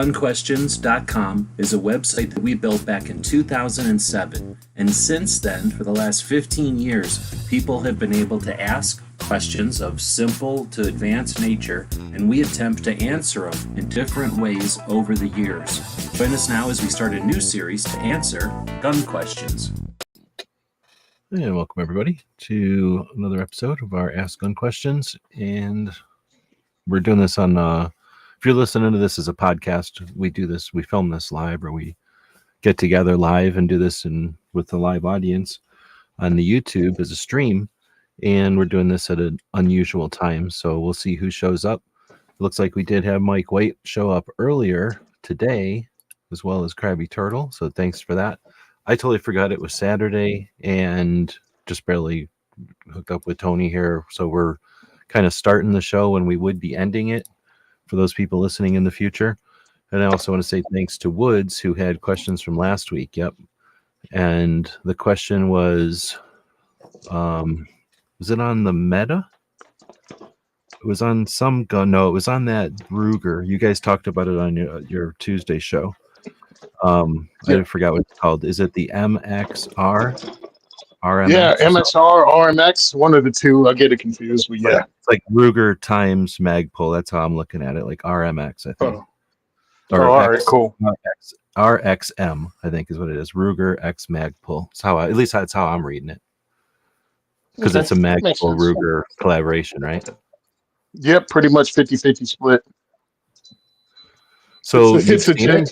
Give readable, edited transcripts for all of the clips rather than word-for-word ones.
Gunquestions.com is a website that we built back in 2007, and since then, for the last 15 years, people have been able to ask questions of simple to advanced nature, and we attempt to answer them in different ways over the years. Join us now as we start a new series to answer gun questions. And welcome everybody to another episode of our Ask Gun Questions, and we're doing this on if you're listening to this as a podcast, we film this live, or we get together live and do this with the live audience on the YouTube as a stream. And we're doing this at an unusual time, so we'll see who shows up. It looks like we did have Mike White show up earlier today, as well as Krabby Turtle, so thanks for that. I totally forgot it was Saturday and just barely hooked up with Tony here, so we're kind of starting the show when we would be ending it, for those people listening in the future. And I also want to say thanks to Woods, who had questions from last week. Yep. And the question was it on the Meta? It was on some gun. No, it was on that Ruger. You guys talked about it on your Tuesday show. I forgot what it's called. Is it the MXR? RMX? Yeah, MXR, RMX, one of the two. I get it confused, but yeah. It's like Ruger times Magpull. That's how I'm looking at it, like RMX, I think. All right, cool. RXM, I think is what it is. Ruger X Magpull. At least that's how I'm reading it. Because it's a Magpull Ruger collaboration, right? Yep, pretty much 50-50 split. So it's a gen.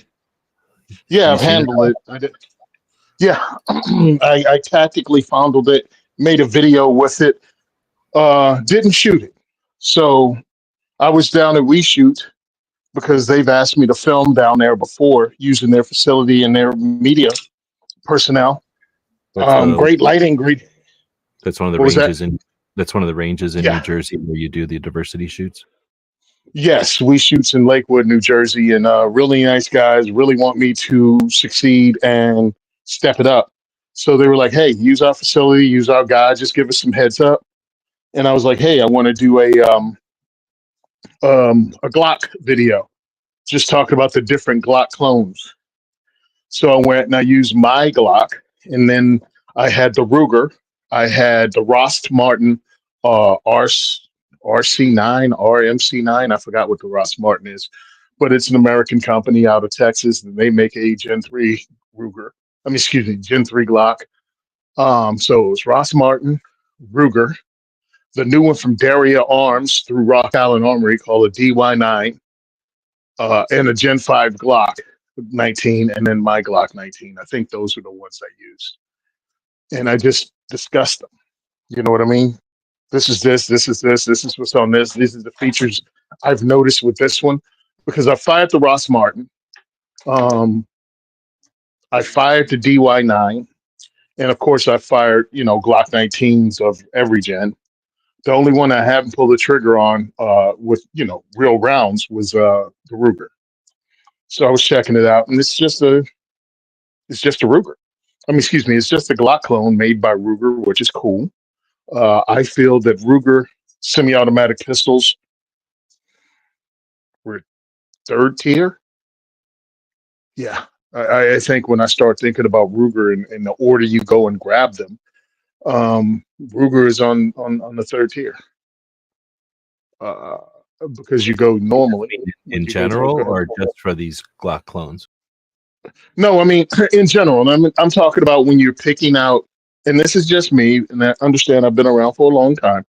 Yeah, I've handled it. I did. Yeah, I tactically fondled it, made a video with it, didn't shoot it. So I was down at WeShoot because they've asked me to film down there before, using their facility and their media personnel. Great lighting, great. That's one of the ranges that's one of the ranges in New Jersey where you do the diversity shoots. Yes, WeShoot's in Lakewood, New Jersey, and really nice guys, really want me to succeed and step it up. So they were like, hey, use our facility, use our guy, just give us some heads up. And I was like, hey, I want to do a Glock video, just talking about the different Glock clones. So I went and I used my Glock, and then I had the Ruger, I had the Ross Martin RC9, RMC9, I forgot what the Ross Martin is, but it's an American company out of Texas, and they make a Gen 3 Ruger. Gen 3 Glock. So it was Ross Martin, Ruger, the new one from Daria Arms through Rock Island Armory called a DY9, and a Gen 5 Glock 19, and then my Glock 19. I think those are the ones I used. And I just discussed them. You know what I mean? This is this is what's on this. These are the features I've noticed with this one, because I fired the Ross Martin. I fired the DY9, and of course I fired, Glock 19s of every gen. The only one I haven't pulled the trigger on with, real rounds was the Ruger. So I was checking it out, and it's just a Ruger. It's just a Glock clone made by Ruger, which is cool. I feel that Ruger semi-automatic pistols were third tier. Yeah. I think when I start thinking about Ruger and the order you go and grab them, Ruger is on the third tier, because you go normally. In general, or just for these Glock clones? No, in general. And I'm talking about when you're picking out, and this is just me, and I understand I've been around for a long time,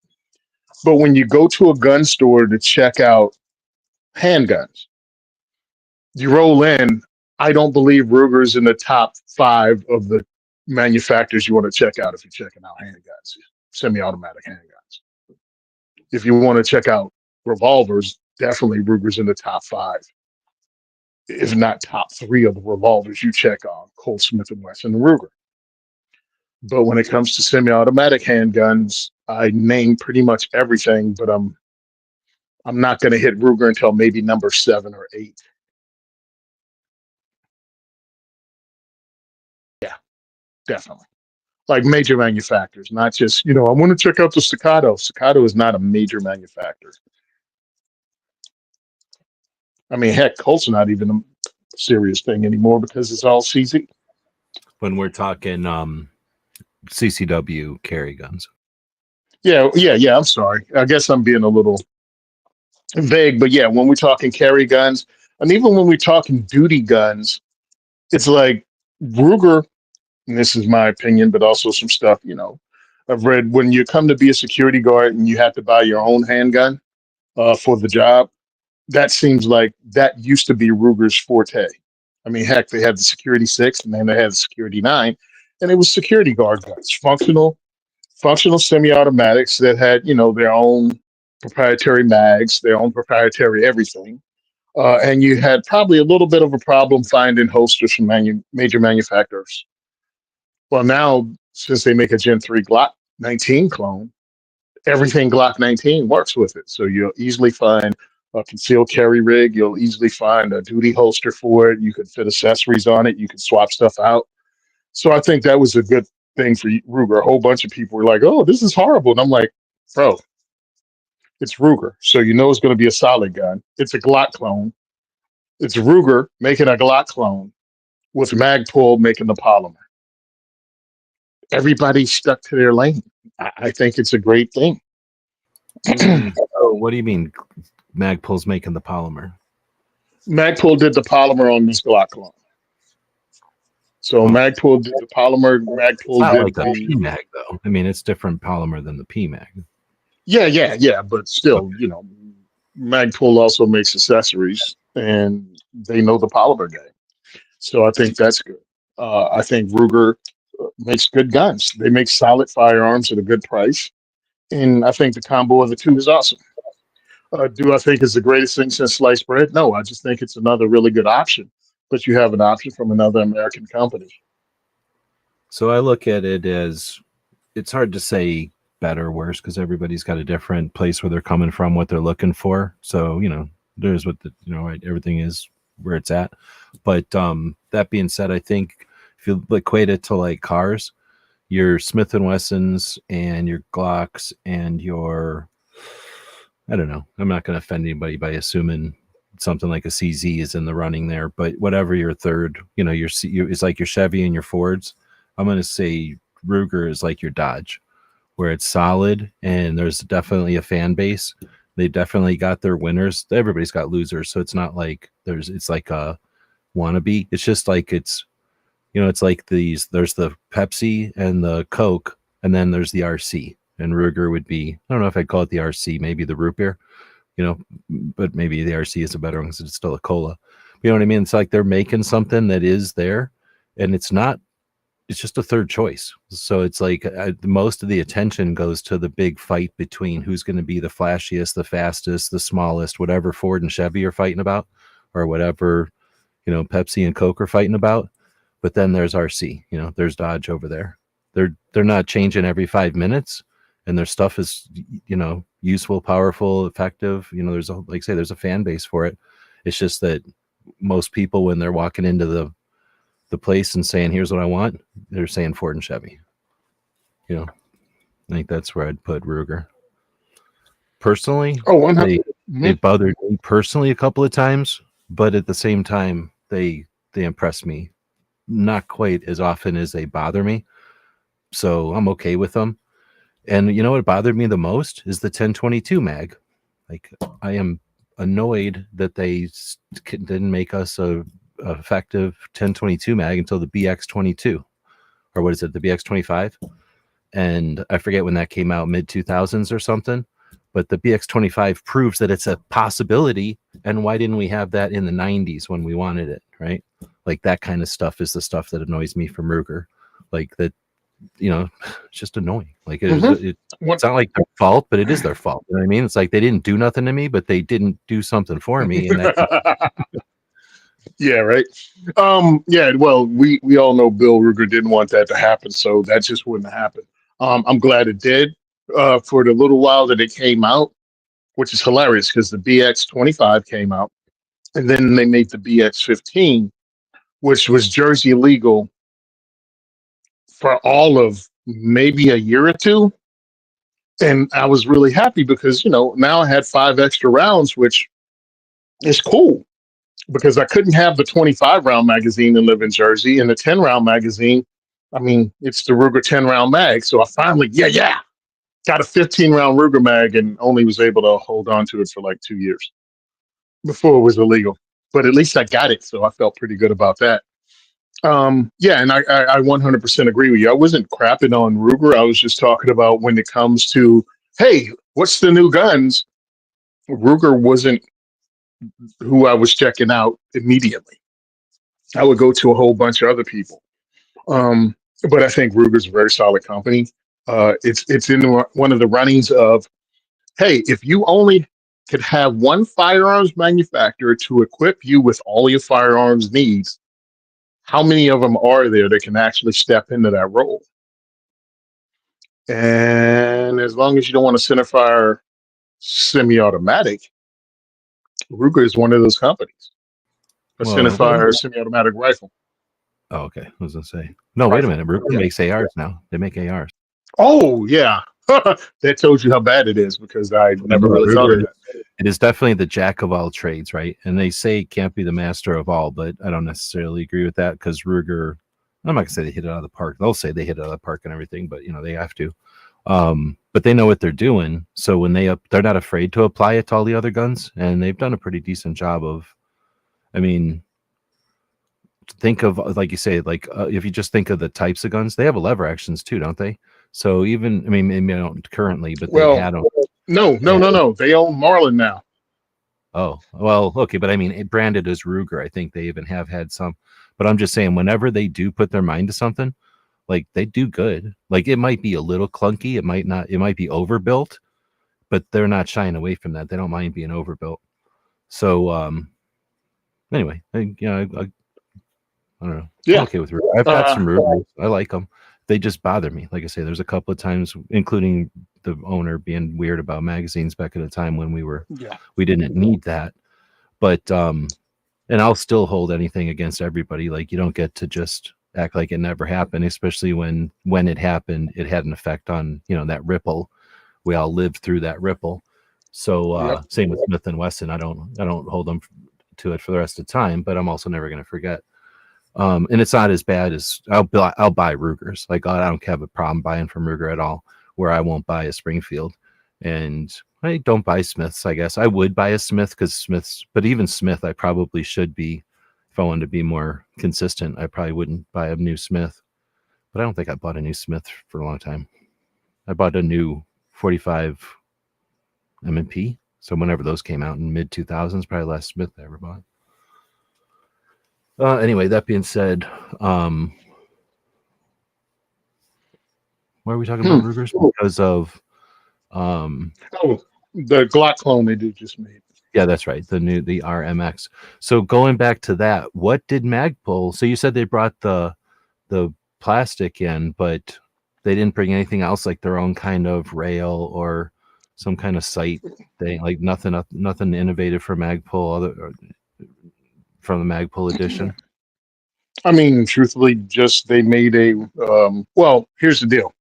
but when you go to a gun store to check out handguns, you roll in. I don't believe Ruger's in the top 5 of the manufacturers you want to check out if you're checking out handguns, semi-automatic handguns. If you want to check out revolvers, definitely Ruger's in the top 5, if not top 3 of the revolvers you check on, Colt, Smith & Wesson, and Ruger. But when it comes to semi-automatic handguns, I name pretty much everything, but I'm not going to hit Ruger until maybe number 7 or 8. Definitely. Like major manufacturers, not just, I want to check out the Staccato. Staccato is not a major manufacturer. Heck, Colt's not even serious thing anymore because it's all CZ. When we're talking CCW carry guns. Yeah. I'm sorry. I guess I'm being a little vague, but yeah, when we're talking carry guns, and even when we're talking duty guns, it's like Ruger, and this is my opinion, but also some stuff, I've read when you come to be a security guard and you have to buy your own handgun for the job, that seems like that used to be Ruger's forte. I mean, heck, they had the Security 6 and then they had the Security 9, and it was security guard guns, functional semi-automatics that had, their own proprietary mags, their own proprietary everything. And you had probably a little bit of a problem finding holsters from major manufacturers. Well, now, since they make a Gen 3 Glock 19 clone, everything Glock 19 works with it. So you'll easily find a concealed carry rig. You'll easily find a duty holster for it. You could fit accessories on it. You could swap stuff out. So I think that was a good thing for Ruger. A whole bunch of people were like, "Oh, this is horrible," and I'm like, "Bro, it's Ruger, so you know it's going to be a solid gun. It's a Glock clone. It's Ruger making a Glock clone with Magpull making the polymer. Everybody's stuck to their lane. I think it's a great thing." Oh, what do you mean Magpull's making the polymer? Magpull did the polymer on this Glock clone. So Magpull did the polymer. It's Magpull not did like the the PMAG though. I mean, it's different polymer than the PMAG. yeah. But still, Magpull also makes accessories, and they know the polymer game. So I think that's good. I think Ruger makes good guns. They make solid firearms at a good price, and I think the combo of the two is awesome. Do I think it's the greatest thing since sliced bread? No, I just think it's another really good option. But you have an option from another American company. So I look at it as it's hard to say better or worse because everybody's got a different place where they're coming from, what they're looking for. So, there's what right, everything is where it's at. But that being said, I think if you equate it to like cars, your Smith and Wessons and your Glocks and your, I don't know, I'm not going to offend anybody by assuming something like a CZ is in the running there, but whatever your third, it's like your Chevy and your Fords. I'm going to say Ruger is like your Dodge, where it's solid and there's definitely a fan base. They definitely got their winners. Everybody's got losers, so it's not like it's like a wannabe. It's just like it's like there's the Pepsi and the Coke, and then there's the RC. And Ruger would be, I don't know if I'd call it the RC, maybe the root beer, but maybe the RC is a better one because it's still a cola. You know what I mean? It's like they're making something that is there, and it's just a third choice. So it's like most of the attention goes to the big fight between who's going to be the flashiest, the fastest, the smallest, whatever Ford and Chevy are fighting about, or whatever, Pepsi and Coke are fighting about. But then there's RC, there's Dodge over there. They're not changing every 5 minutes, and their stuff is, useful, powerful, effective. There's a fan base for it. It's just that most people, when they're walking into the place and saying, "Here's what I want," they're saying Ford and Chevy. I think that's where I'd put Ruger. Personally, Oh, 100. they bothered me personally a couple of times, but at the same time, they impress me not quite as often as they bother me. So I'm okay with them. And what bothered me the most is the 1022 mag. Like, I am annoyed that they didn't make us a effective 1022 mag until the BX22, or what is it, the BX25? And I forget when that came out, mid 2000s or something. But the BX25 proves that it's a possibility. And why didn't we have that in the 90s when we wanted it, right? Like, that kind of stuff is the stuff that annoys me from Ruger. Like that, it's just annoying. Like it's not like their fault, but it is their fault. You know what I mean? It's like they didn't do nothing to me, but they didn't do something for me. And Yeah, right. Yeah, well, we all know Bill Ruger didn't want that to happen, so that just wouldn't happen. I'm glad it did for the little while that it came out, which is hilarious because the BX25 came out, and then they made the BX15, which was Jersey legal for all of maybe a year or two. And I was really happy because, now I had 5 extra rounds, which is cool. because I couldn't have the 25 round magazine and live in Jersey, and the 10 round magazine. I mean, it's the Ruger 10 round mag. So I finally, got a 15 round Ruger mag and only was able to hold on to it for like 2 years before it was illegal. But at least I got it, so I felt pretty good about that. Yeah, and I 100% agree with you. I wasn't crapping on Ruger. I was just talking about when it comes to, hey, what's the new guns? Ruger wasn't who I was checking out immediately. I would go to a whole bunch of other people. Um, but I think Ruger's a very solid company. It's in one of the runnings of, hey, if you only could have one firearms manufacturer to equip you with all your firearms needs, how many of them are there that can actually step into that role? And as long as you don't want a centerfire semi-automatic, Ruger is one of those companies. A centerfire semi-automatic rifle. Oh, okay. I was gonna say. No, wait a minute. Ruger makes ARs now. They make ARs. Oh yeah. That tells you how bad it is, because I never really thought of that. It is definitely the jack of all trades, right? And they say it can't be the master of all, but I don't necessarily agree with that, because Ruger, I'm not gonna say they hit it out of the park. They'll say they hit it out of the park and everything, but they have to. But they know what they're doing. So when they're not afraid to apply it to all the other guns, and they've done a pretty decent job of, I mean, think of, like you say, like if you just think of the types of guns, they have a lever actions too, don't they? So even, I mean, maybe I don't currently, but they had them. No. They own Marlin now. Oh, well, okay. But I mean, it branded as Ruger. I think they even have had some, but I'm just saying, whenever they do put their mind to something, like, they do good. Like, it might be a little clunky. It might not, it might be overbuilt, but they're not shying away from that. They don't mind being overbuilt. So, anyway, I don't know. Yeah. I'm okay with Ruger. I've got some Rugers. I like them. They just bother me. Like I say, there's a couple of times, including the owner being weird about magazines back at a time when we didn't need that. But and I'll still hold anything against everybody. Like, you don't get to just act like it never happened, especially when it happened, it had an effect on, that ripple. We all lived through that ripple. So same with Smith and Wesson. I don't hold them to it for the rest of the time, but I'm also never going to forget. And it's not as bad as I'll buy Rugers. Like, I don't have a problem buying from Ruger at all, where I won't buy a Springfield, and I don't buy Smiths. I guess I would buy a Smith, because Smiths, but even Smith, I probably should be, if I wanted to be more consistent, I probably wouldn't buy a new Smith. But I don't think I bought a new Smith for a long time. I bought a new 45 M&P. So whenever those came out in mid 2000s, probably the last Smith I ever bought. Anyway, that being said, why are we talking about Rugers? Because of the Glock clone they just made. Yeah, that's right. The RMX. So going back to that, what did Magpull? So you said they brought the plastic in, but they didn't bring anything else, like their own kind of rail or some kind of sight thing, like nothing innovative for Magpull from the Magpull edition. I mean, truthfully, just they made a. Well, here's the deal.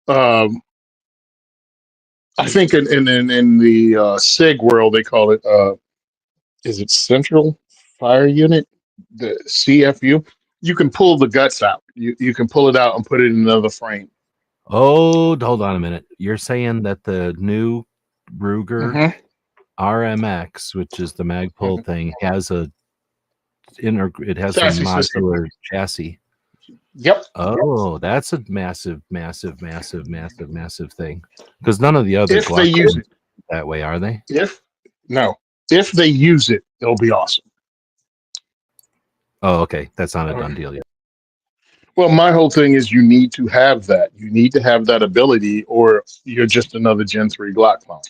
I think in the SIG world, they call it. Is it Central Fire Unit? The CFU. You can pull the guts out. You can pull it out and put it in another frame. Oh, hold on a minute. You're saying that the new Ruger RMX, which is the Magpull thing, has a modular chassis. Yep. Oh, that's a massive thing. Because none of the other if they use it that way, are they? If they use it, it'll be awesome. Oh, okay. That's not a done deal yet. Well, my whole thing is you need to have that. You need to have that ability, or you're just another Gen 3 Glock clone.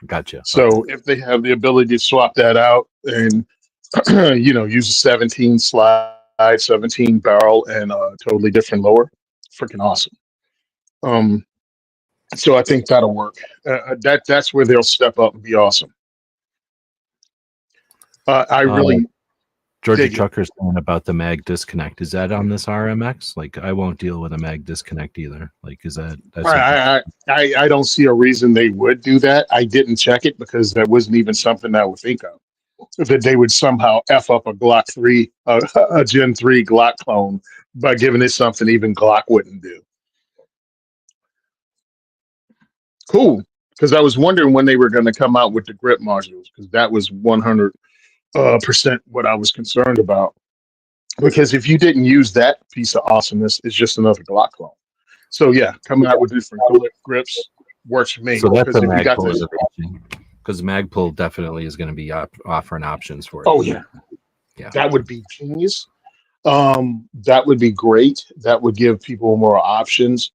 Gotcha. So if they have the ability to swap that out and use a 17 slide, 17 barrel, and a totally different lower, freaking awesome. So I think that'll work. That's where they'll step up and be awesome. I really. Georgia Trucker's saying about the mag disconnect. Is that on this RMX? Like, I won't deal with a mag disconnect either. Like, is that? I don't see a reason they would do that. I didn't check it because that wasn't even something I would think of. that they would somehow F up a Glock 3, a Gen 3 Glock clone by giving it something even Glock wouldn't do. Cool. Because I was wondering when they were going to come out with the grip modules, because that was 100% what I was concerned about. Because if you didn't use that piece of awesomeness, it's just another Glock clone. So yeah, coming out with different grips works for me. So that's Because a if you got Magpull this, because Magpull definitely is going to be offering options for it. oh yeah, Yeah. that would be genius. That would be great. That would give people more options.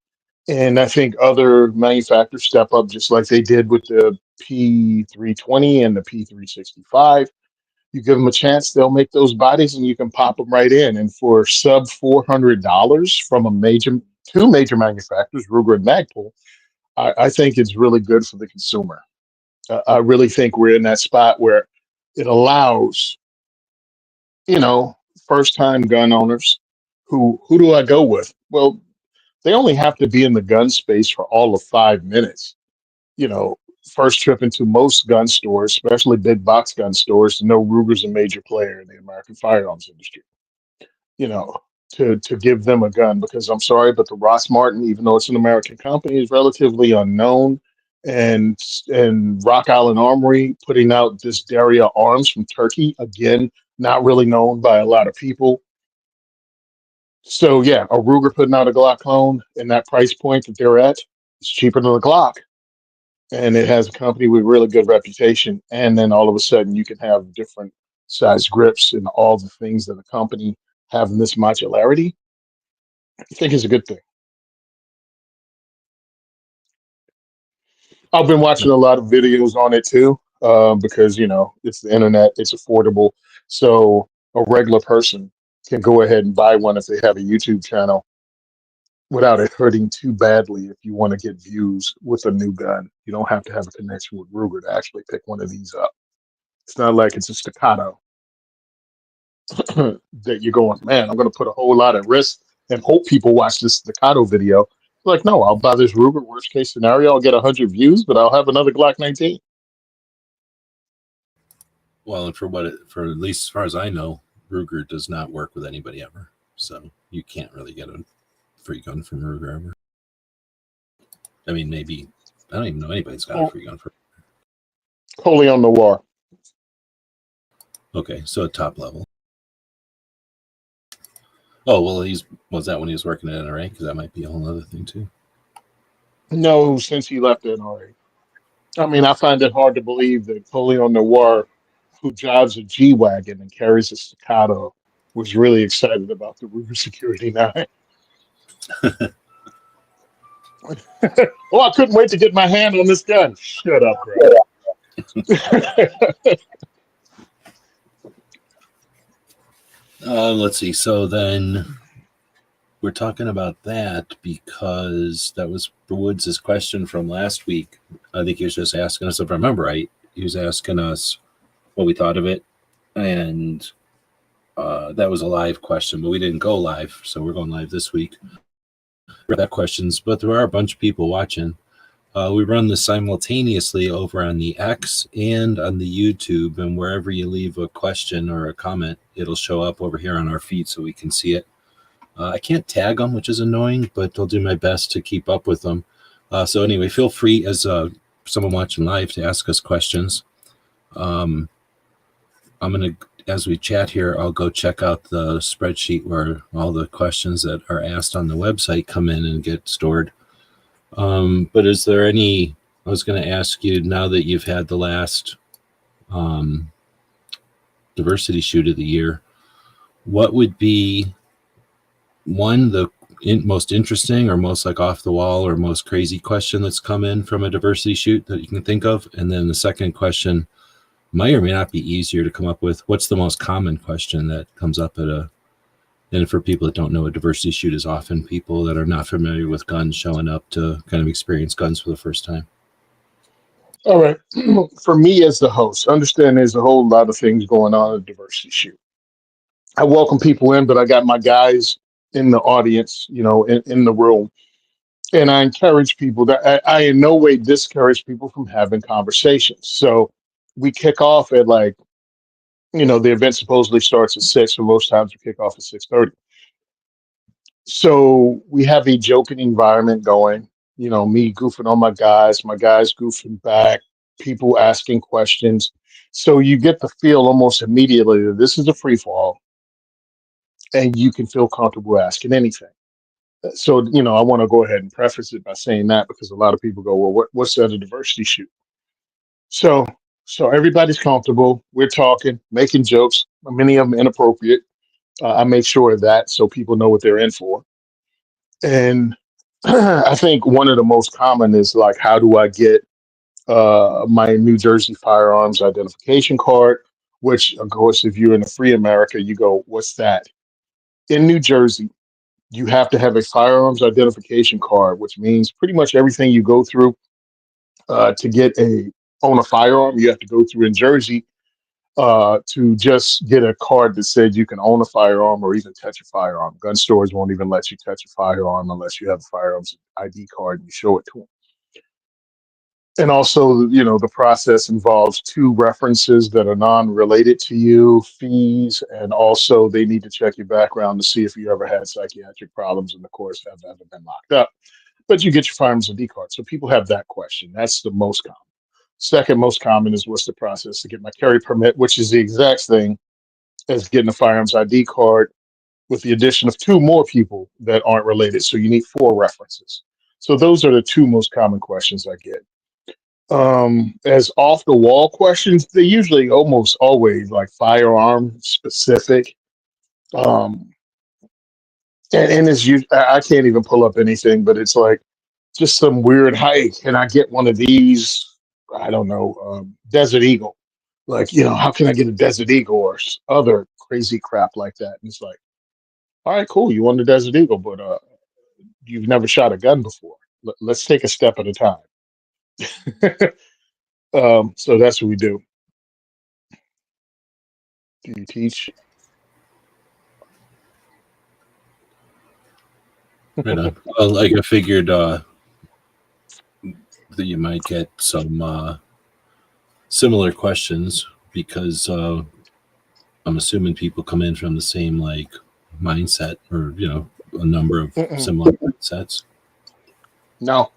And I think other manufacturers step up just like they did with the P320 and the P365. You give them a chance, they'll make those bodies and you can pop them right in. And for sub $400 from two major manufacturers, Ruger and Magpul, I think it's really good for the consumer. I really think we're in that spot where it allows, you know, first time gun owners who do I go with? Well, they only have to be in the gun space for all of 5 minutes. You know, first trip into most gun stores, especially big box gun stores, to know Ruger's a major player in the American firearms industry. You know, to give them a gun because I'm sorry, but the Ross Martin, even though it's an American company, is relatively unknown. And Rock Island Armory putting out this Daria Arms from Turkey, again, not really known by a lot of people. So yeah, a Ruger putting out a Glock clone and that price point that they're at is cheaper than a Glock. And it has a company with really good reputation. And then all of a sudden you can have different size grips and all the things that a company having this modularity, I think is a good thing. I've been watching a lot of videos on it too, because you know it's the internet, it's affordable, so a regular person can go ahead and buy one if they have a YouTube channel without it hurting too badly. If you want to get views with a new gun, you don't have to have a connection with Ruger to actually pick one of these up. It's not like it's a staccato that you're going, man, I'm going to put a whole lot at risk and hope people watch this staccato video. Like, no, I'll buy this Ruger. Worst case scenario, I'll get 100 views, but I'll have another Glock 19. Well, and for at least as far as I know, Ruger does not work with anybody ever. So you can't really get a free gun from Ruger ever. I mean, maybe, I don't even know anybody's got a free gun for. Wholly on Noir. Okay, so top level. Oh, well, was that when he was working at NRA? Because that might be a whole other thing too. No, since he left NRA. I mean, I find it hard to believe that Wholly on Noir, who drives a G-Wagon and carries a staccato, was really excited about the Ruger Security 9. Oh, I couldn't wait to get my hand on this gun. Shut up, bro. Let's see. So then we're talking about that because that was Woods' question from last week. I think he was just asking us, if I remember right, he was asking us what we thought of it. And that was a live question, but we didn't go live. So we're going live this week for that questions. But there are a bunch of people watching. We run this simultaneously over on the X and on the YouTube, and wherever you leave a question or a comment, it'll show up over here on our feed so we can see it. I can't tag them, which is annoying, but I'll do my best to keep up with them. So anyway, feel free as someone watching live to ask us questions. I'm going to, as we chat here, I'll go check out the spreadsheet where all the questions that are asked on the website come in and get stored. But is there any, I was going to ask you, now that you've had the last diversity shoot of the year, what would be the most interesting or most like off the wall or most crazy question that's come in from a diversity shoot that you can think of? And then the second question might or may not be easier to come up with. What's the most common question that comes up and for people that don't know, a diversity shoot is often people that are not familiar with guns showing up to kind of experience guns for the first time. All right. For me as the host, understand there's a whole lot of things going on at a diversity shoot. I welcome people in, but I got my guys in the audience, you know, in the room. And I encourage people that I in no way discourage people from having conversations. So we kick off at like The event supposedly starts at 6, and most times we kick off at 6:30. So we have a joking environment going. Me goofing on my guys goofing back, people asking questions. So you get the feel almost immediately that this is a free fall, and you can feel comfortable asking anything. So I want to go ahead and preface it by saying that, because a lot of people go, well, what's that a diversity shoot? So everybody's comfortable. We're talking, making jokes, many of them inappropriate. I make sure of that so people know what they're in for. And I think one of the most common is like, how do I get my New Jersey firearms identification card? Which, of course, if you're in a free America, you go, what's that? In New Jersey, you have to have a firearms identification card, which means pretty much everything you go through to own a firearm, you have to go through in Jersey to just get a card that said you can own a firearm or even touch a firearm. Gun stores won't even let you touch a firearm unless you have a firearms ID card and you show it to them. And also, the process involves two references that are non-related to you, fees, and also they need to check your background to see if you ever had psychiatric problems and, of course, have ever been locked up. But you get your firearms ID card. So people have that question. That's the most common. Second most common is, what's the process to get my carry permit, which is the exact thing as getting a firearms ID card with the addition of two more people that aren't related. So you need four references. So those are the two most common questions I get. As off the wall questions, they usually almost always like firearm specific. Um, and I can't even pull up anything, but it's like just some weird, hey, can I get one of these? I don't know, Desert Eagle. Like, how can I get a Desert Eagle or other crazy crap like that? And it's like, all right, cool. You want the Desert Eagle, but you've never shot a gun before. Let's take a step at a time. So that's what we do. Do you teach? Right on. Well, like I figured that you might get some similar questions because I'm assuming people come in from the same like mindset or a number of similar mindsets. No.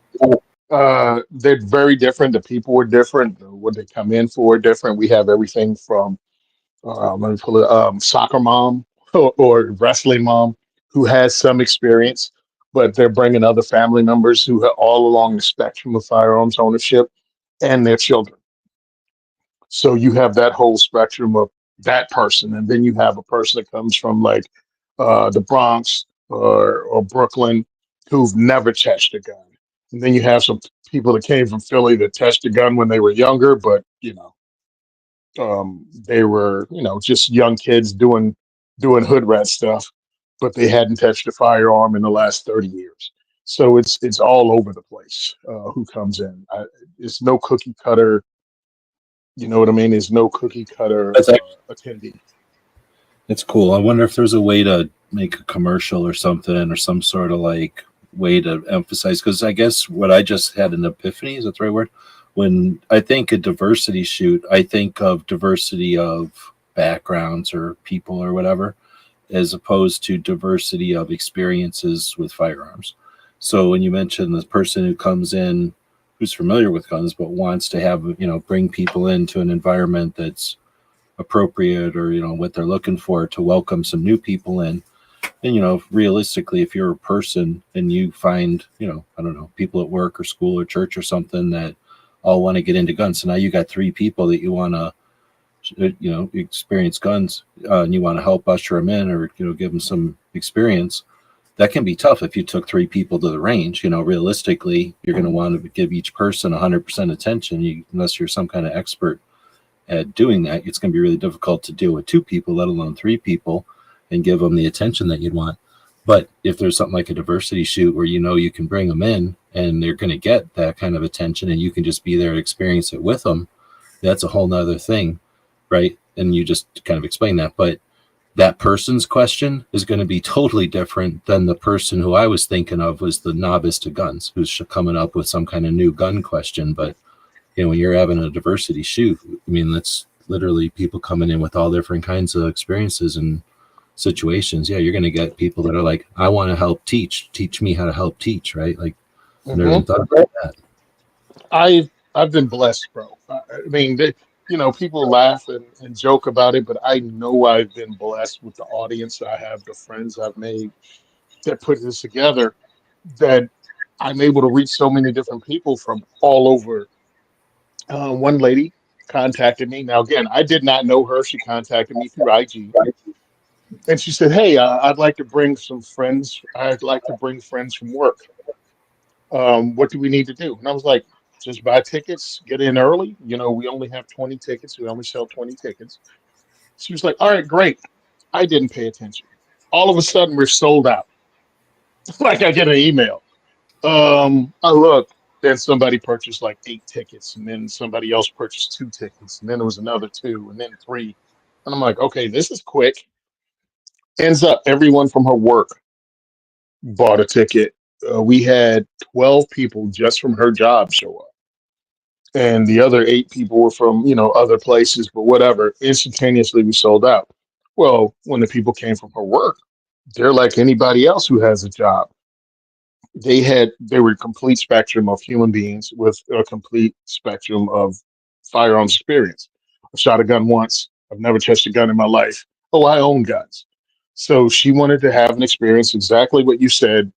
They're very different. The people are different. What they come in for are different. We have everything from let me pull it, soccer mom or wrestling mom who has some experience, but they're bringing other family members who are all along the spectrum of firearms ownership and their children. So you have that whole spectrum of that person, and then you have a person that comes from like the Bronx or Brooklyn who've never touched a gun. And then you have some people that came from Philly that touched a gun when they were younger, but they were just young kids doing hood rat stuff, but they hadn't touched a firearm in the last 30 years. So it's all over the place who comes in. It's no cookie cutter. You know what I mean? There's no cookie cutter attendee. It's cool. I wonder if there's a way to make a commercial or something, or some sort of like way to emphasize, because I guess what I just had an epiphany, is that the right word? When I think a diversity shoot, I think of diversity of backgrounds or people or whatever, as opposed to diversity of experiences with firearms. So when you mention the person who comes in who's familiar with guns but wants to have bring people into an environment that's appropriate, or what they're looking for, to welcome some new people in. And realistically, if you're a person and you find I don't know, people at work or school or church or something that all want to get into guns, so now you got three people that you want to experience guns, and you want to help usher them in, or give them some experience. That can be tough if you took three people to the range. Realistically, you're going to want to give each person 100% attention. Unless you're some kind of expert at doing that, it's going to be really difficult to deal with two people, let alone three people, and give them the attention that you'd want. But if there's something like a diversity shoot where you can bring them in and they're going to get that kind of attention, and you can just be there to experience it with them, that's a whole nother thing, right? And you just kind of explain that. But that person's question is going to be totally different than the person who I was thinking of was the novice to guns, who's coming up with some kind of new gun question. But when you're having a diversity shoot, I mean, that's literally people coming in with all different kinds of experiences and situations. Yeah, you're going to get people that are like, I want to help teach me how to help teach, right? Like, I never even Hmm. thought about that. I've been blessed, bro. I mean, people laugh and joke about it, but I know I've been blessed with the audience I have, the friends I've made that put this together, that I'm able to reach so many different people from all over. One lady contacted me. Now, again, I did not know her. She contacted me through IG, and she said, "Hey, I'd like to bring some friends. I'd like to bring friends from work. What do we need to do?" And I was like, "Just buy tickets, get in early. We only have 20 tickets. We only sell 20 tickets." She was like, "All right, great." I didn't pay attention. All of a sudden, we're sold out. Like I get an email. I look, then somebody purchased like 8 tickets, and then somebody else purchased 2 tickets, and then there was another two, and then three. And I'm like, okay, this is quick. Ends up everyone from her work bought a ticket. We had 12 people just from her job show up, and the other 8 people were from other places, but whatever. Instantaneously, we sold out. Well, when the people came from her work, they're like anybody else who has a job. They were a complete spectrum of human beings with a complete spectrum of firearms experience. I shot a gun once. I've never touched a gun in my life. Oh, I own guns. So she wanted to have an experience exactly what you said.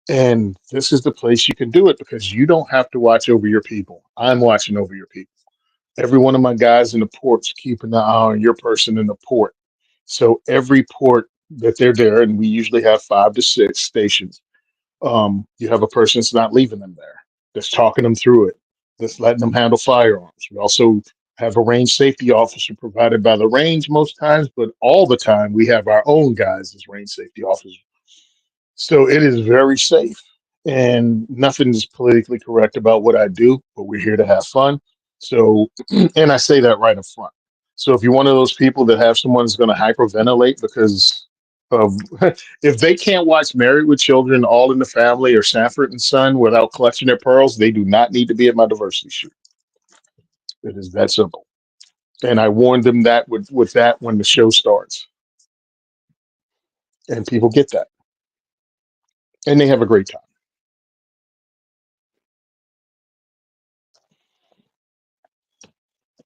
And this is the place you can do it because you don't have to watch over your people. I'm watching over your people. Every one of my guys in the port's keeping an eye on your person in the port. So every port that they're there, and we usually have 5 to 6 stations, you have a person that's not leaving them there, that's talking them through it, that's letting them handle firearms. We also have a range safety officer provided by the range most times, but all the time we have our own guys as range safety officers. So it is very safe, and nothing is politically correct about what I do, but we're here to have fun. So, and I say that right up front. So if you're one of those people that have someone who's going to hyperventilate because of, if they can't watch Married with Children, All in the Family, or Sanford and Son without clutching their pearls, they do not need to be at my diversity shoot. It is that simple. And I warned them that with that when the show starts, and people get that, and they have a great time.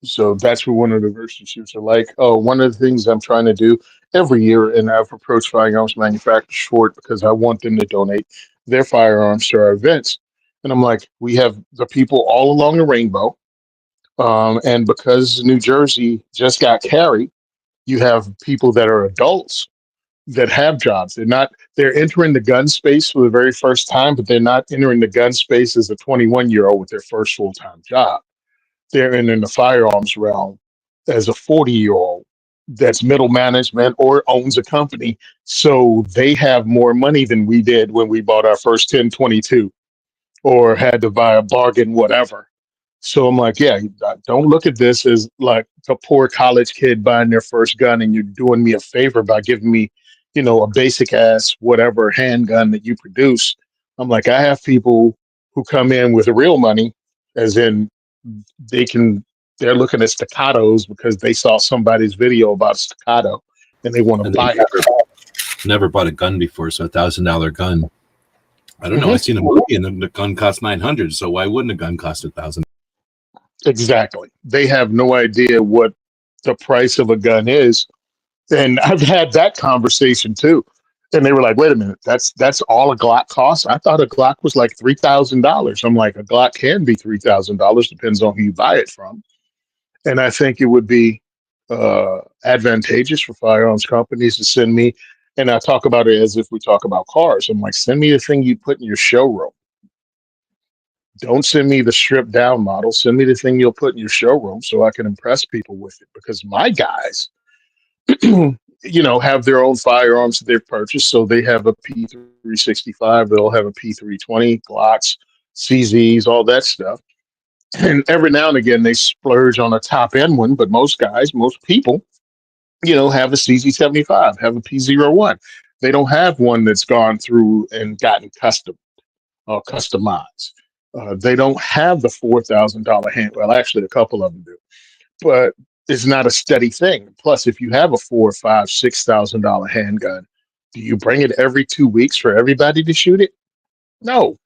So that's what one of the diversity shoots are like. Oh, one of the things I'm trying to do every year, and I've approached firearms manufacturers for it because I want them to donate their firearms to our events. And I'm like, we have the people all along the rainbow. And because New Jersey just got carried, you have people that are adults that have jobs. They're entering the gun space for the very first time, but they're not entering the gun space as a 21-year-old with their first full-time job. They're in the firearms realm as a 40-year-old that's middle management or owns a company. So they have more money than we did when we bought our first 1022 or had to buy a bargain, whatever. So I'm like, yeah, don't look at this as like a poor college kid buying their first gun and you're doing me a favor by giving me, a basic ass whatever handgun that you produce. I'm like, I have people who come in with real money, as in they can they're looking at staccatos because they saw somebody's video about staccato and they want to And they buy it. never bought a gun before, so $1,000 gun. I don't know. I Mhm. seen a movie and the gun cost 900. So why wouldn't a gun cost 1,000? Exactly. They have no idea what the price of a gun is. And I've had that conversation too. And they were like, wait a minute, that's all a Glock costs? I thought a Glock was like $3,000. I'm like, a Glock can be $3,000, depends on who you buy it from. And I think it would be advantageous for firearms companies to send me, and I talk about it as if we talk about cars. I'm like, send me the thing you put in your showroom. Don't send me the stripped down model. Send me the thing you'll put in your showroom so I can impress people with it. Because my guys, have their own firearms that they've purchased. So they have a P365, they'll have a P320, Glocks, CZs, all that stuff. And every now and again, they splurge on a top end one. But most guys, most people, have a CZ75, have a P01. They don't have one that's gone through and gotten customized. They don't have the $4,000 hand. Well, actually, a couple of them do, but is not a steady thing. Plus, if you have a $4, $5, $6,000 handgun, do you bring it every 2 weeks for everybody to shoot it? No,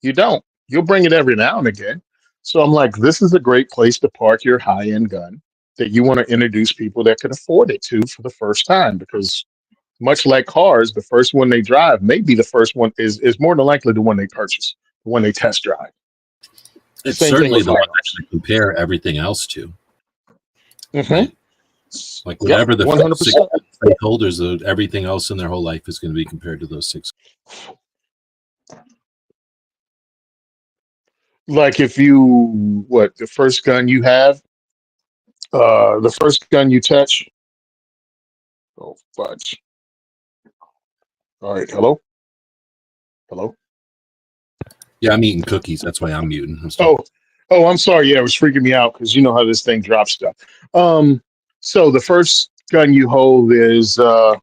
you don't. You'll bring it every now and again. So I'm like, this is a great place to park your high end gun that you want to introduce people that can afford it to for the first time. Because much like cars, the first one they drive may be the first one is more than likely the one they purchase, the one they test drive. It's Same thing certainly with the one firearms. to compare everything else to. Mm-hmm. Right? Like Yep, whatever the 6 100%. stakeholders, everything else in their whole life is going to be compared to those 6. Like if the first gun you have, the first gun you touch. Oh, fudge. All right, hello, hello. Yeah, I'm eating cookies. That's why I'm muting. Oh, I'm sorry. Yeah, it was freaking me out because you know how this thing drops stuff. Um, so the first gun you hold is a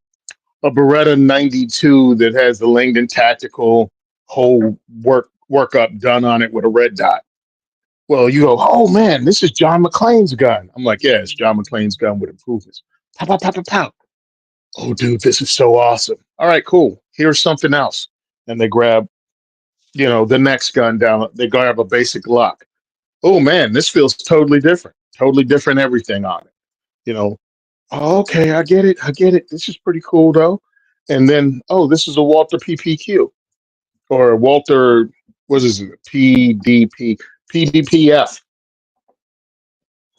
Beretta 92 that has the Langdon Tactical whole workup done on it with a red dot. Well, you go, oh man, this is John McClane's gun. I'm like, yeah, it's John McClane's gun with improvements. Pow, pow, pow, pow, pow. Oh, dude, this is so awesome. All right, cool. Here's something else. And they grab, the next gun down. They grab a basic lock. Oh man, this feels totally different. Totally different everything on it. You know, oh, okay, I get it. I get it. This is pretty cool though. And then, oh, this is a Walter PPQ or Walter, what is it? PDPF.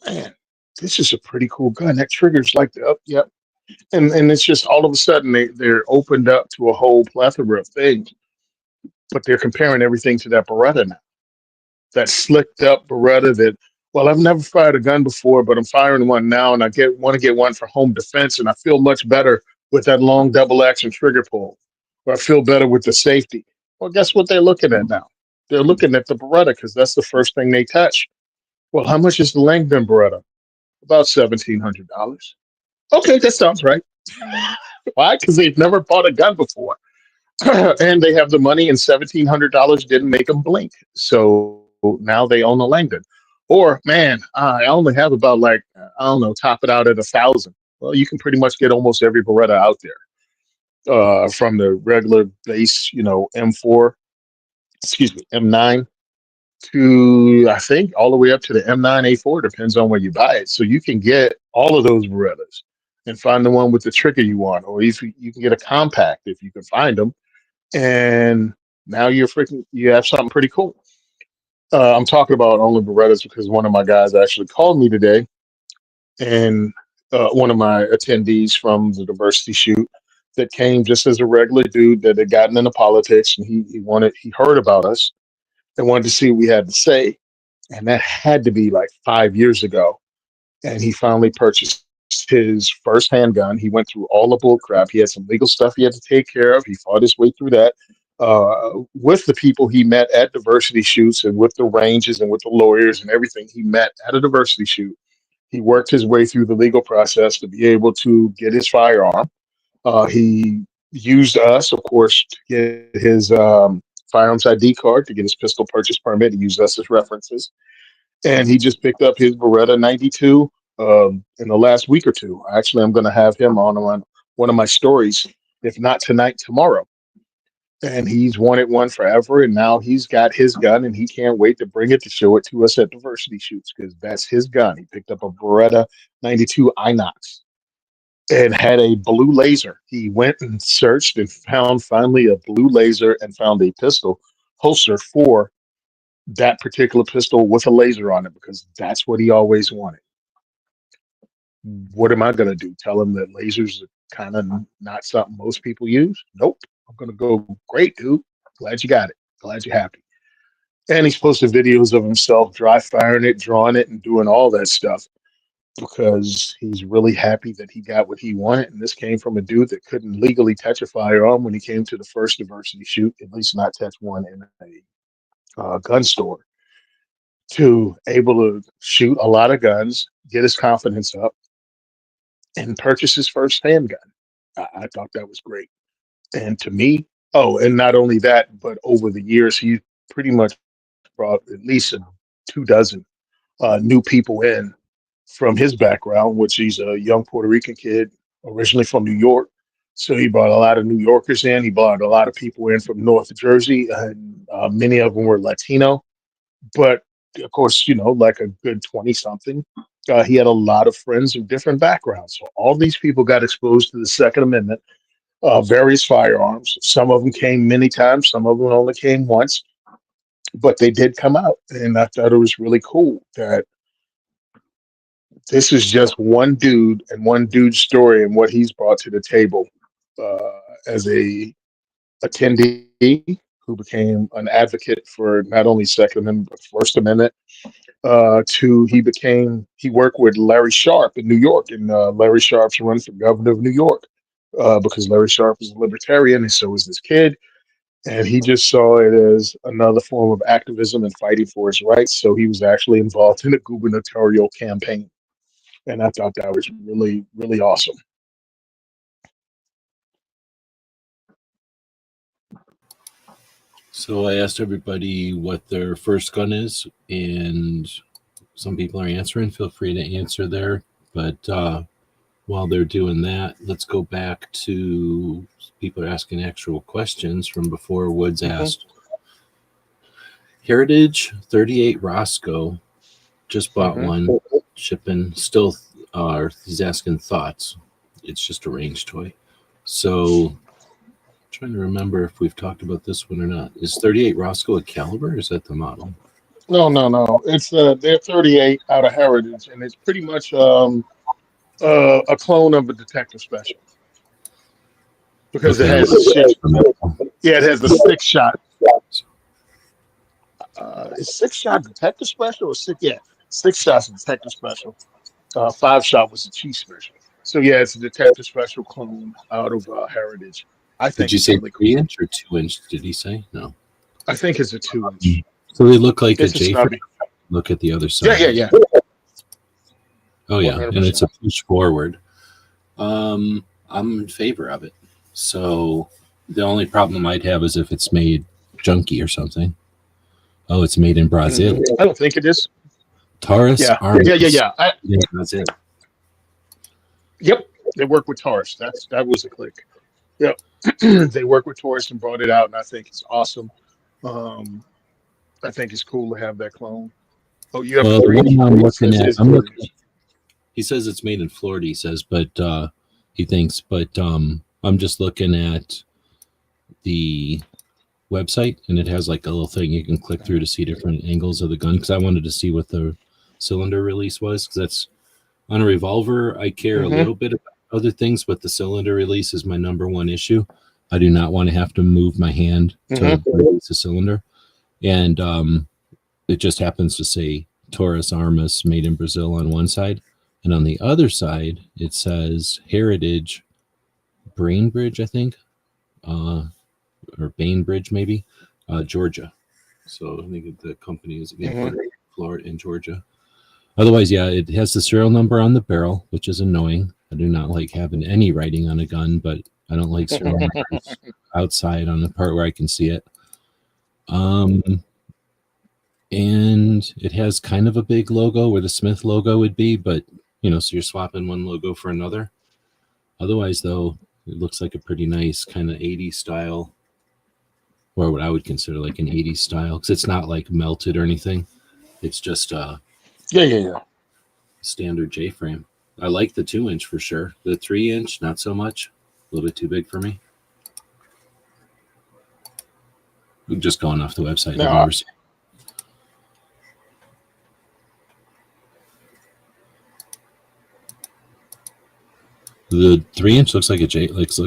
Man, this is a pretty cool gun. That triggers like the up, yep. And it's just all of a sudden they're opened up to a whole plethora of things, but they're comparing everything to that Beretta now. That slicked up Beretta that, well, I've never fired a gun before, but I'm firing one now and I want to get one for home defense and I feel much better with that long double action trigger pull. Or I feel better with the safety. Well, guess what they're looking at now? They're looking at the Beretta because that's the first thing they touch. Well, how much is the Langdon Beretta? About $1,700. Okay, that sounds right. Why? Because they've never bought a gun before. And they have the money, and $1,700 didn't make them blink. So now they own a Langdon. Or, man, I only have about I don't know, top it out at 1,000. Well, you can pretty much get almost every Beretta out there, from the regular base, M4, excuse me, M9 to I think all the way up to the M9A4, depends on where you buy it. So you can get all of those Berettas and find the one with the trigger you want, or if you can get a compact if you can find them, and now you have something pretty cool. I'm talking about only Berettas because one of my guys actually called me today, and one of my attendees from the diversity shoot that came just as a regular dude that had gotten into politics, and he heard about us and wanted to see what we had to say. And that had to be like 5 years ago. And he finally purchased his first handgun. He went through all the bull crap. He had some legal stuff he had to take care of. He fought his way through that, with the people he met at diversity shoots and with the ranges and with the lawyers and everything he met at a diversity shoot. He worked his way through the legal process to be able to get his firearm. He used us, of course, to get his firearms ID card, to get his pistol purchase permit. He used us as references. And he just picked up his Beretta 92 in the last week or two. Actually, I'm going to have him on one of my stories, if not tonight, tomorrow. And he's wanted one forever, and now he's got his gun, and he can't wait to bring it to show it to us at diversity shoots because that's his gun. He picked up a Beretta 92 Inox and had a blue laser. He went and searched and found finally a blue laser and found a pistol holster for that particular pistol with a laser on it because that's what he always wanted. What am I going to do? Tell him that lasers are kind of not something most people use? Nope. I'm going to go, great, dude. Glad you got it. Glad you're happy. And he's posted videos of himself dry firing it, drawing it, and doing all that stuff because he's really happy that he got what he wanted. And this came from a dude that couldn't legally touch a firearm when he came to the first diversity shoot, at least not touch one in a gun store, to able to shoot a lot of guns, get his confidence up, and purchase his first handgun. I thought that was great. And to me, oh, and not only that, but over the years, he pretty much brought at least 2 dozen new people in from his background, which he's a young Puerto Rican kid, originally from New York. So he brought a lot of New Yorkers in. He brought a lot of people in from North Jersey, and many of them were Latino. But of course, like a good 20 something, he had a lot of friends of different backgrounds. So all these people got exposed to the Second Amendment, various firearms. Some of them came many times, some of them only came once, but they did come out. And I thought it was really cool that this is just one dude and one dude's story and what he's brought to the table as a attendee who became an advocate for not only Second Amendment but First Amendment. He worked with Larry Sharp in New York, and Larry Sharp's run for governor of New York because Larry Sharp is a libertarian, and so is this kid. And he just saw it as another form of activism and fighting for his rights. So he was actually involved in a gubernatorial campaign. And I thought that was really, really awesome. So I asked everybody what their first gun is, and some people are answering. Feel free to answer there. But while they're doing that, let's go back to people are asking actual questions from before Woods asked. Heritage 38 Rosco just bought one, shipping. Still, he's asking thoughts. It's just a range toy. So trying to remember if we've talked about this one or not. Is 38 Rosco a caliber, or is that the model? No. It's they're 38 out of Heritage, and it's pretty much a clone of a Detective Special because it has it has a 6-shot. Is 6-shot Detective Special or 6? Yeah, 6 shots Detective Special. 5-shot was a Chief Special. So yeah, it's a Detective Special clone out of Heritage. I think. Did you say really 3-inch or 2-inch? Did he say no? I think it's a 2-inch. So they look like It's a J snubby. frame. Look at the other side. Yeah. Oh yeah, 100%. and it's a push forward. I'm in favor of it. So the only problem I'd have is if it's made junky or something. Oh, it's made in Brazil. I don't think it is. Taurus. Yeah. Armas. Yeah. Yeah, Brazil. Yep, they work with Taurus. That was a click. Yep, they work with Taurus and brought it out, and I think it's awesome. I think it's cool to have that clone. Oh, you have Well, the one I'm looking at, he says it's made in Florida. He says, but he thinks, but I'm just looking at the website, and it has like a little thing you can click through to see different angles of the gun. Because I wanted to see what the cylinder release was, because that's on a revolver. I care a little bit about other things, but the cylinder release is my number one issue. I do not want to have to move my hand to release a cylinder. And it just happens to say Taurus Armas made in Brazil on one side. And on the other side, it says Heritage Bainbridge, I think, or Bainbridge, maybe, Georgia. So I think the company is in Florida and Georgia. Otherwise, yeah, it has the serial number on the barrel, which is annoying. I do not like having any writing on a gun, but I don't like serial numbers outside on the part where I can see it. And it has kind of a big logo where the Smith logo would be, but so you're swapping one logo for another. Otherwise, though, it looks like a pretty nice kind of 80s style, or what I would consider like an 80s style, because it's not like melted or anything. It's just standard J frame. I like the 2-inch for sure. The 3-inch, not so much. A little bit too big for me. I'm just going off the website. No. The 3-inch looks like a J. Looks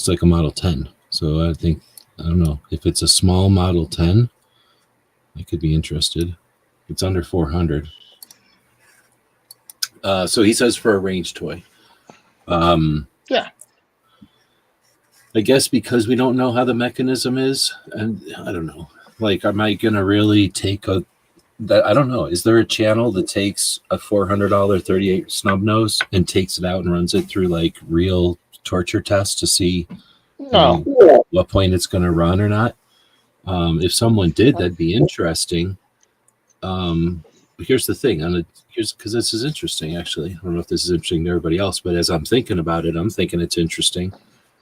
like a Model 10. So I don't know if it's a small Model 10. I could be interested. It's under 400. So he says for a range toy. Yeah. I guess because we don't know how the mechanism is, and I don't know. Like, am I gonna really take that? I don't know. Is there a channel that takes a $400 38 snub nose and takes it out and runs it through like real torture tests to see what point it's going to run or not? If someone did, that'd be interesting. Here's the thing. Here's because this is interesting. Actually, I don't know if this is interesting to everybody else, but as I'm thinking about it, I'm thinking it's interesting.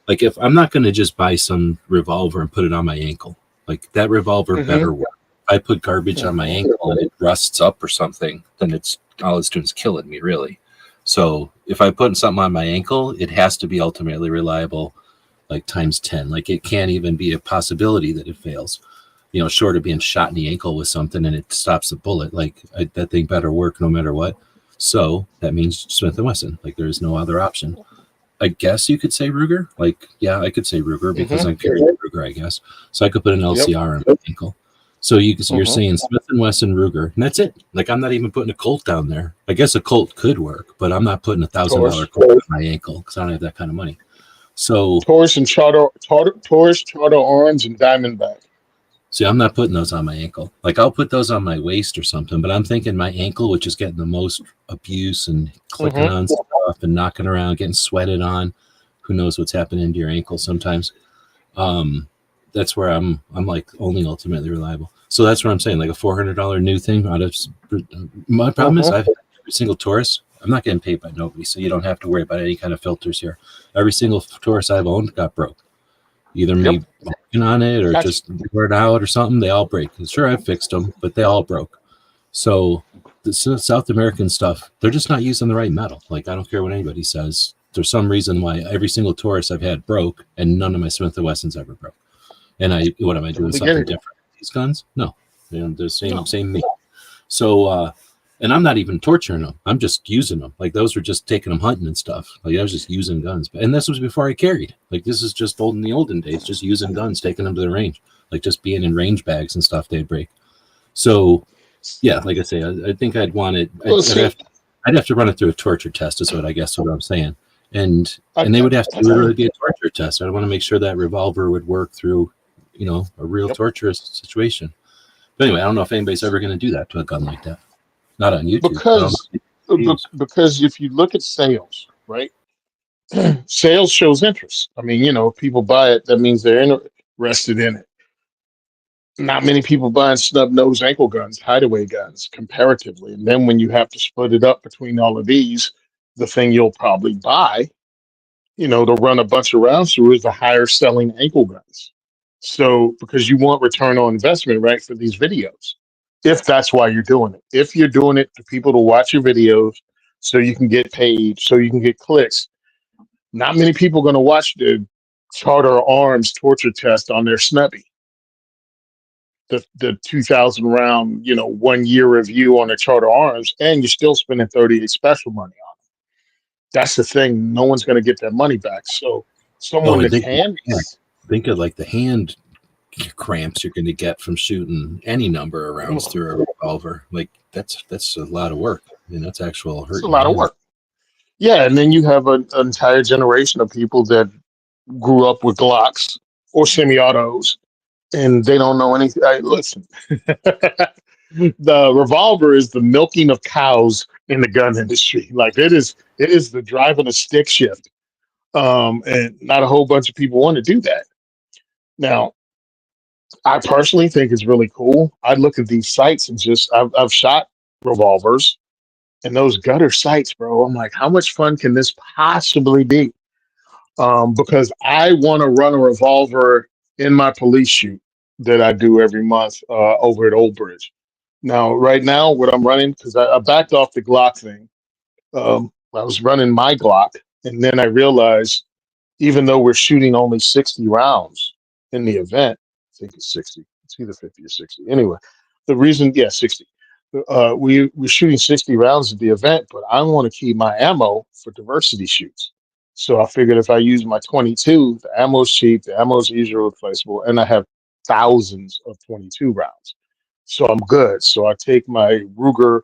Like if I'm not going to just buy some revolver and put it on my ankle, like that revolver better work. If I put garbage on my ankle and it rusts up or something, then it's all it's doing is killing me, really. So if I put something on my ankle, it has to be ultimately reliable, like times 10. Like it can't even be a possibility that it fails. You know, short of being shot in the ankle with something and it stops the bullet, like that thing better work no matter what. So that means Smith & Wesson. Like there is no other option. I guess you could say Ruger. Like, yeah, I could say Ruger because I'm carrying Ruger, I guess. So I could put an LCR on my ankle. So you're saying Smith & Wesson, Ruger, and that's it. Like I'm not even putting a Colt down there. I guess a Colt could work, but I'm not putting $1,000 Colt on my ankle because I don't have that kind of money. So Taurus and Charter Arms and Diamondback. see, I'm not putting those on my ankle. Like I'll put those on my waist or something, but I'm thinking my ankle, which is getting the most abuse and clicking on stuff and knocking around, getting sweated on. Who knows what's happening to your ankle sometimes. That's where I'm like only ultimately reliable. So that's what I'm saying, like a $400 new thing. My problem is I've had every single Taurus. I'm not getting paid by nobody, so you don't have to worry about any kind of filters here. Every single Taurus I've owned got broke. Either me working on it or just word out or something. They all break. Sure, I fixed them, but they all broke. So the South American stuff, they're just not using the right metal. Like I don't care what anybody says. There's some reason why every single Taurus I've had broke, and none of my Smith & Wessons ever broke. And what am I doing? Something different with these guns? No, they're the same me. So, and I'm not even torturing them. I'm just using them. Like those were just taking them hunting and stuff. Like I was just using guns. And this was before I carried. Like this is just in the olden days, just using guns, taking them to the range, like just being in range bags and stuff. They'd break. So, yeah, like I say, I think I'd want it. I'd have to run it through a torture test. Is what I'm saying. And they would have to literally be a torture test. I want to make sure that revolver would work through, a real torturous situation. But anyway, I don't know if anybody's ever going to do that to a gun like that. Not on YouTube. Because if you look at sales, right? Sales shows interest. I mean, if people buy it, that means they're interested in it. Not many people buying snub-nosed ankle guns, hideaway guns, comparatively. And then when you have to split it up between all of these, the thing you'll probably buy, to run a bunch of rounds through is the higher selling ankle guns. So because you want return on investment, right, for these videos, if that's why you're doing it. If you're doing it for people to watch your videos so you can get paid, so you can get clicks, not many people are going to watch the Charter Arms torture test on their snubby. The 2,000 round, 1 year review on the Charter Arms, and you're still spending 38 special money on it. That's the thing. No one's going to get their money back. So someone that can think of like the hand cramps you're going to get from shooting any number of rounds through a revolver. Like that's a lot of work. I mean, that's actual hurt. It's a lot of work. Yeah, and then you have an entire generation of people that grew up with Glocks or semi-autos, and they don't know anything. Listen, the revolver is the milking of cows in the gun industry. Like it is the driving a stick shift, and not a whole bunch of people want to do that. Now, I personally think it's really cool. I look at these sights and I've shot revolvers and those gutter sights, bro. I'm like, how much fun can this possibly be? Because I want to run a revolver in my police shoot that I do every month over at Old Bridge. Now, right now, what I'm running, because I backed off the Glock thing. I was running my Glock, and then I realized, even though we're shooting only 60 rounds in the event, I think it's 60. It's either 50 or 60. Anyway, the reason, 60. We're shooting 60 rounds at the event, but I want to keep my ammo for diversity shoots. So I figured if I use my 22, the ammo's cheap, the ammo's easily replaceable, and I have thousands of 22 rounds. So I'm good. So I take my Ruger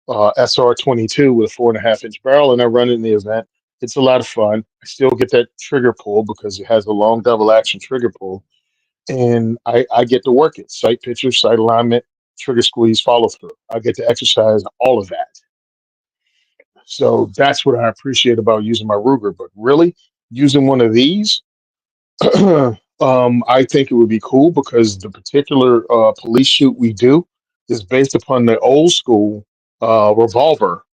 SR22 with a 4.5-inch barrel and I run it in the event. It's a lot of fun. I still get that trigger pull because it has a long double action trigger pull. And I get to work it. Sight picture, sight alignment, trigger squeeze, follow through. I get to exercise all of that. So that's what I appreciate about using my Ruger. But really, using one of these, I think it would be cool because the particular police shoot we do, is based upon the old school revolver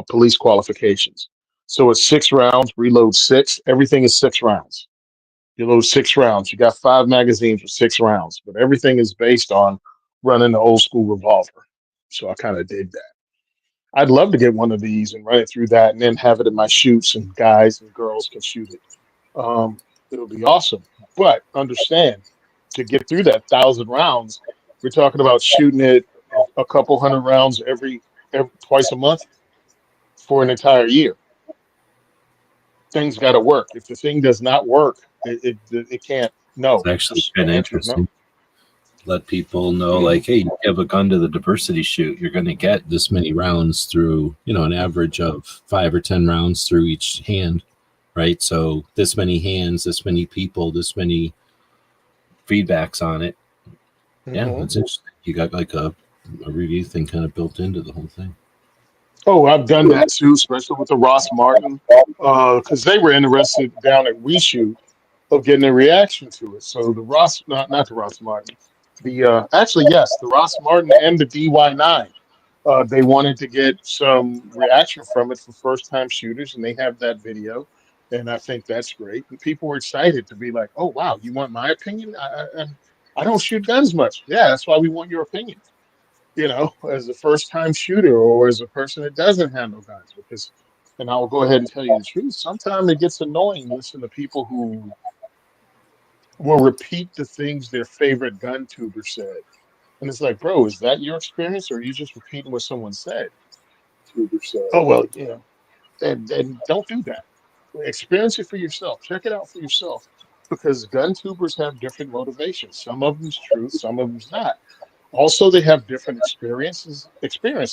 police qualifications. So it's 6 rounds, reload six. Everything is 6 rounds. You load 6 rounds. You got 5 magazines with 6 rounds, but everything is based on running the old school revolver. So I kind of did that. I'd love to get one of these and run it through that, and then have it in my shoots, and guys and girls can shoot it. It'll be awesome. But understand, to get through that 1,000 rounds, we're talking about shooting it a couple hundred rounds every twice a month for an entire year. Things got to work. If the thing does not work, it can't. It's No, actually the kind of answer is no. interesting. Let people know, like, hey, you have a gun to the diversity shoot, you're going to get this many rounds through, an average of 5 or 10 rounds through each hand, right? So this many hands, this many people, this many feedbacks on it. Yeah, Mhm. that's interesting. You got like a review thing kind of built into the whole thing. Oh, I've done that too, especially with the Ross Martin, because they were interested down at We Shoot of getting a reaction to it. So the Ross, not the Ross Martin, the actually yes, the Ross Martin and the DY9. They wanted to get some reaction from it for first time shooters, and they have that video, and I think that's great. And people were excited to be like, "Oh wow, you want my opinion? I don't shoot guns much. Yeah, that's why we want your opinion." As a first time shooter or as a person that doesn't handle guns, because, and I'll go ahead and tell you the truth, sometimes it gets annoying listening to people who will repeat the things their favorite gun tuber said. And it's like, bro, is that your experience, or are you just repeating what someone said? Oh, well, and don't do that. Experience it for yourself. Check it out for yourself. Because gun tubers have different motivations. Some of them's truth, some of them's not. Also, they have different experience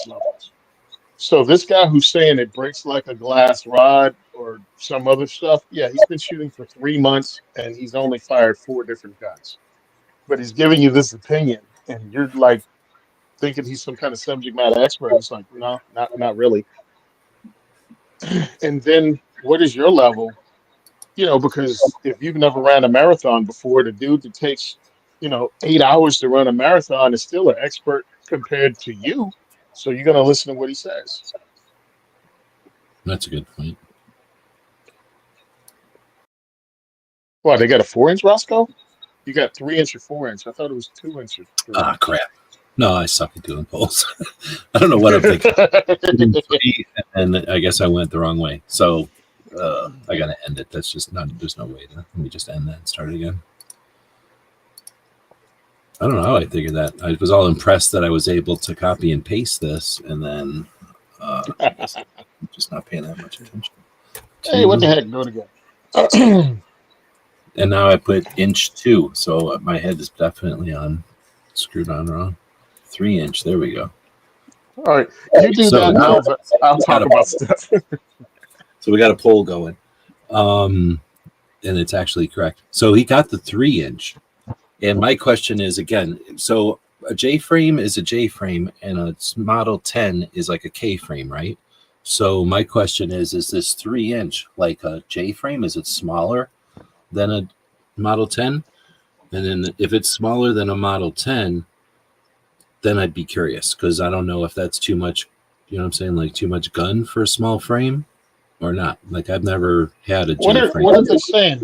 levels. So this guy who's saying it breaks like a glass rod or some other stuff, yeah, he's been shooting for 3 months and he's only fired 4 different guns. But he's giving you this opinion, and you're like thinking he's some kind of subject matter expert. It's like, no, not really. And then what is your level? Because if you've never ran a marathon before, the dude that takes, 8 hours to run a marathon is still an expert compared to you. So you're gonna listen to what he says. That's a good point. Well, they got a 4-inch Roscoe? You got 3-inch or 4-inch. I thought it was 2-inch or 3. Ah, crap. No, I suck at doing polls. I don't know what I'm thinking. And I guess I went the wrong way. So I got to end it. That's just not, there's no way to, let me just end that and start again. I don't know how I figured that. I was all impressed that I was able to copy and paste this, and then I guess I'm just not paying that much attention. Hey, what the heck? Do it again. And now I put inch 2, so my head is definitely screwed on wrong. 3-inch, there we go. All right, you do So that now now, but I'll talk about stuff. So we got a poll going, and it's actually correct. So he got the 3-inch, and my question is again. So a J frame is a J frame, and a Model 10 is like a K frame, right? So my question is this 3-inch like a J frame? Is it smaller than a Model 10? And then if it's smaller than a Model 10, then I'd be curious, because I don't know if that's too much. You know what I'm saying? Like too much gun for a small frame. Or not. Like I've never had a J frame. What are they saying?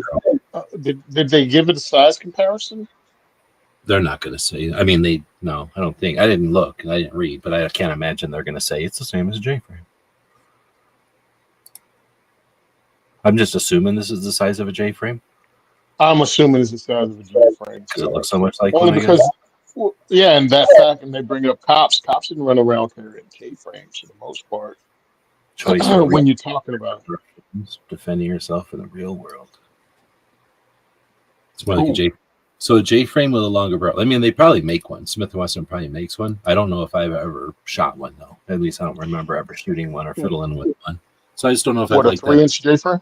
Did they give it a size comparison? They're not going to say. I mean, no, I don't think. I didn't look and I didn't read, but I can't imagine they're going to say it's the same as a J frame. I'm just assuming this is the size of a J frame. I'm assuming it's the size of a J frame. Because it looks so much like only one, because, well, yeah, and that fact, and they bring up cops. Cops didn't run around carrying K frames for the most part. choice When you're talking about defending yourself in the real world. It's more like a J. So a J frame with a longer barrel. I mean, they probably make one. Smith & Wesson probably makes one. I don't know if I've ever shot one though. At least I don't remember ever shooting one or fiddling with one. So I just don't know if I like that. What, a 3-inch J frame?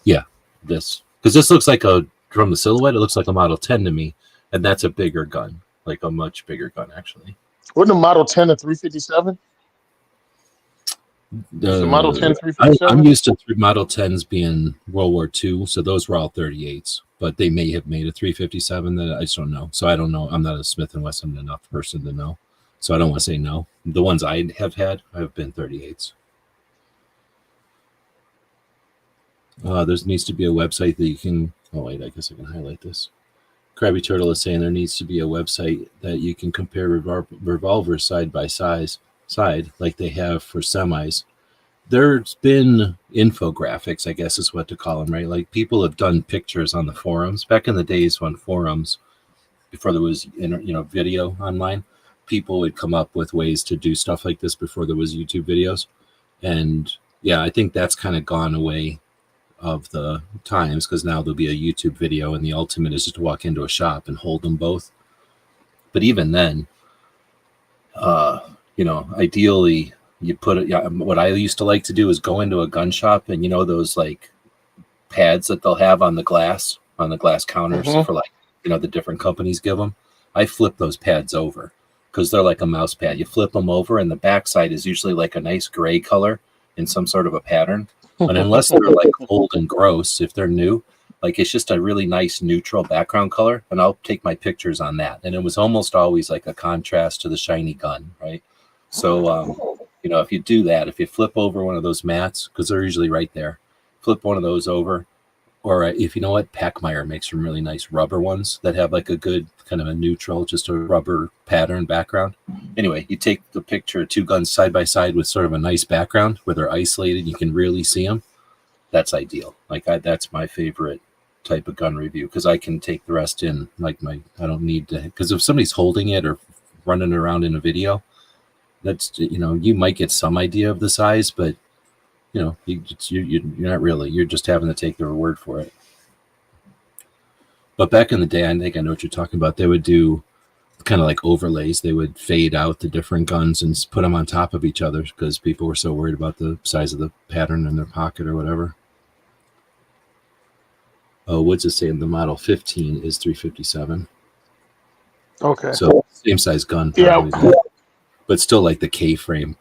Yeah, because this looks like from the silhouette, it looks like a Model 10 to me, and that's a bigger gun, like a much bigger gun actually. Wasn't a Model 10 a 357? The Model 10 357? I'm used to Model 10s being World War II, so those were all 38s, but they may have made a 357 that I just don't know. So I don't know. I'm not a Smith & Wesson enough person to know. So I don't want to say no. The ones I have had have been 38s. There needs to be a website that you can. Oh wait, I guess I can highlight this. Krabby Turtle is saying there needs to be a website that you can compare revolvers side by side, like they have for semis. There's been infographics, I guess is what to call them, right? Like people have done pictures on the forums. Back in the days when forums, before there was video online, people would come up with ways to do stuff like this before there was YouTube videos. And yeah, I think that's kind of gone away of the times, because now there'll be a YouTube video and the ultimate is just to walk into a shop and hold them both. But even then, ideally you put it. Yeah, what I used to like to do is go into a gun shop and those like pads that they'll have on the glass counters for like the different companies give them. I flip those pads over because they're like a mouse pad. You flip them over and the backside is usually like a nice gray color in some sort of a pattern. And unless they're like old and gross, if they're new, like it's just a really nice neutral background color, and I'll take my pictures on that. And it was almost always like a contrast to the shiny gun, right? So, if you do that, if you flip over one of those mats, because they're usually right there, flip one of those over. Or if you know what, Packmeyer makes some really nice rubber ones that have like a good kind of a neutral, just a rubber pattern background. Anyway, you take the picture of two guns side by side with sort of a nice background where they're isolated. You can really see them. That's ideal. Like that's my favorite type of gun review, because I can take the rest in. I don't need to, because if somebody's holding it or running around in a video, that's, you might get some idea of the size, but you're not really. You're just having to take their word for it. But back in the day, I think I know what you're talking about. They would do kind of like overlays. They would fade out the different guns and put them on top of each other because people were so worried about the size of the pattern in their pocket or whatever. Oh, Woods is saying the Model 15 is 357. Okay. So same size gun, probably, but still like the K frame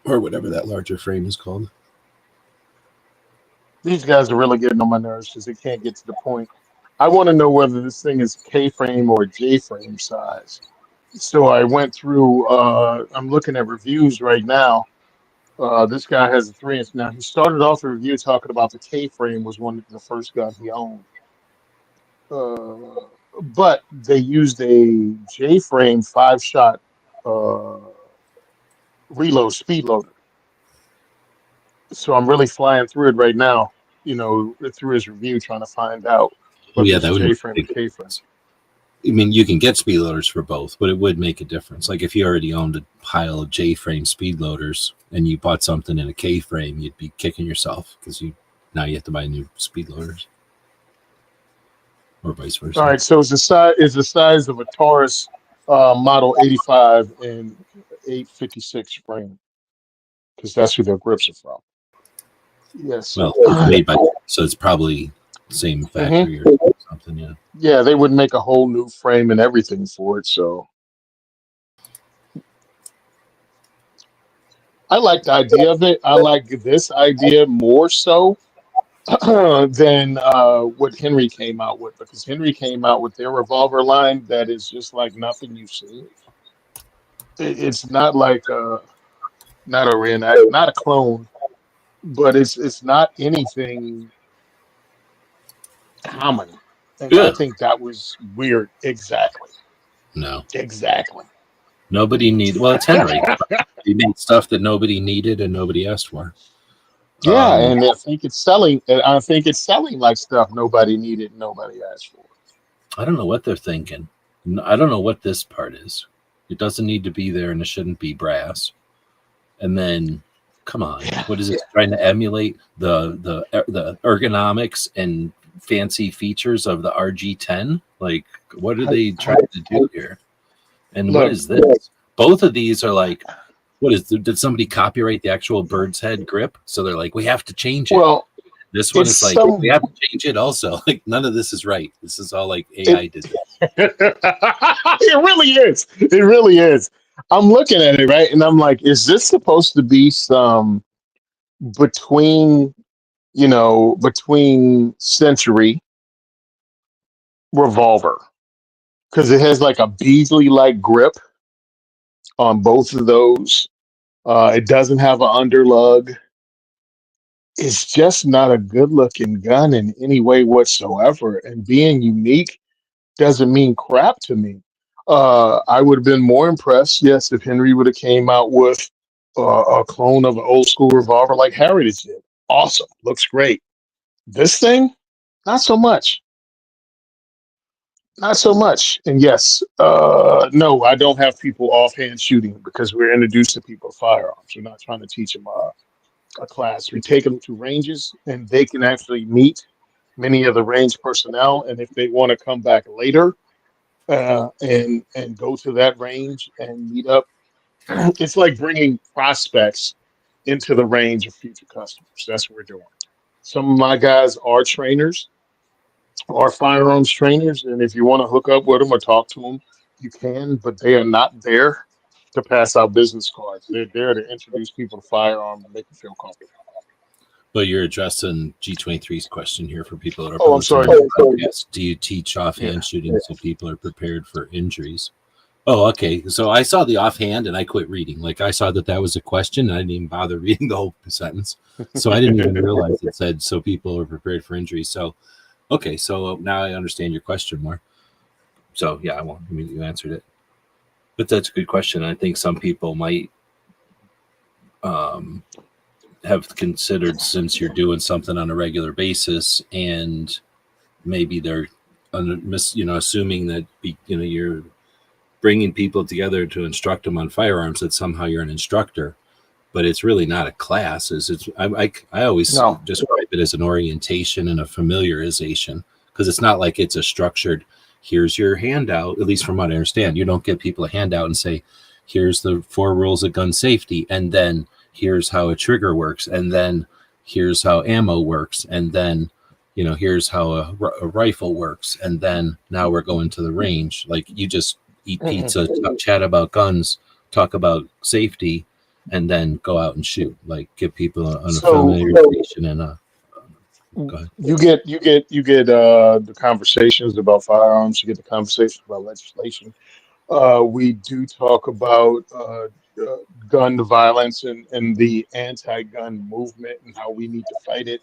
or whatever that larger frame is called. These guys are really getting on my nerves because they can't get to the point. I want to know whether this thing is K-frame or J-frame size. So I went through, I'm looking at reviews right now. This guy has a 3-inch. Now, he started off the review talking about the K-frame was one of the first gun he owned. But they used a J-frame 5-shot reload speed loader. So I'm really flying through it right now, through his review, trying to find out whether it's J-frame or K-frame. I mean, you can get speed loaders for both, but it would make a difference. Like if you already owned a pile of J-frame speed loaders and you bought something in a K-frame, you'd be kicking yourself because now you have to buy new speed loaders, or vice versa. All right, so it's the size of a Taurus Model 85 and 856 frame, because that's who their grips are from. Yes. Well, it's made by, so it's probably the same factory or something. Yeah. Yeah, they would make a whole new frame and everything for it. So I like the idea of it. I like this idea more so than what Henry came out with, because Henry came out with their revolver line that is just like nothing you've seen. It's not like not a reenact, not a clone, but it's not anything common. And I think that was weird. Exactly. No. Exactly. Nobody needed. Well, it's Henry. He made stuff that nobody needed and nobody asked for. Yeah, and I think it's selling. And I think it's selling like stuff nobody needed, nobody asked for. I don't know what they're thinking. I don't know what this part is. It doesn't need to be there, and it shouldn't be brass. And then, come on, what is it trying to emulate? The ergonomics and fancy features of the RG10? Like, what are they trying to do here? And what is this? Both of these are like, did somebody copyright the actual bird's head grip? So they're like, we have to change it. Well, this one is like, we have to change it also. Like, none of this is right. This is all like AI did this. It really is. It really is. I'm looking at it, right? And I'm like, is this supposed to be some between century revolver? Because it has like a Beasley-like grip. on both of those. It doesn't have an underlug. It's just not a good looking gun in any way whatsoever. And being unique doesn't mean crap to me. I would have been more impressed, yes, if Henry would have came out with a clone of an old school revolver like Heritage did. Awesome, looks great. This thing, not so much. Not so much. And yes, no, I don't have people offhand shooting because we're introducing people to firearms. We're not trying to teach them a class. We take them to ranges and they can actually meet many of the range personnel. And if they want to come back later and go to that range and meet up, it's like bringing prospects into the range of future customers. That's what we're doing. Some of my guys are trainers, are firearms trainers, and if you want to hook up with them or talk to them, you can, but they are not there to pass out business cards. They're there to introduce people to firearms and make them feel comfortable. But you're addressing G23's question here for people that are Oh, I'm sorry. Yes. Do you teach offhand Yeah. shooting so people are prepared for injuries? Oh, okay. So I saw the offhand and I quit reading. Like I saw that was a question. And I didn't even bother reading the whole sentence. So I didn't even realize it said so people are prepared for injuries. So, okay. So now I understand your question more. So yeah, you answered it. But that's a good question. I think some people might have considered, since you're doing something on a regular basis and maybe they're assuming that you're bringing people together to instruct them on firearms, that somehow you're an instructor, but it's really not a class. I always describe it as an orientation and a familiarization, because it's not like it's a structured, here's your handout. At least from what I understand, you don't give people a handout and say, here's the 4 rules of gun safety, and then here's how a trigger works, and then here's how ammo works, and then here's how a rifle works, and then now we're going to the range. Like, you just eat pizza, chat about guns, talk about safety, and then go out and shoot. Like, give people a familiarization and a. Go ahead. You get the conversations about firearms. You get the conversations about legislation. We do talk about gun violence and the anti-gun movement and how we need to fight it.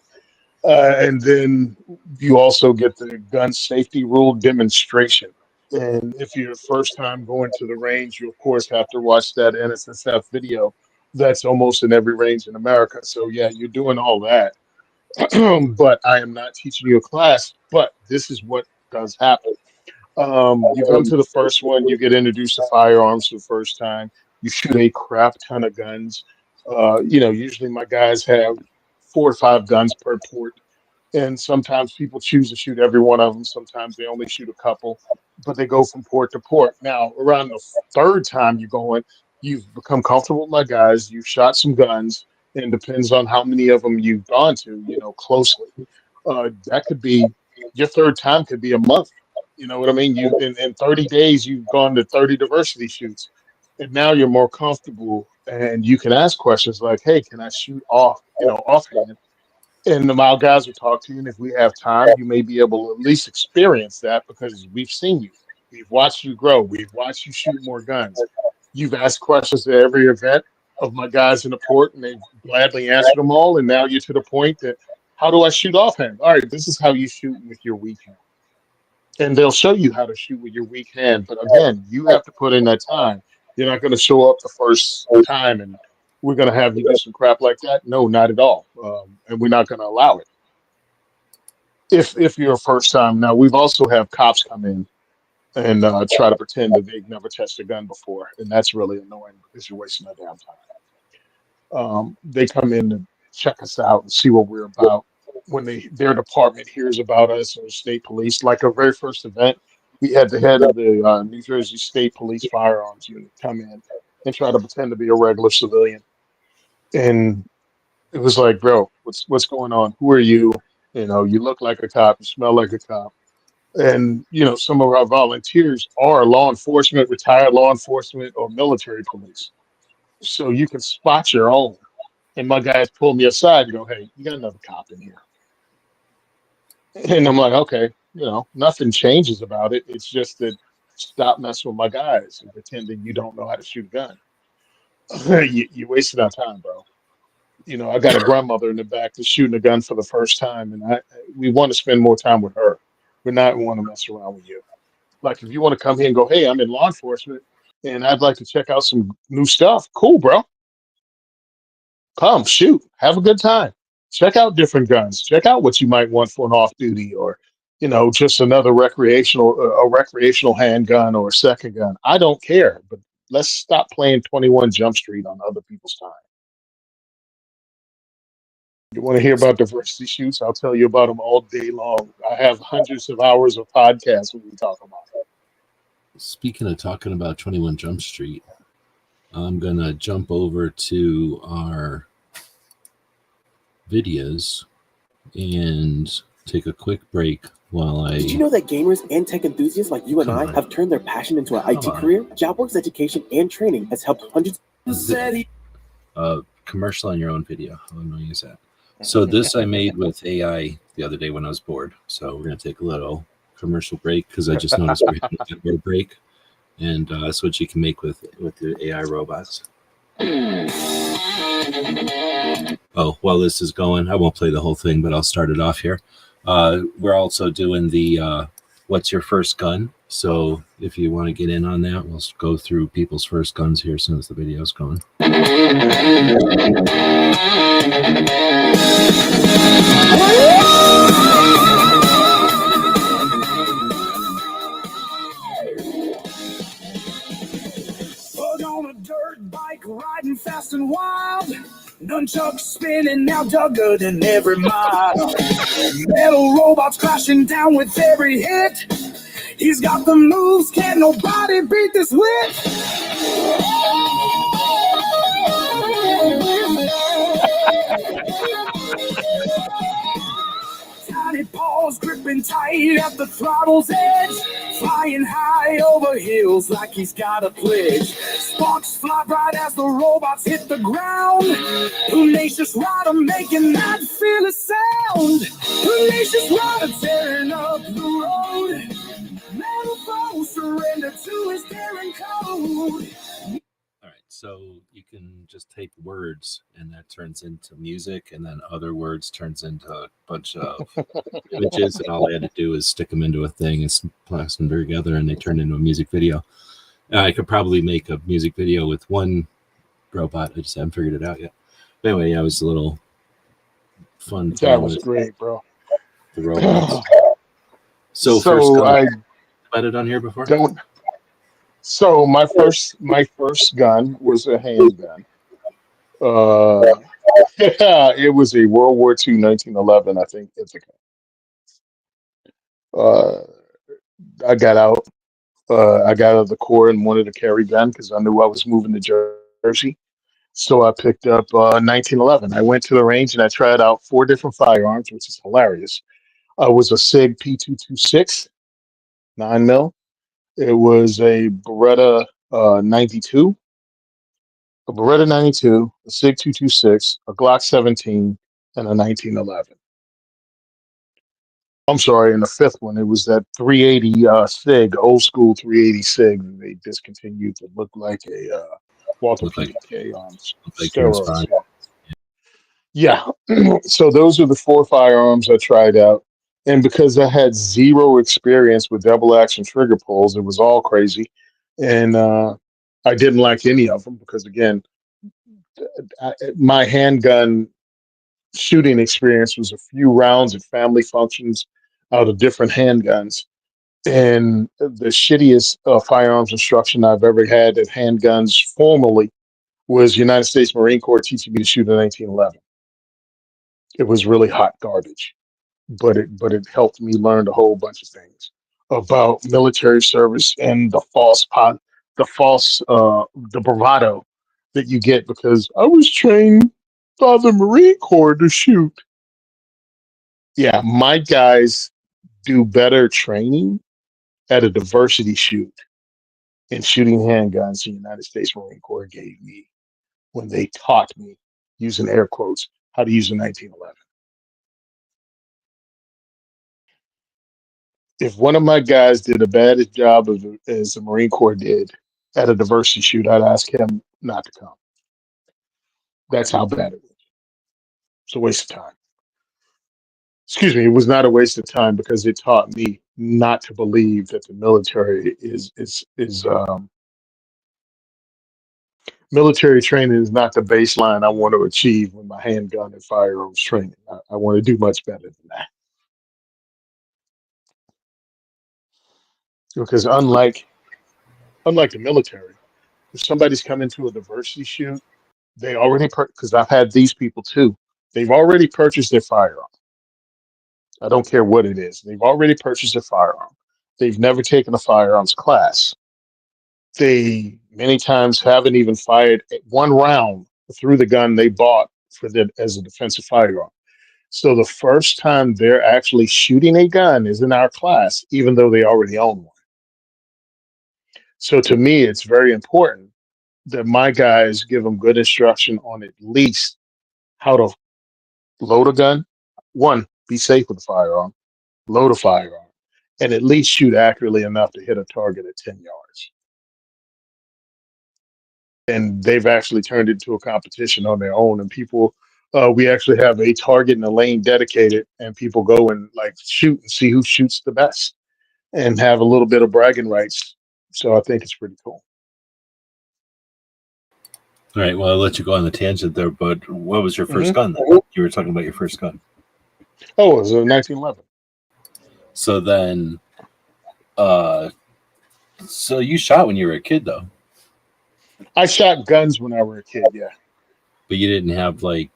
And then you also get the gun safety rule demonstration. And if you're the first time going to the range, you of course have to watch that NSSF video. That's almost in every range in America. So yeah, you're doing all that. But I am not teaching you a class. But this is what does happen. You come to the first one, you get introduced to firearms for the first time. You shoot a crap ton of guns. Usually my guys have 4 or 5 guns per port, and sometimes people choose to shoot every one of them. Sometimes they only shoot a couple, but they go from port to port. Now, around the third time you go in, you've become comfortable with my guys. You've shot some guns, and depends on how many of them you've gone to, closely. That could be your third time, could be a month. You know what I mean? You in 30 days, you've gone to 30 diversity shoots, and now you're more comfortable, and you can ask questions like, "Hey, can I shoot offhand?" And the mile guys will talk to you, and if we have time, you may be able to at least experience that because we've seen you, we've watched you grow, we've watched you shoot more guns. You've asked questions at every event of my guys in the port, and they've gladly answered them all. And now you're to the point that, how do I shoot offhand? All right, this is how you shoot with your weak hand, and they'll show you how to shoot with your weak hand. But again, you have to put in that time. You're not going to show up the first time and we're going to have you do some crap like that. No, not at all. And we're not going to allow it. If you're a first time, now we've also have cops come in and try to pretend that they've never touched a gun before, and that's really annoying because you're wasting their damn time. They come in to check us out and see what we're about. When their department hears about us or state police, like our very first event, we had the head of the New Jersey State Police Firearms Unit come in and try to pretend to be a regular civilian. And it was like, bro, what's going on? Who are you? You look like a cop, you smell like a cop. And some of our volunteers are law enforcement, retired law enforcement, or military police. So you can spot your own. And my guys pull me aside and go, "Hey, you got another cop in here." And I'm like, okay, nothing changes about it. It's just that stop messing with my guys and pretending you don't know how to shoot a gun. You wasted our time, bro. I got a grandmother in the back that's shooting a gun for the first time, and we want to spend more time with her. We're not want to mess around with you. Like, if you want to come here and go, hey, I'm in law enforcement, and I'd like to check out some new stuff. Cool, bro. Come shoot, have a good time. Check out different guns. Check out what you might want for an off duty, or just another recreational handgun or a second gun. I don't care, but let's stop playing 21 Jump Street on other people's time. You want to hear about diversity shoots? I'll tell you about them all day long. I have hundreds of hours of podcasts when we talk about it. Speaking of talking about 21 Jump Street, I'm going to jump over to our videos and take a quick break while I... Did you know that gamers and tech enthusiasts like you and Come I on. have turned their passion into an IT Come on. career? JobWorks education and training has helped hundreds. Commercial on your own video. How annoying is that? So this I made with AI the other day when I was bored. So we're going to take a little commercial break because I just noticed we're having a word break. And that's what you can make with the AI robots. Oh, while this is going, I won't play the whole thing, but I'll start it off here. We're also doing the what's your first gun? So if you want to get in on that, we'll go through people's first guns here as soon as the video's going. Bug on a dirt bike, riding fast and wild. Nunchucks spinning, now dugger than every mile. Metal robots crashing down with every hit. He's got the moves, can't nobody beat this wit. Tiny paws gripping tight at the throttle's edge. Flying high over hills like he's got a pledge. Sparks fly right as the robots hit the ground. Tenacious rider making that fearless sound. Tenacious rider tearing up the road. Metal foe surrender to his daring code. All right, so you can just take words and that turns into music, and then other words turns into a bunch of images, and all I had to do is stick them into a thing and splice them together, and they turn into a music video. I could probably make a music video with one robot. I just haven't figured it out yet. But anyway, yeah, it was a little fun. That was great, bro. The robots. So first gun, had it on here before? So my first gun was a handgun. It was a World War II 1911, I think, Ithaca. I got out. I got out of the Corps and wanted to carry gun because I knew I was moving to Jersey. So I picked up 1911. I went to the range and I tried out 4 different firearms, which is hilarious. It was a SIG P226 9mm. It was a Beretta 92, a Beretta 92, a SIG 226, a Glock 17, and a 1911. I'm sorry, and the fifth one, it was that 380 SIG, old school 380 SIG that they discontinued to look like a Walter PK on steroids. Yeah. So those are the 4 firearms I tried out. And because I had zero experience with double action trigger pulls, it was all crazy. And I didn't like any of them because, again, my handgun shooting experience was a few rounds at family functions out of different handguns. And the shittiest firearms instruction I've ever had at handguns formally was United States Marine Corps teaching me to shoot a 1911. It was really hot garbage, but it helped me learn a whole bunch of things about military service and the bravado that you get because I was trained by the Marine Corps to shoot. Yeah, my guys do better training at a diversity shoot in shooting handguns the United States Marine Corps gave me when they taught me, using air quotes, how to use a 1911. If one of my guys did a bad job as the Marine Corps did at a diversity shoot, I'd ask him not to come. That's how bad it was. It's a waste of time. Excuse me, it was not a waste of time because it taught me not to believe that the military is military training is not the baseline I want to achieve with my handgun and firearms training. I want to do much better than that. Because unlike the military, if somebody's coming to a diversity shoot, they already because I've had these people too. They've already purchased their firearm. I don't care what it is. They've already purchased their firearm. They've never taken a firearms class. They many times haven't even fired one round through the gun they bought for the as a defensive firearm. So the first time they're actually shooting a gun is in our class, even though they already own one. So to me, it's very important that my guys give them good instruction on at least how to load a gun. One, be safe with a firearm, load a firearm, and at least shoot accurately enough to hit a target at 10 yards. And they've actually turned it into a competition on their own. And people, we actually have a target and a lane dedicated, and people go and like shoot and see who shoots the best and have a little bit of bragging rights. So I think it's pretty cool. All right. Well, I'll let you go on the tangent there, but what was your 1st gun? You were talking about your first gun. Oh, it was a 1911. So then, so you shot when you were a kid, though. I shot guns when I was a kid, yeah. But you didn't have like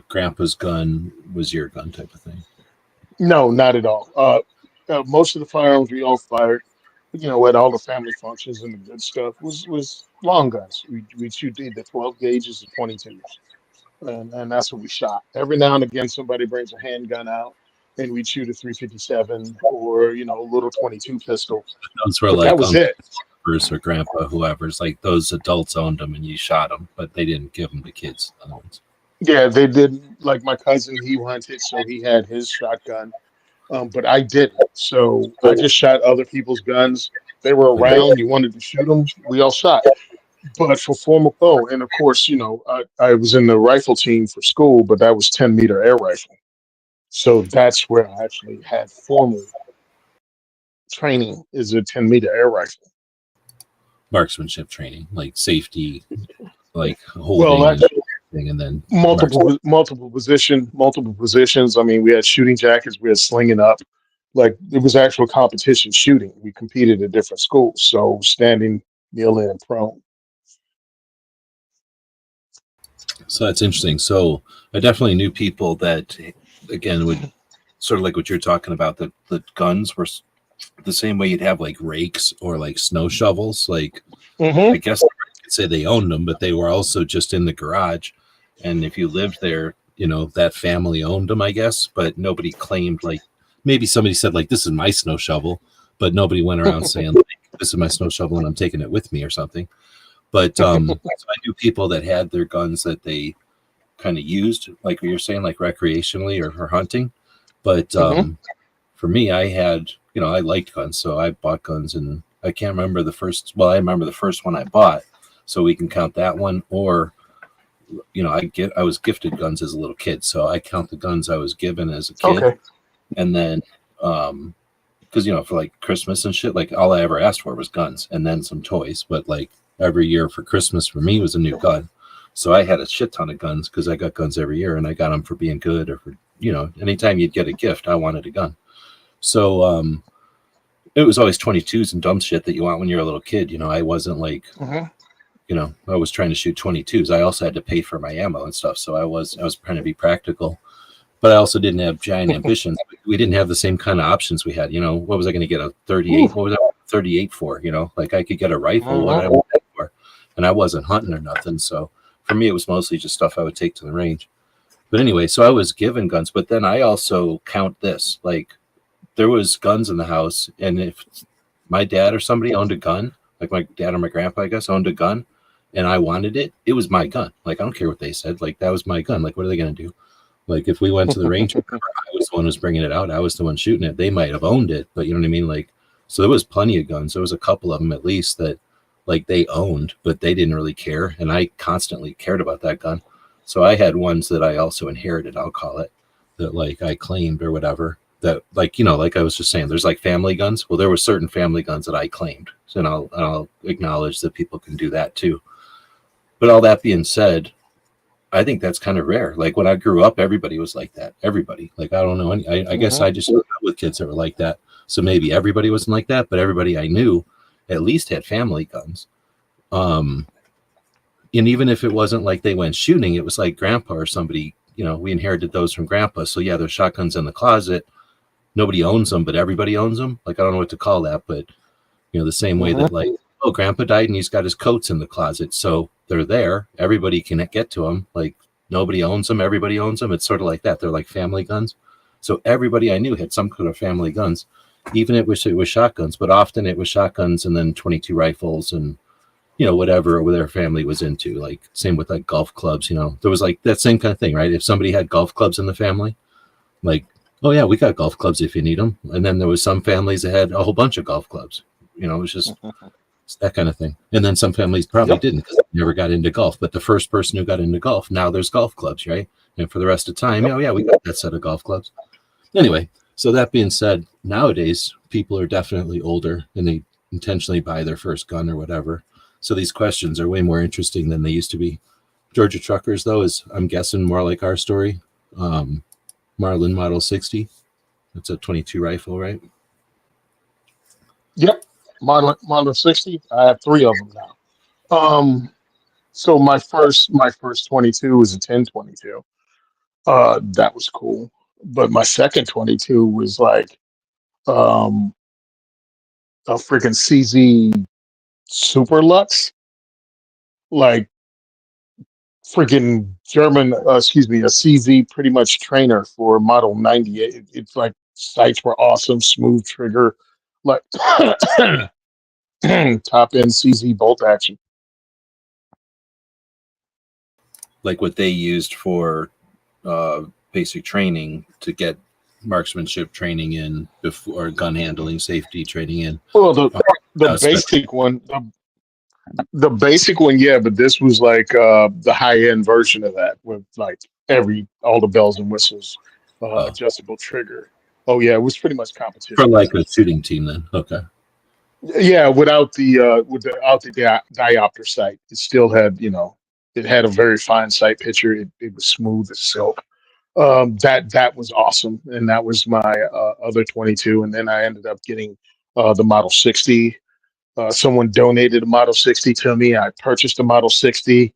grandpa's gun was your gun type of thing. No, not at all. Most of the firearms we all fired, at all the family functions and the good stuff was long guns. We'd shoot the 12 gauges and 22s, and that's what we shot. Every now and again, somebody brings a handgun out, and we'd shoot a 357 or a little 22 pistol. Those were but like that was it. Bruce or grandpa, whoever's like those adults owned them and you shot them, but they didn't give them to kids. Other ones. Yeah, they did. Like my cousin, he hunted, so he had his shotgun, but I didn't. So I just shot other people's guns. They were around. You wanted to shoot them, we all shot. But for formal and of course, I was in the rifle team for school, but that was 10-meter air rifle. So that's where I actually had formal training is a 10-meter air rifle. Marksmanship training, like safety, like holding and then multiple positions. I mean, we had shooting jackets, we had slinging up. Like it was actual competition shooting. We competed at different schools, so standing, kneeling, and prone. So that's interesting. So I definitely knew people that, again, would sort of like what you're talking about. That the guns were the same way you'd have like rakes or like snow shovels. Like I guess I could say they owned them, but they were also just in the garage. And if you lived there, that family owned them, I guess. But nobody claimed like maybe somebody said like this is my snow shovel, but nobody went around saying like, this is my snow shovel and I'm taking it with me or something. But so I knew people that had their guns that they kind of used, like what you're saying, like recreationally or for hunting. But for me, I had, I liked guns, so I bought guns, and I can't remember the first. Well, I remember the first one I bought, so we can count that one. Or, I was gifted guns as a little kid, so I count the guns I was given as a kid. Okay. And then, because for like Christmas and shit, like all I ever asked for was guns, and then some toys. But like every year for Christmas for me was a new gun, so I had a shit ton of guns because I got guns every year, and I got them for being good or for anytime you'd get a gift, I wanted a gun. So it was always 22s and dumb shit that you want when you're a little kid. I wasn't like, I was trying to shoot 22s. I also had to pay for my ammo and stuff. So I was trying to be practical, but I also didn't have giant ambitions. We didn't have the same kind of options we had. What was I going to get a 38? What was I 38 for? Like I could get a rifle, what I wanted for, and I wasn't hunting or nothing. So for me, it was mostly just stuff I would take to the range. But anyway, so I was given guns, but then I also count this, like there was guns in the house. And if my dad or somebody owned a gun, like my dad or my grandpa, I guess, owned a gun and I wanted it, it was my gun. Like, I don't care what they said. Like, that was my gun. Like, what are they going to do? Like, if we went to the range, I was the one who was bringing it out. I was the one shooting it. They might have owned it, but you know what I mean? Like, so there was plenty of guns. There was a couple of them at least that like they owned, but they didn't really care. And I constantly cared about that gun. So I had ones that I also inherited, I'll call it, that like I claimed or whatever. That like, you know, like I was just saying, there's like family guns. Well, there were certain family guns that I claimed. So, and I'll acknowledge that people can do that too. But all that being said, I think that's kind of rare. Like when I grew up, everybody was like that. Everybody. Like I don't know any. I guess I just grew up with kids that were like that. So maybe everybody wasn't like that, but everybody I knew at least had family guns. And even if it wasn't like they went shooting, it was like grandpa or somebody. You know, we inherited those from grandpa. So yeah, there's shotguns in the closet. Nobody owns them, but everybody owns them. Like I don't know what to call that, but you know, the same way that like, oh, grandpa died and he's got his coats in the closet. So they're there. Everybody can get to them. Like nobody owns them. Everybody owns them. It's sort of like that. They're like family guns. So everybody I knew had some kind of family guns, even if it was shotguns, but often it was shotguns and then 22 rifles and, you know, whatever their family was into. Like same with like golf clubs, you know, there was like that same kind of thing, right? If somebody had golf clubs in the family, like, oh yeah, we got golf clubs if you need them. And then there was some families that had a whole bunch of golf clubs. You know, it was just that kind of thing. And then some families probably didn't because they never got into golf. But the first person who got into golf, now there's golf clubs, right? And for the rest of time, oh yeah, we got that set of golf clubs. Anyway, so that being said, nowadays people are definitely older and they intentionally buy their first gun or whatever. So these questions are way more interesting than they used to be. Georgia Truckers, though, is I'm guessing more like our story. Marlin Model 60. That's a 22 rifle, right? Yep. Model 60. I have three of them now. So my first 22 was a 1022. That was cool. But my second 22 was like a freaking CZ Super Lux, like freaking German, a CZ pretty much trainer for Model 98. It's like sights were awesome, smooth trigger, like top end CZ bolt action. Like what they used for basic training to get marksmanship training in before gun handling safety training in. Well, the basic one, the basic one, yeah, but this was like the high end version of that with like all the bells and whistles, adjustable trigger. Oh yeah, it was pretty much competition for like a shooting team then. Okay. Yeah, without the diopter sight, it still had, you know, it had a very fine sight picture. It was smooth as silk. That was awesome, and that was my other 22. And then I ended up getting the Model 60. Someone donated a Model 60 to me. I purchased a Model 60,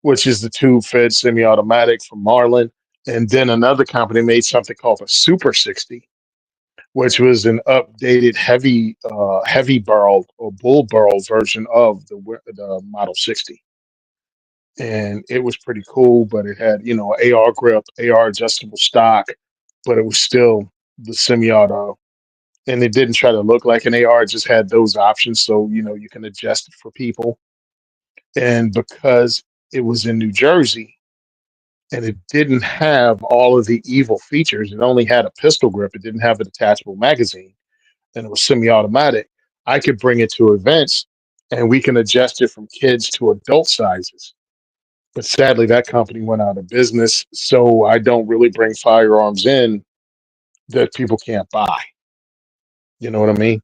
which is the tube-fed semi-automatic from Marlin. And then another company made something called a Super 60, which was an updated heavy barrel or bull barrel version of the Model 60. And it was pretty cool, but it had, you know, AR grip, AR adjustable stock, but it was still the semi-auto. And it didn't try to look like an AR, it just had those options. So, you know, you can adjust it for people. And because it was in New Jersey and it didn't have all of the evil features, it only had a pistol grip, it didn't have a detachable magazine, and it was semi-automatic, I could bring it to events and we can adjust it from kids to adult sizes. But sadly, that company went out of business. So I don't really bring firearms in that people can't buy. You know what I mean?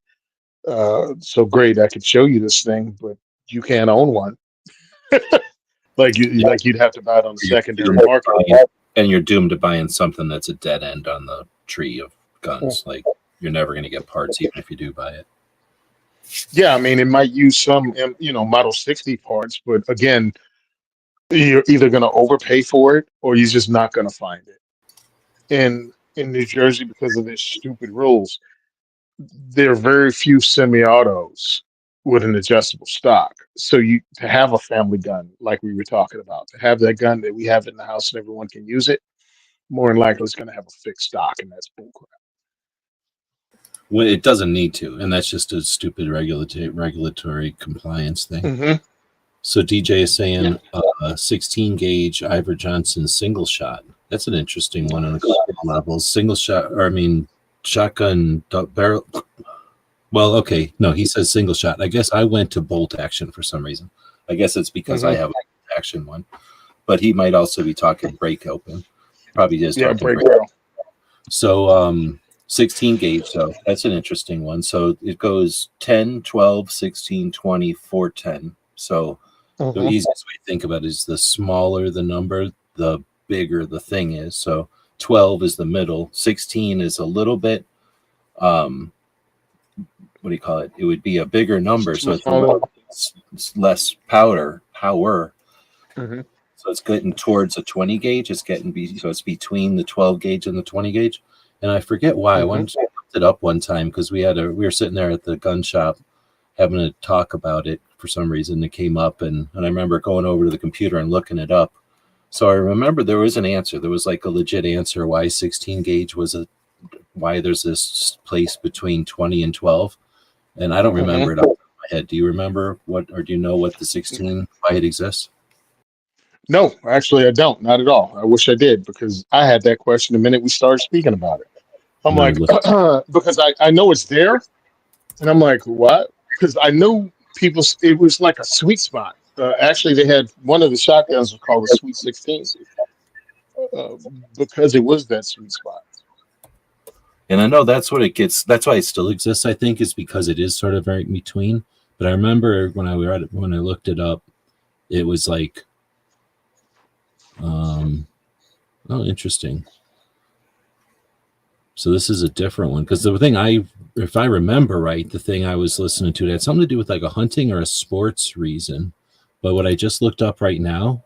So great, I could show you this thing, but you can't own one. Like you'd have to buy it on the secondary market. And you're doomed to buying something that's a dead end on the tree of guns. Like you're never going to get parts, even if you do buy it. Yeah, I mean, it might use some, you know, Model 60 parts, but again, you're either going to overpay for it or you're just not going to find it. And in New Jersey, because of their stupid rules, there are very few semi-autos with an adjustable stock. So to have a family gun, like we were talking about, to have that gun that we have in the house and everyone can use it, more than likely it's going to have a fixed stock, and that's bullcrap. Well, it doesn't need to, and that's just a stupid regulatory compliance thing. Mm-hmm. So DJ is saying 16 gauge Ivor Johnson single shot. That's an interesting one on a couple of levels. Single shot, or I mean, shotgun barrel. Well, okay. No, he says single shot. I guess I went to bolt action for some reason. I guess it's because I have a bolt action one. But he might also be talking break open. Probably is Yeah, talking break break. barrel. So 16 gauge, so that's an interesting one. So it goes 10, 12, 16, 20, 410. So the easiest way to think about it is the smaller the number, the bigger the thing is. So 12 is the middle, 16 is a little bit what do you call it? It would be a bigger number, so it's a little it's less power. Mhm. So it's getting towards a 20 gauge. It's so it's between the 12 gauge and the 20 gauge. And I forget why. I looked it up one time because we were sitting there at the gun shop having a talk about it for some reason. It came up, and I remember going over to the computer and looking it up. So I remember there was an answer. There was like a legit answer why 16 gauge why there's this place between 20 and 12. And I don't remember it off the top of my head. Do you remember or do you know what the 16, why it exists? No, actually, I don't. Not at all. I wish I did because I had that question the minute we started speaking about it. I'm No, like, because I know it's there, and I'm like, what? Because I know it was like a sweet spot. Actually, they had one of the shotguns was called the Sweet 16 uh, because it was that sweet spot. and I know that's what it gets. That's why it still exists, I think, is because it is sort of right in between. But I remember when I looked it up, it was like, oh, interesting. So this is a different one because the thing if I remember right, the thing I was listening to, it had something to do with like a hunting or a sports reason. But what I just looked up right now,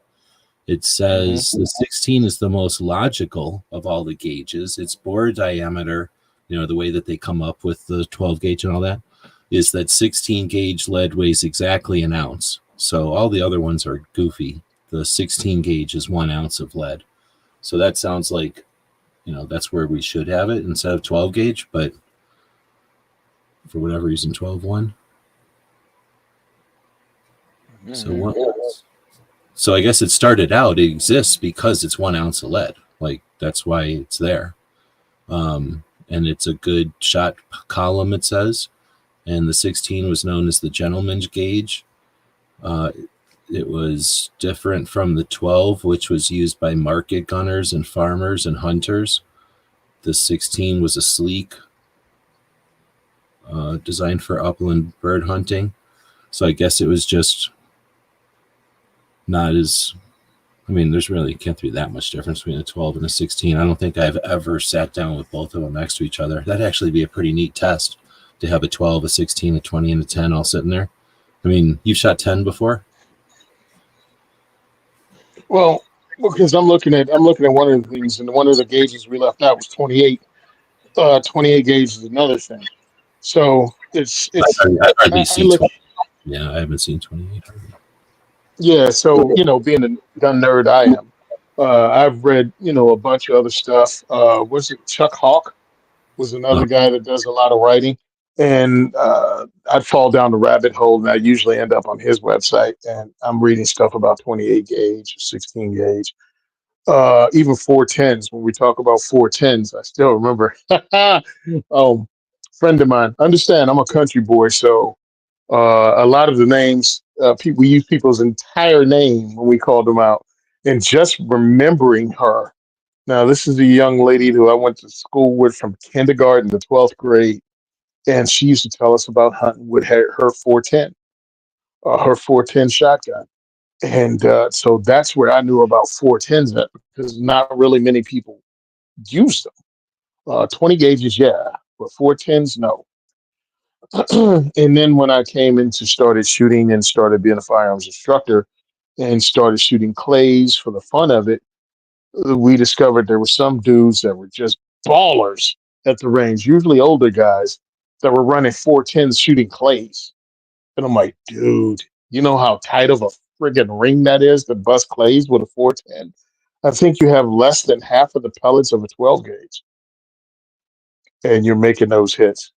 it says the 16 is the most logical of all the gauges. Its bore diameter, the way that they come up with the 12 gauge and all that, is that 16 gauge lead weighs exactly an ounce. So all the other ones are goofy. The 16 gauge is 1 ounce of lead. So that sounds like, that's where we should have it instead of 12 gauge, but for whatever reason, 12-1. So I guess it started out, it exists because it's 1 ounce of lead. Like that's why it's there. And it's a good shot column, it says. And the 16 was known as the gentleman's gauge. It was different from the 12, which was used by market gunners and farmers and hunters. The 16 was a sleek, designed for upland bird hunting. So I guess it was just not as, there's really can't be that much difference between a 12 and a 16. I don't think I've ever sat down with both of them next to each other. That'd actually be a pretty neat test to have a 12, a 16, a 20, and a 10 all sitting there. You've shot 10 before? Well, because I'm looking at one of the things, and one of the gauges we left out was 28. 28 gauge is another thing. So I've hardly seen look, 20. Yeah, I haven't seen 28. yeah. So being a gun nerd, I am. I've read a bunch of other stuff. Was it Chuck Hawk? Was another guy that does a lot of writing, and I'd fall down the rabbit hole, and I usually end up on his website, and I'm reading stuff about 28 gauge, 16 gauge, even 410s. When we talk about 410s, I still remember. Friend of mine. Understand, I'm a country boy, so a lot of the names, we use people's entire name when we call them out, and just remembering her. Now, this is a young lady who I went to school with from kindergarten to 12th grade, and she used to tell us about hunting with her 410, her 410 shotgun. And so that's where I knew about 410s at, because not really many people use them. 20 gauges, yeah, but 410s, no. And then when I came into started shooting and started being a firearms instructor and started shooting clays for the fun of it, we discovered there were some dudes that were just ballers at the range, usually older guys that were running 410s shooting clays. And I'm like, dude, you know how tight of a friggin' ring that is to bust clays with a 410? I think you have less than half of the pellets of a 12 gauge, and you're making those hits.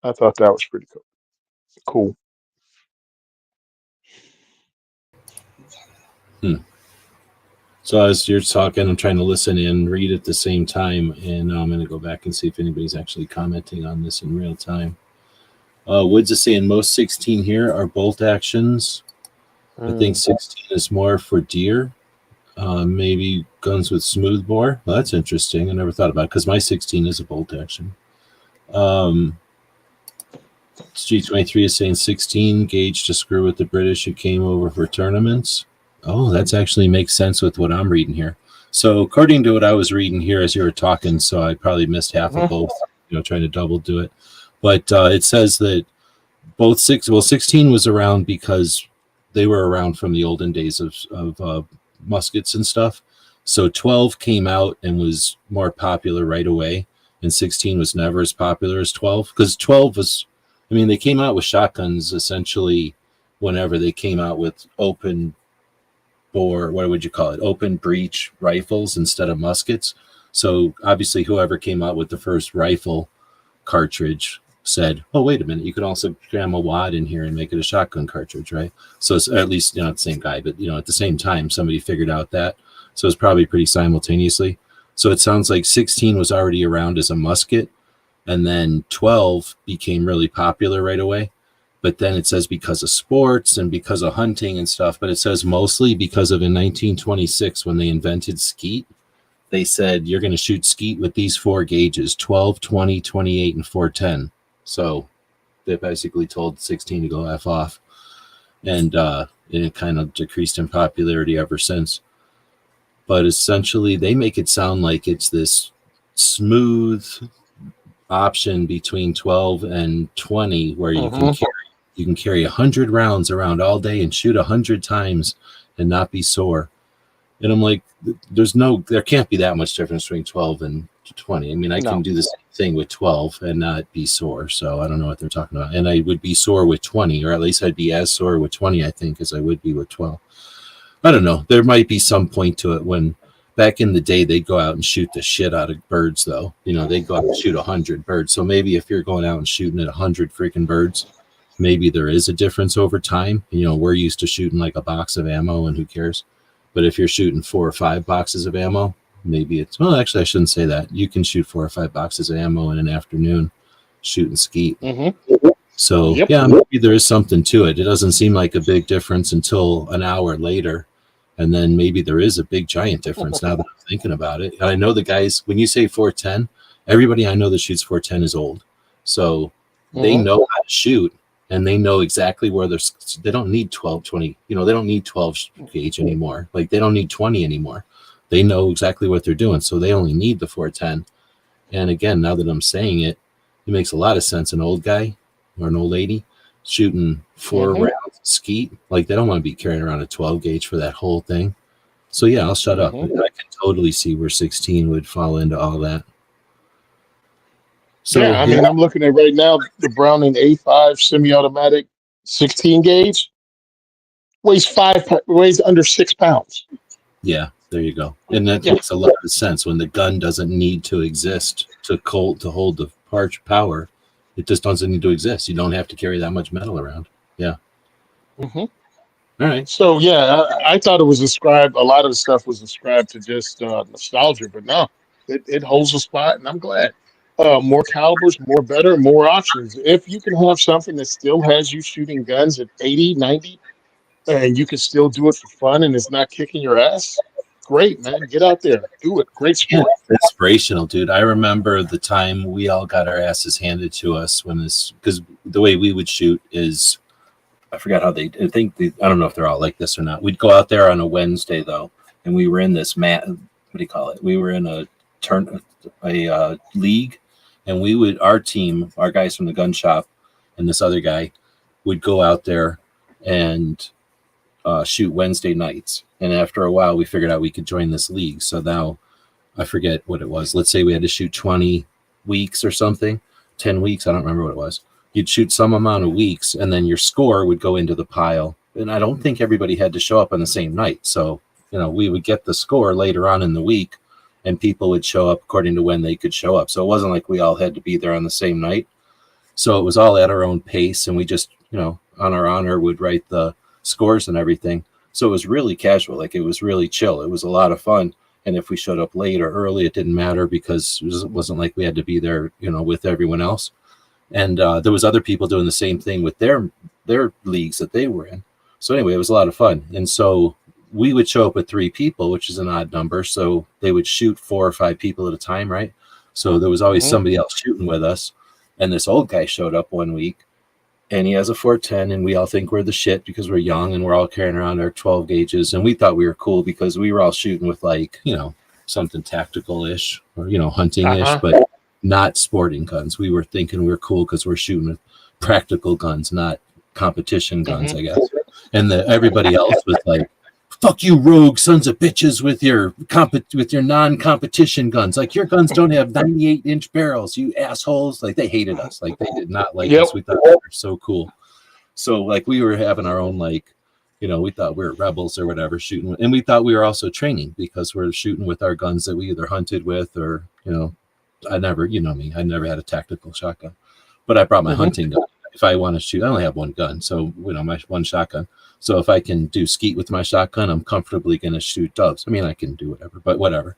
I thought that was pretty cool. Cool. So as you're talking, I'm trying to listen and read at the same time, and I'm going to go back and see if anybody's actually commenting on this in real time. Woods is saying most 16 here are bolt actions. I think 16 is more for deer. Maybe guns with smooth bore. Well, that's interesting. I never thought about it because my 16 is a bolt action. G23 is saying 16 gauge to screw with the British who came over for tournaments. Oh, that's actually makes sense with what I'm reading here. So according to what I was reading here as you were talking, so I probably missed half of both, trying to double do it. But it says that 16 was around because they were around from the olden days of muskets and stuff. So 12 came out and was more popular right away, and 16 was never as popular as 12 because 12 was, I mean, they came out with shotguns essentially whenever they came out with open bore, what would you call it? Open breech rifles instead of muskets. So obviously whoever came out with the first rifle cartridge said, oh, wait a minute, you could also cram a wad in here and make it a shotgun cartridge, right? So it's at least, not the same guy, but, at the same time, somebody figured out that. So it's probably pretty simultaneously. So it sounds like 16 was already around as a musket, and then 12 became really popular right away. But then it says because of sports and because of hunting and stuff, but it says mostly because of in 1926 when they invented skeet, they said you're going to shoot skeet with these 4 gauges, 12, 20, 28, and 410. So they basically told 16 to go F off. And it kind of decreased in popularity ever since. But essentially, they make it sound like it's this smooth option between 12 and 20 where you can carry 100 rounds around all day and shoot 100 times and not be sore. And I'm like, there can't be that much difference between 12 and 20. I mean, I can do the same thing with 12 and not be sore. So I don't know what they're talking about. And I would be sore with 20, or at least I'd be as sore with 20, I think, as I would be with 12. I don't know. There might be some point to it when back in the day, they'd go out and shoot the shit out of birds, though. They'd go out and shoot 100 birds. So maybe if you're going out and shooting at 100 freaking birds, maybe there is a difference over time. We're used to shooting like a box of ammo and who cares? But if you're shooting 4 or 5 boxes of ammo, maybe it's, well, actually, I shouldn't say that. You can shoot 4 or 5 boxes of ammo in an afternoon shooting skeet. So, yeah, maybe there is something to it. It doesn't seem like a big difference until an hour later. And then maybe there is a big, giant difference now that I'm thinking about it. And I know the guys, when you say 410, everybody I know that shoots 410 is old. So they know how to shoot. And they know exactly where they don't need 12, 20, they don't need 12 gauge anymore. Like they don't need 20 anymore. They know exactly what they're doing. So they only need the 410. And again, now that I'm saying it, it makes a lot of sense. An old guy or an old lady shooting 4 rounds of skeet, like they don't want to be carrying around a 12 gauge for that whole thing. So yeah, I'll shut up. I can totally see where 16 would fall into all that. So yeah, I mean, I'm looking at right now the Browning A5 semi-automatic 16 gauge weighs under 6 pounds. Yeah, there you go. And that makes a lot of sense when the gun doesn't need to exist to hold the power. It just doesn't need to exist. You don't have to carry that much metal around. Yeah. All right. So yeah, I thought it was ascribed. A lot of the stuff was ascribed to just nostalgia, but no, it holds a spot, and I'm glad. More calibers, more better, more options. If you can have something that still has you shooting guns at 80, 90, and you can still do it for fun and it's not kicking your ass, great, man. Get out there. Do it. Great sport. Yeah, inspirational, dude. I remember the time we all got our asses handed to us because the way we would shoot is, I forgot how I don't know if they're all like this or not. We'd go out there on a Wednesday, though, and we were in this what do you call it? We were in a league. And our team, our guys from the gun shop and this other guy would go out there and shoot Wednesday nights. And after a while, we figured out we could join this league. So now I forget what it was. Let's say we had to shoot 20 weeks or something, 10 weeks. I don't remember what it was. You'd shoot some amount of weeks and then your score would go into the pile. And I don't think everybody had to show up on the same night. So, we would get the score later on in the week. And people would show up according to when they could show up. So it wasn't like we all had to be there on the same night. So it was all at our own pace. And we just, on our honor, would write the scores and everything. So it was really casual. Like it was really chill. It was a lot of fun. And if we showed up late or early, it didn't matter because it wasn't like we had to be there, with everyone else. And there was other people doing the same thing with their leagues that they were in. So anyway, it was a lot of fun. And so we would show up with 3 people, which is an odd number. So they would shoot 4 or 5 people at a time, right? So there was always somebody else shooting with us. And this old guy showed up one week, and he has a 410, and we all think we're the shit because we're young and we're all carrying around our 12 gauges. And we thought we were cool because we were all shooting with, like, you know, something tactical-ish or, you know, hunting-ish, but not sporting guns. We were thinking we were cool because we're shooting with practical guns, not competition guns, I guess. And everybody else was like, fuck you, rogue sons of bitches, with your non-competition guns. Like, your guns don't have 98-inch barrels, you assholes. Like, they hated us. Like, they did not like us. We thought we were so cool. So, like, we were having our own, like, you know, we thought we were rebels or whatever, shooting. And we thought we were also training because we're shooting with our guns that we either hunted with or, you know, I never had a tactical shotgun. But I brought my hunting gun. If I want to shoot, I only have one gun. So, you know, my one shotgun. So if I can do skeet with my shotgun, I'm comfortably going to shoot doves. I mean, I can do whatever, but whatever.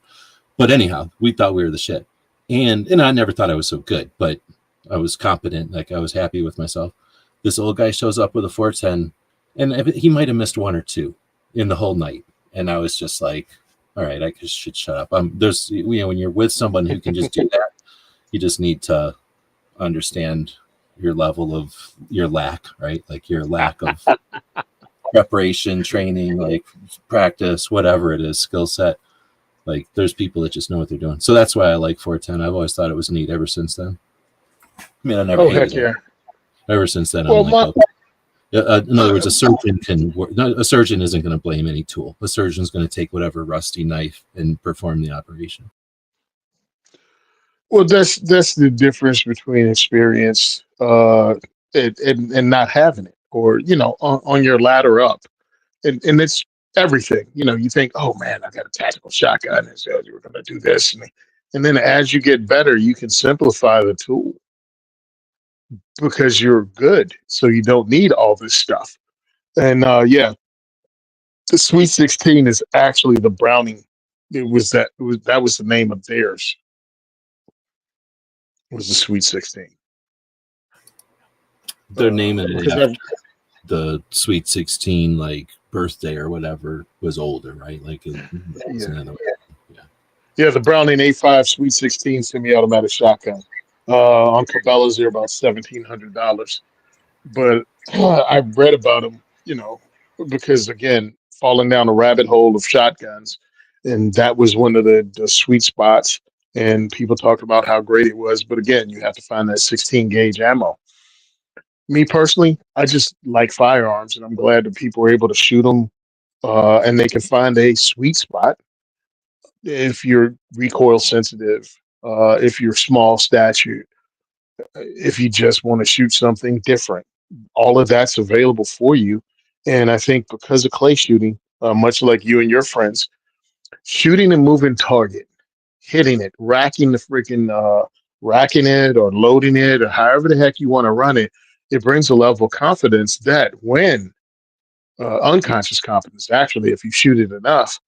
But anyhow, we thought we were the shit. And I never thought I was so good, but I was competent. Like, I was happy with myself. This old guy shows up with a 410, and he might have missed 1 or 2 in the whole night. And I was just like, all right, I should shut up. There's, you know, when you're with someone who can just do that, you just need to understand your level of your lack, right? Like, your lack of preparation, training, like practice, whatever it is, skill set. Like, there's people that just know what they're doing. So that's why I like 410. I've always thought it was neat ever since then. I mean, I never hated it. Ever since then, I'm like, okay. In other words, a surgeon isn't going to blame any tool. A surgeon's going to take whatever rusty knife and perform the operation. Well, that's the difference between experience and not having it, or, you know, on your ladder up, and it's everything. You know, you think, oh man, I got a tactical shotgun, and so you're going to do this, and then as you get better, you can simplify the tool because you're good, so you don't need all this stuff. And yeah, the Sweet 16 is actually the Browning. That was the name of theirs. Was the Sweet 16. They're naming it after the Sweet 16, like, birthday or whatever was older, right? Like, yeah, the Browning A5 Sweet 16 semi-automatic shotgun. On Cabela's, they're about $1,700. But I read about them, you know, because, again, falling down a rabbit hole of shotguns, and that was one of the sweet spots. And people talked about how great it was. But again, you have to find that 16 gauge ammo. Me personally, I just like firearms, and I'm glad that people are able to shoot them, and they can find a sweet spot if you're recoil sensitive, if you're small statute, if you just want to shoot something different. All of that's available for you. And I think because of clay shooting, much like you and your friends, shooting a moving target, hitting it, racking it or loading it, or however the heck you want to run it, it brings a level of confidence that when unconscious confidence, actually, if you shoot it enough,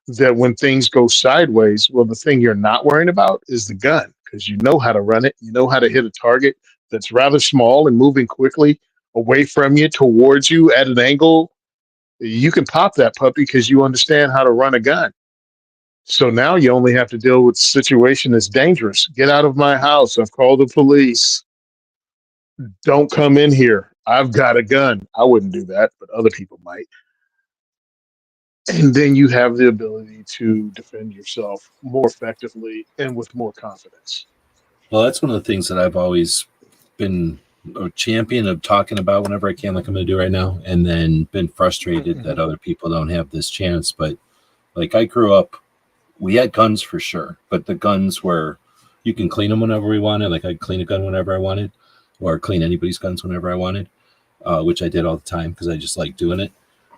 that when things go sideways, well, the thing you're not worrying about is the gun, because you know how to run it. You know how to hit a target that's rather small and moving quickly away from you, towards you at an angle. You can pop that puppy because you understand how to run a gun. So now you only have to deal with a situation that's dangerous. Get out of my house. I've called the police. Don't come in here. I've got a gun. I wouldn't do that, but other people might. And then you have the ability to defend yourself more effectively and with more confidence. Well, that's one of the things that I've always been a champion of talking about whenever I can, like I'm going to do right now, and then been frustrated that other people don't have this chance. But, like, I grew up, we had guns for sure, but the guns were, you can clean them whenever we wanted. Like, I'd clean a gun whenever I wanted, or clean anybody's guns whenever I wanted, which I did all the time because I just like doing it,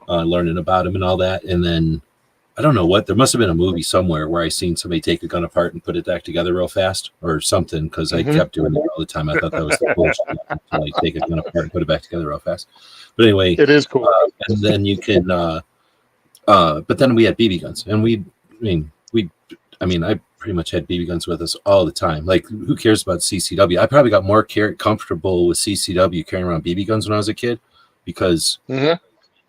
learning about them and all that. And then I don't know what, there must have been a movie somewhere where I seen somebody take a gun apart and put it back together real fast or something, because I kept doing it all the time. I thought that was the coolest thing, to, like, take a gun apart and put it back together real fast. But anyway, it is cool. And then you can, but then we had BB guns, and I pretty much had BB guns with us all the time. Like, who cares about CCW? I probably got more comfortable with CCW carrying around BB guns when I was a kid, because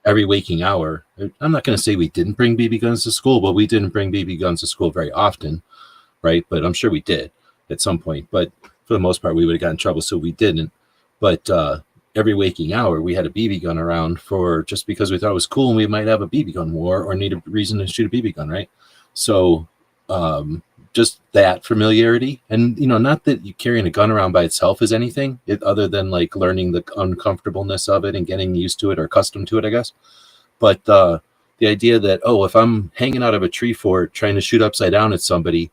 every waking hour, I'm not going to say we didn't bring BB guns to school, but we didn't bring BB guns to school very often, right? But I'm sure we did at some point. But for the most part, we would have gotten in trouble, so we didn't. But every waking hour, we had a BB gun around for just because we thought it was cool, and we might have a BB gun war or need a reason to shoot a BB gun, right? So just that familiarity, and not that you carrying a gun around by itself is anything other than like learning the uncomfortableness of it and getting used to it or accustomed to it, I guess. But the idea that, if I'm hanging out of a tree fort trying to shoot upside down at somebody,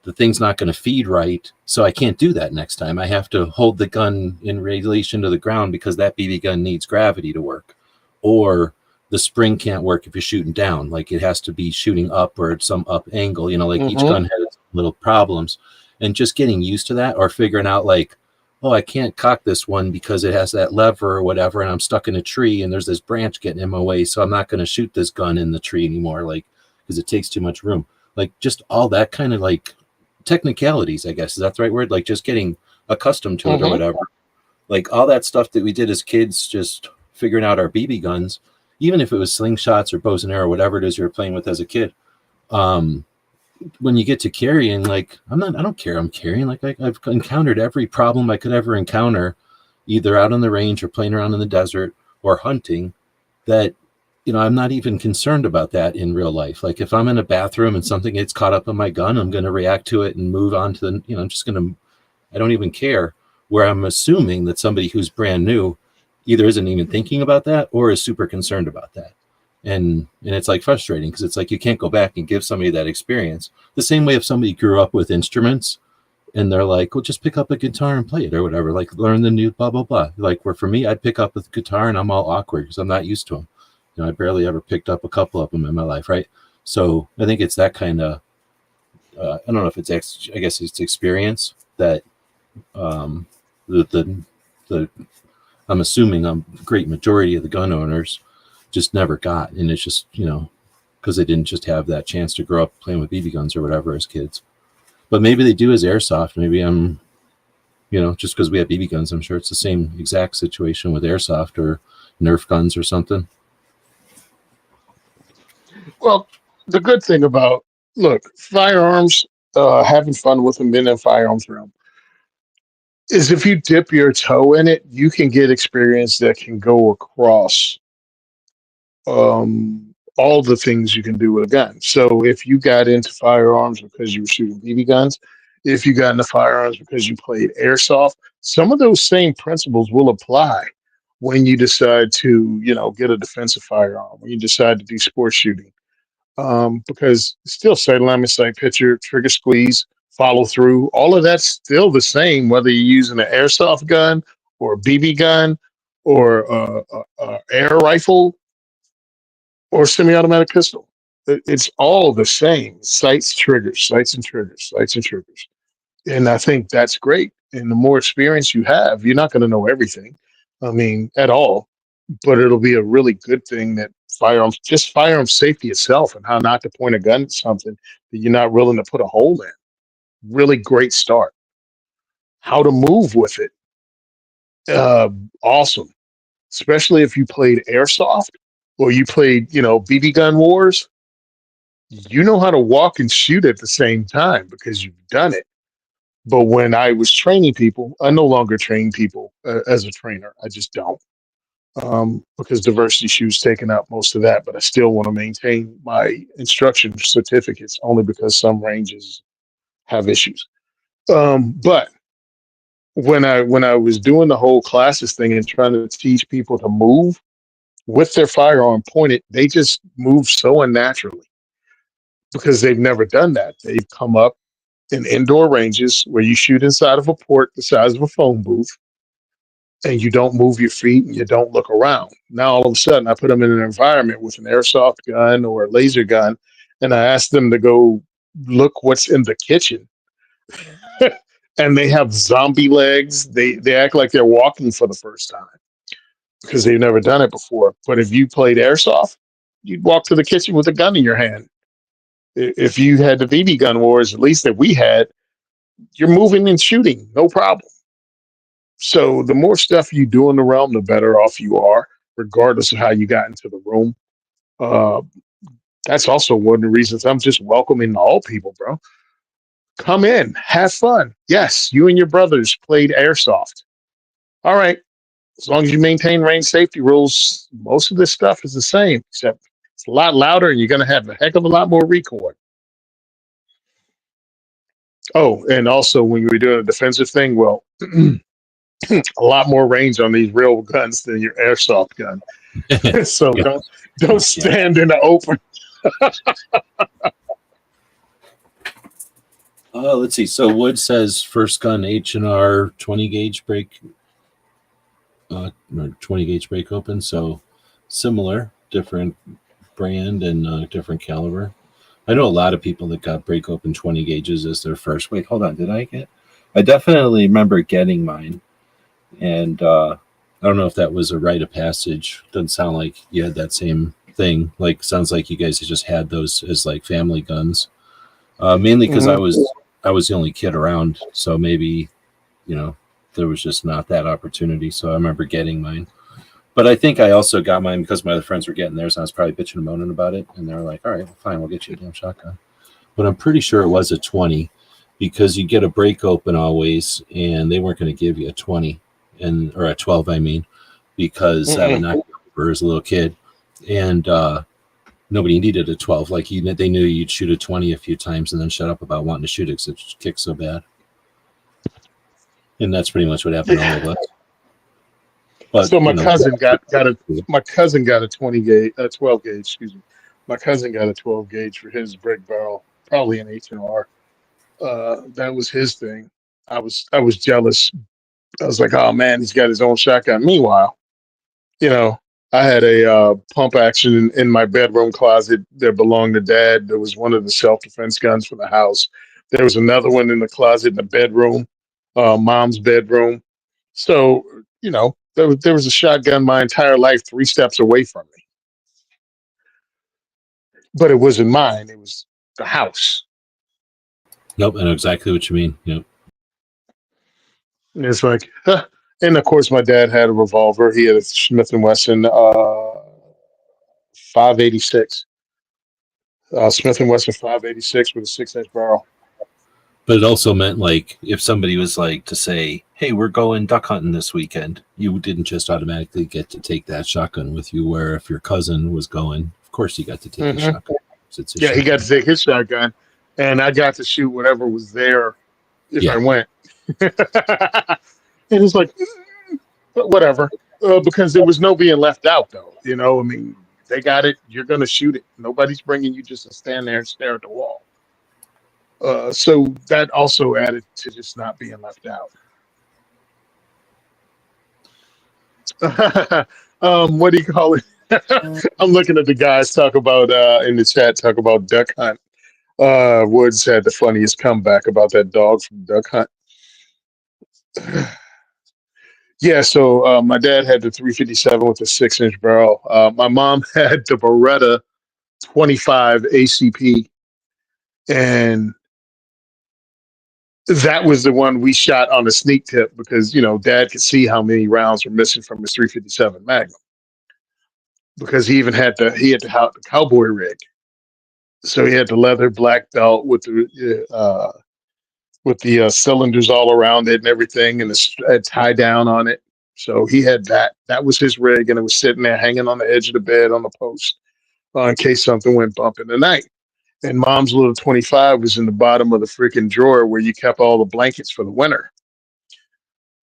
the thing's not going to feed right, so I can't do that next time. I have to hold the gun in relation to the ground because that BB gun needs gravity to work, or the spring can't work if you're shooting down. Like, it has to be shooting up or at some up angle, like each gun has little problems. And just getting used to that, or figuring out like, I can't cock this one because it has that lever or whatever, and I'm stuck in a tree and there's this branch getting in my way, so I'm not going to shoot this gun in the tree anymore, like, because it takes too much room. Like, just all that kind of like technicalities, I guess, is that the right word? Like, just getting accustomed to it or whatever. Like, all that stuff that we did as kids, just figuring out our BB guns, even if it was slingshots or bows and arrow, whatever it is you were playing with as a kid. When you get to carrying, like, I don't care. I'm carrying, like, I've encountered every problem I could ever encounter, either out on the range or playing around in the desert or hunting, that, I'm not even concerned about that in real life. Like, if I'm in a bathroom and something gets caught up in my gun, I'm going to react to it and move on to the, I don't even care, where I'm assuming that somebody who's brand new either isn't even thinking about that or is super concerned about that. And it's like frustrating, because it's like you can't go back and give somebody that experience. The same way if somebody grew up with instruments and they're like, well, just pick up a guitar and play it or whatever, like learn the new blah, blah, blah. Like, where for me, I'd pick up a guitar and I'm all awkward because I'm not used to them. I barely ever picked up a couple of them in my life, right? So I think it's that kind of, I don't know if it's, I guess it's experience that the I'm assuming a great majority of the gun owners just never got. And it's just, because they didn't just have that chance to grow up playing with BB guns or whatever as kids. But maybe they do as airsoft. Maybe I'm, just because we have BB guns, I'm sure it's the same exact situation with airsoft or Nerf guns or something. Well, the good thing about, firearms, having fun with them in a firearms realm, is if you dip your toe in it, you can get experience that can go across all the things you can do with a gun. So if you got into firearms because you were shooting BB guns, if you got into firearms because you played airsoft, some of those same principles will apply when you decide to, get a defensive firearm, when you decide to do sports shooting. Because still sight alignment, sight picture, trigger squeeze, follow through, all of that's still the same, whether you're using an airsoft gun or a BB gun or a air rifle or semi-automatic pistol. It's all the same. Sights, triggers, sights and triggers, sights and triggers. And I think that's great. And the more experience you have, you're not going to know everything. At all. But it'll be a really good thing that firearm safety itself, and how not to point a gun at something that you're not willing to put a hole in. Really great start. How to move with it. Awesome. Especially if you played airsoft or you played, BB gun wars. You know how to walk and shoot at the same time because you've done it. But when I was training people, I no longer train people as a trainer. I just don't. Because diversity shoes taking out most of that, but I still want to maintain my instruction certificates only because some ranges have issues. But when I was doing the whole classes thing and trying to teach people to move with their firearm pointed, they just move so unnaturally because they've never done that. They've come up in indoor ranges where you shoot inside of a port the size of a phone booth, and you don't move your feet and you don't look around. Now, all of a sudden, I put them in an environment with an airsoft gun or a laser gun, and I ask them to go look what's in the kitchen. And they have zombie legs. They act like they're walking for the first time because they've never done it before. But if you played airsoft, you'd walk to the kitchen with a gun in your hand. If you had the BB gun wars, at least that we had, you're moving and shooting, no problem. So the more stuff you do in the realm, the better off you are, regardless of how you got into the room. Uh, that's also one of the reasons I'm just welcoming all people, bro. Come in, have fun. Yes, you and your brothers played airsoft. All right. As long as you maintain range safety rules, most of this stuff is the same, except it's a lot louder and you're going to have a heck of a lot more recoil. Oh, and also when you were doing a defensive thing, well, a lot more range on these real guns than your airsoft gun. So Yeah. don't stand in the open. Let's see. So Wood says first gun H&R 20 gauge break, 20 gauge break open. So similar, different brand and different caliber. I know a lot of people that got break open 20 gauges as their first. Wait, hold on. Did I get? I definitely remember getting mine, and I don't know if that was a rite of passage. Doesn't sound like you had that same thing. Like sounds like you guys just had those as like family guns. Mainly because I was the only kid around, so maybe there was just not that opportunity. So I remember getting mine, but I think I also got mine because my other friends were getting theirs, and I was probably bitching and moaning about it, and they were like, "All right, well, fine, we'll get you a damn shotgun." But I'm pretty sure it was a 20 because you get a break open always, and they weren't going to give you a 20 or a 12, I mean, because that would knock you over as a little kid, and nobody needed a 12. Like they knew you'd shoot a 20 a few times and then shut up about wanting to shoot it because it kicks so bad. And that's pretty much what happened to all of us. But, so my cousin got a 20 gauge, 12 gauge. Excuse me. My cousin got a 12 gauge for his brick barrel, probably an H&R. That was his thing. I was jealous. I was like, oh man, he's got his own shotgun. Meanwhile, I had a pump action in my bedroom closet that belonged to Dad. There was one of the self-defense guns for the house. There was another one in the closet in the bedroom, Mom's bedroom. So, there was a shotgun my entire life 3 steps away from me. But it wasn't mine. It was the house. Nope, I know exactly what you mean. Yep. And it's like, huh. And of course, my dad had a revolver. He had a Smith & Wesson 586. Smith & Wesson 586 with a 6-inch barrel. But it also meant like if somebody was like to say, "Hey, we're going duck hunting this weekend," you didn't just automatically get to take that shotgun with you. Where if your cousin was going, of course you got to take his shotgun. Yeah, he got to take his shotgun, and I got to shoot whatever was there if I went. And it's like, whatever, because there was no being left out, though. I mean, they got it. You're going to shoot it. Nobody's bringing you just to stand there and stare at the wall. So that also added to just not being left out. What do you call it? I'm looking at the guys talk about in the chat, talk about duck hunt. Woods had the funniest comeback about that dog from Duck Hunt. Yeah, so my dad had the 357 with a 6-inch barrel. My mom had the Beretta 25 ACP, and that was the one we shot on a sneak tip because Dad could see how many rounds were missing from his 357 Magnum because he even had the cowboy rig, so he had the leather black belt with the cylinders all around it and everything, and a tie down on it. So he had that. That was his rig, and it was sitting there hanging on the edge of the bed on the post in case something went bump in the night. And Mom's little 25 was in the bottom of the freaking drawer where you kept all the blankets for the winter.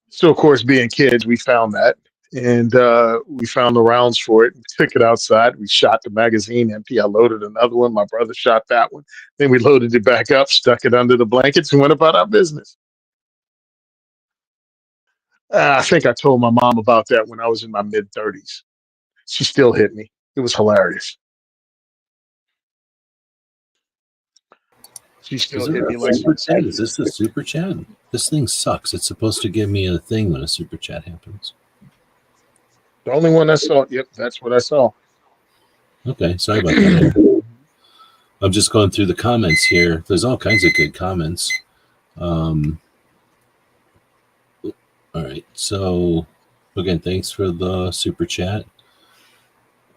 So, of course, being kids, we found that. And we found the rounds for it. We took it outside. We shot the magazine empty. I loaded another one. My brother shot that one. Then we loaded it back up, stuck it under the blankets, and went about our business. I think I told my mom about that when I was in my mid-30s. She still hit me. It was hilarious. She still hit me like super chat. Is this a super chat? This thing sucks. It's supposed to give me a thing when a super chat happens. The only one I saw. Yep, that's what I saw. Okay, sorry about that. I'm just going through the comments here. There's all kinds of good comments. All right. So again, thanks for the super chat.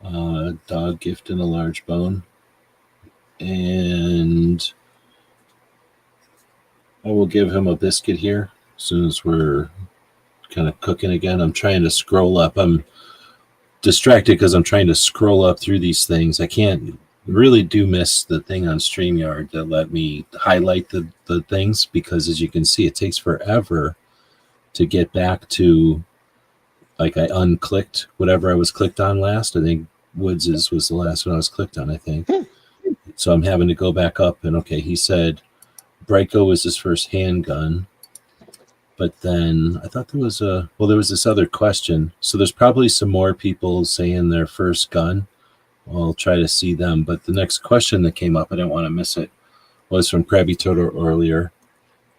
Dog gift and a large bone. And I will give him a biscuit here as soon as we're kind of cooking again. I'm trying to scroll up. I'm distracted because I'm trying to scroll up through these things. I can't really do miss the thing on StreamYard that let me highlight the things, because as you can see, it takes forever to get back to, like, I unclicked whatever I was clicked on last. I think Woods's was the last one I was clicked on, I think. So I'm having to go back up and, okay, he said Brico was his first handgun. But then I thought there was there was this other question. So there's probably some more people saying their first gun. I'll try to see them. But the next question that came up, I didn't want to miss it, was from Krabby Toto earlier.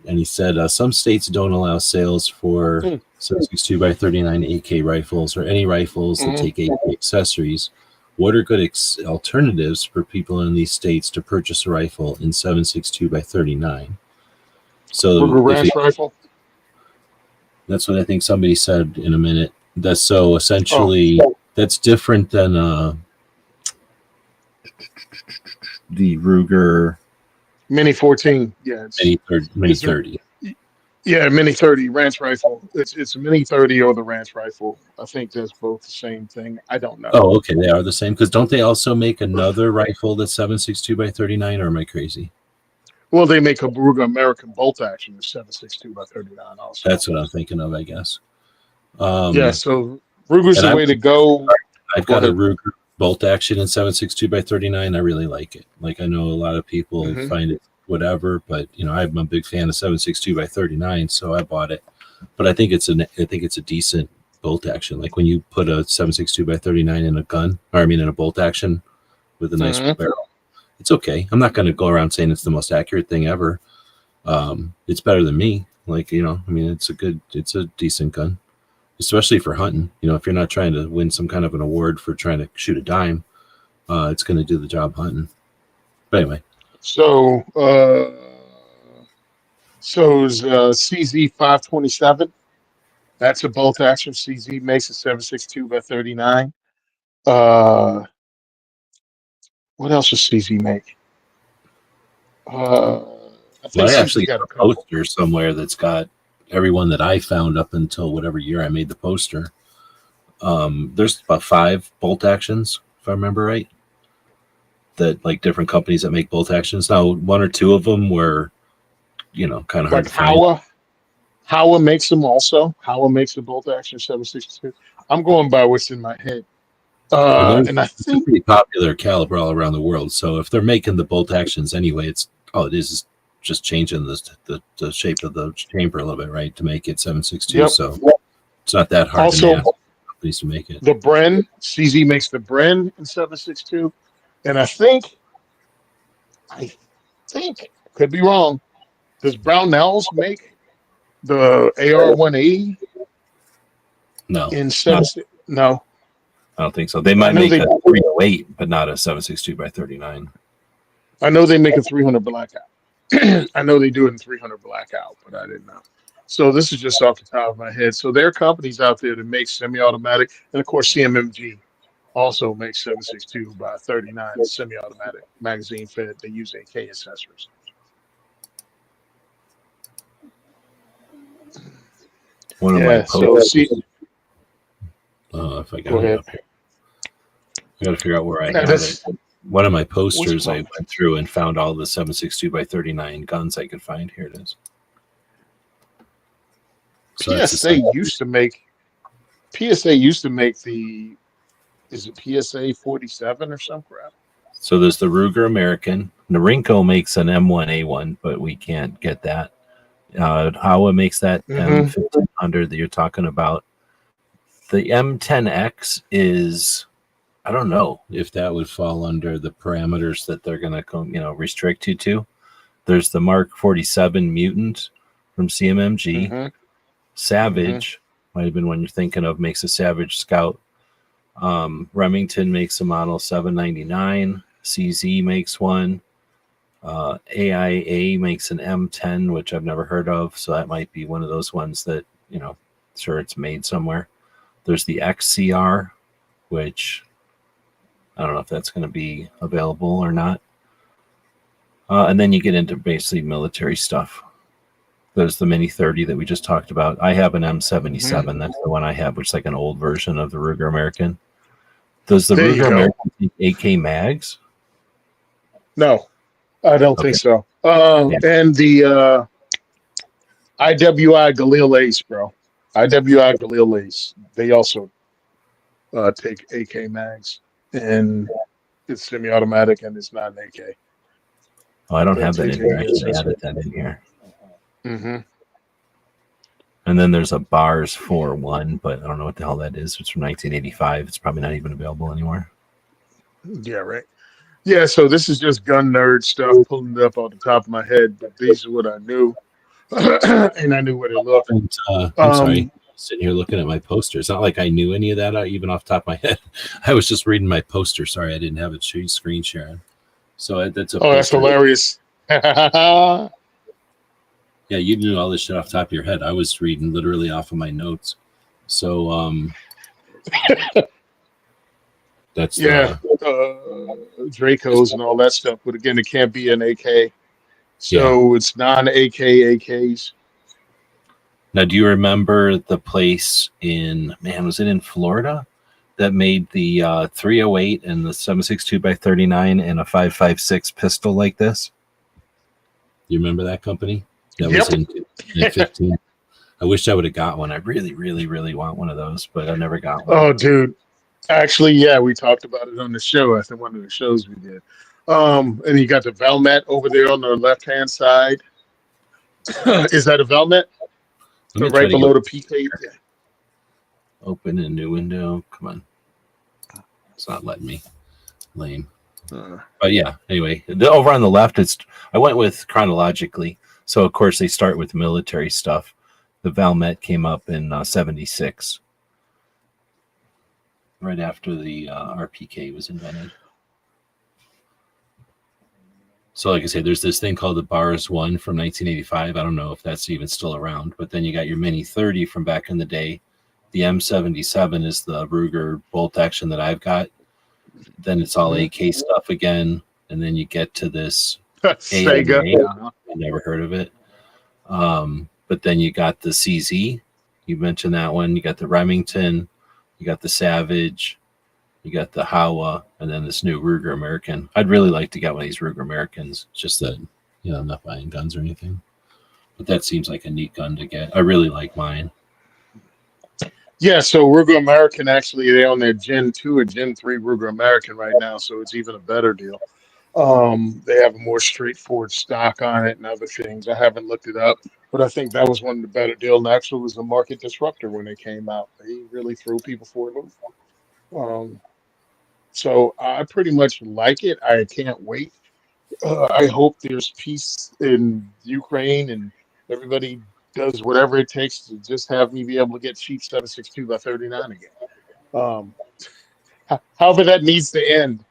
And he said, some states don't allow sales for 7.62x39 AK rifles or any rifles that take AK accessories. What are good alternatives for people in these states to purchase a rifle in 7.62x39? So ranch rifle. That's what I think somebody said in a minute. That's so essentially that's different than The Ruger Mini 14. Yeah, Mini 30. Yeah, Mini 30 ranch rifle. It's a Mini 30 or the ranch rifle. I think that's both the same thing. I don't know. Oh, okay, they are the same. Because don't they also make another rifle that's 7.62x39? Or am I crazy? Well, they make a Ruger American bolt action at 7.62x39 also. That's what I'm thinking of, I guess. Yeah, so Ruger's the way to go. I've got a Ruger bolt action in 7.62x39. I really like it. Like, I know a lot of people find it whatever, but I'm a big fan of 7.62x39, so I bought it. But I think it's a decent bolt action. Like, when you put a 7.62x39 in a gun, or I mean in a bolt action with a nice barrel, it's okay. I'm not going to go around saying it's the most accurate thing ever. It's better than me. Like, it's a decent gun, especially for hunting. If you're not trying to win some kind of an award for trying to shoot a dime, it's going to do the job hunting. But anyway. So is CZ 527. That's a bolt action. CZ makes a 7.62x39. What else does CZ make? I actually got a poster somewhere that's got everyone that I found up until whatever year I made the poster. There's about 5 bolt actions, if I remember right, that, like, different companies that make bolt actions. Now, 1 or 2 of them were, kind of hard like to find. Howa makes them also. Howa makes a bolt action 7.62. I'm going by what's in my head. And I think it's a pretty popular caliber all around the world. So if they're making the bolt actions anyway, it is just changing the shape of the chamber a little bit, right, to make it 7.62. Yep. So it's not that hard also, to companies to make it. The Bren, CZ makes the Bren in 7.62, and I think, could be wrong. Does Brownells make the AR-180? No. In 7? No. I don't think so. They might make a 308, but not a 7.62x39. I know they make a 300 blackout. I know they do it in 300 blackout, but I didn't know. So this is just off the top of my head. So there are companies out there that make semi-automatic, and of course CMMG also makes 7.62x39 semi-automatic magazine fed. They use AK accessories. One of my posters. If I got it up here, I got to figure out where I got it. One of my posters, I went through and found all the 7.62x39 guns I could find. Here it is. So PSA used to make the, is it PSA 47 or some crap? So there's the Ruger American. Norinco makes an M1A1, but we can't get that. Howa makes that M1500 that you're talking about. The M10X is, I don't know if that would fall under the parameters that they're going to, restrict you to. There's the Mark 47 Mutant from CMMG. Savage might have been one you're thinking of, makes a Savage Scout. Remington makes a model 799. CZ makes one. AIA makes an M10, which I've never heard of, so that might be one of those ones that, sure, it's made somewhere. There's the XCR, which I don't know if that's going to be available or not. And then you get into basically military stuff. There's the Mini 30 that we just talked about. I have an M77. That's the one I have, which is like an old version of the Ruger American. Does the There you Ruger go. American take AK mags? No, I don't think so. And the IWI Galil Ace, bro. IWI Galil Ace. They also take AK mags, and it's semi-automatic and it's not an AK. Oh, I don't They'll have that take in here. I AK should have mags. added that in here. Mm-hmm. And then there's a Bars 4-1, but I don't know what the hell that is. It's from 1985. It's probably not even available anymore. Yeah, right. Yeah, so this is just gun nerd stuff, pulling it up off the top of my head, but these are what I knew. And I knew what it looked. And, I'm sorry, sitting here looking at my poster. It's not like I knew any of that even off the top of my head. I was just reading my poster. Sorry, I didn't have it screen sharing. So that's a Oh, that's poster. hilarious. Yeah, you knew all this shit off the top of your head. I was reading literally off of my notes. So that's Yeah, Dracos and all that stuff. But again, it can't be an AK. So it's non-AK AKs. Now, do you remember the place was it in Florida that made the 308 and the 7.62x39 and a 5.56 pistol like this? You remember that company? That Yep. was in 15. I wish I would have got one. I really, really, really want one of those, but I never got one. Oh, dude. Actually, yeah, we talked about it on the show. I think one of the shows we did. And you got the Velmet over there on the left-hand side. Is that a Velmet? Let me try Right to below get- the PK? Open a new window. Come on. It's not letting me. Lame. But yeah, anyway, over on the left, I went with chronologically. So, of course, they start with military stuff. The Valmet came up in 76, right after the RPK was invented. So, like I say, there's this thing called the Bars 1 from 1985. I don't know if that's even still around. But then you got your Mini 30 from back in the day. The M77 is the Ruger bolt action that I've got. Then it's all AK stuff again. And then you get to this Sega. AMA. I never heard of it. But then you got the CZ. You mentioned that one. You got the Remington. You got the Savage. You got the Howa. And then this new Ruger American. I'd really like to get one of these Ruger Americans. It's just that, I'm not buying guns or anything. But that seems like a neat gun to get. I really like mine. Yeah, so Ruger American, actually, they're on their Gen 2 or Gen 3 Ruger American right now, so it's even a better deal. They have a more straightforward stock on it and other things. I haven't looked it up, but I think that was one of the better deals. And actually, was a market disruptor when they came out. They really threw people for a loop. So I pretty much like it. I can't wait. I hope there's peace in Ukraine and everybody does whatever it takes to just have me be able to get cheap 7.62x39 again. However, that needs to end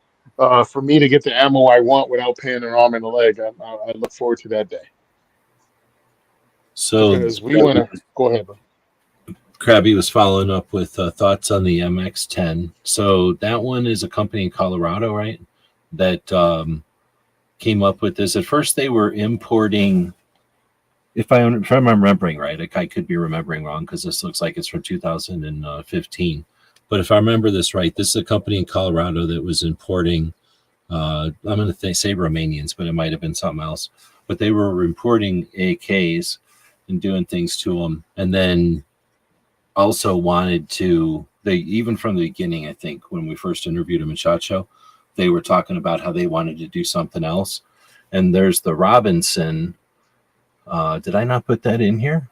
for me to get the ammo I want without paying an arm and a leg. I look forward to that day. So Because we want to go ahead, bro. Krabby was following up with thoughts on the MX-10. So that one is a company in Colorado, right? That came up with this. At first, they were importing. If I'm remembering right, I could be remembering wrong because this looks like it's from 2015. But if I remember this right, this is a company in Colorado that was importing. I'm going to say Romanians, but it might have been something else. But they were importing AKs and doing things to them, and then also wanted to. They even from the beginning, I think, when we first interviewed them in SHOT Show, they were talking about how they wanted to do something else. And there's the Robinson. Did I not put that in here?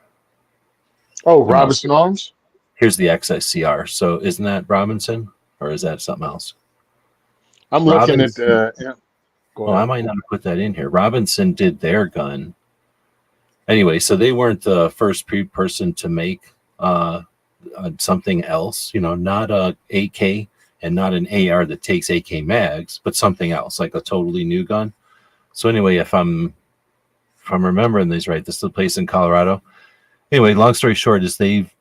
Oh, Robinson Arms? Here's the XSCR. So isn't that Robinson or is that something else? I'm looking at Robinson. yeah. Go Well, I ahead. might not have put that in here. Robinson did their gun. Anyway, so they weren't the first person to make something else, not a AK and not an AR that takes AK mags, but something else, like a totally new gun. So anyway, if I'm remembering these right, this is the place in Colorado. Anyway, long story short is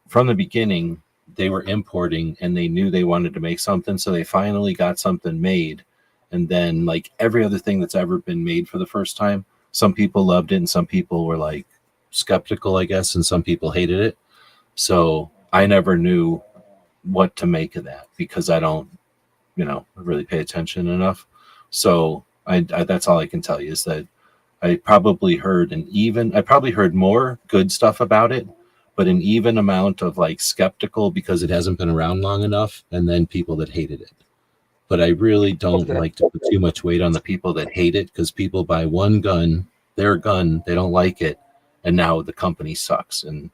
from the beginning, they were importing and they knew they wanted to make something. So they finally got something made. And then like every other thing that's ever been made for the first time, some people loved it and some people were like skeptical, I guess, and some people hated it. So I never knew what to make of that because I don't, really pay attention enough. So I that's all I can tell you is that I probably heard more good stuff about it, but an even amount of like skeptical because it hasn't been around long enough, and then people that hated it. But I really don't like to put too much weight on the people that hate it because people buy one gun, their gun, they don't like it, and now the company sucks. And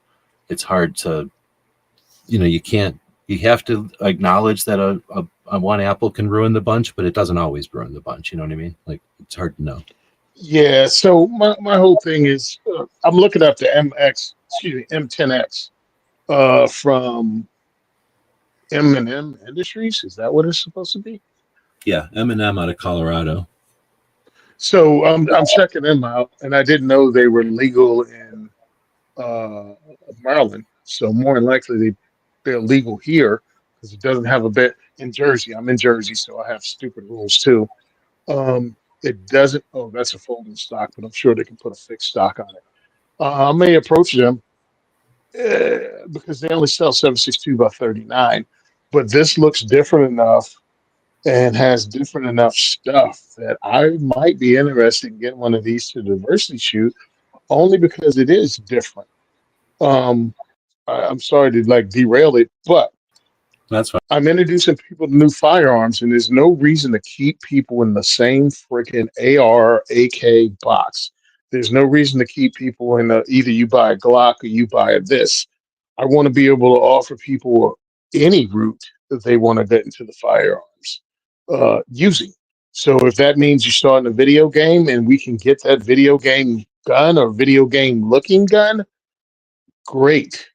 it's hard to, you have to acknowledge that a one apple can ruin the bunch, but it doesn't always ruin the bunch. You know what I mean? Like, it's hard to know. Yeah. So my whole thing is I'm looking up the M10X from M&M Industries. Is that what it's supposed to be? Yeah, M&M out of Colorado. So I'm checking them out, and I didn't know they were legal in Maryland. So more than likely they're legal here because it doesn't have a bit in Jersey. I'm in Jersey, so I have stupid rules too. It doesn't. Oh, that's a folding stock, but I'm sure they can put a fixed stock on it. I may approach them because they only sell 7.62 by 39, but this looks different enough and has different enough stuff that I might be interested in getting one of these to diversity shoot only because it is different. I'm sorry to like derail it, but That's fine. I'm introducing people to new firearms, and there's no reason to keep people in the same freaking AR, AK box. There's no reason to keep people in either you buy a Glock or you buy a this. I want to be able to offer people any route that they want to get into the firearms using. So if that means you're starting a video game and we can get that video game gun or video game looking gun, great.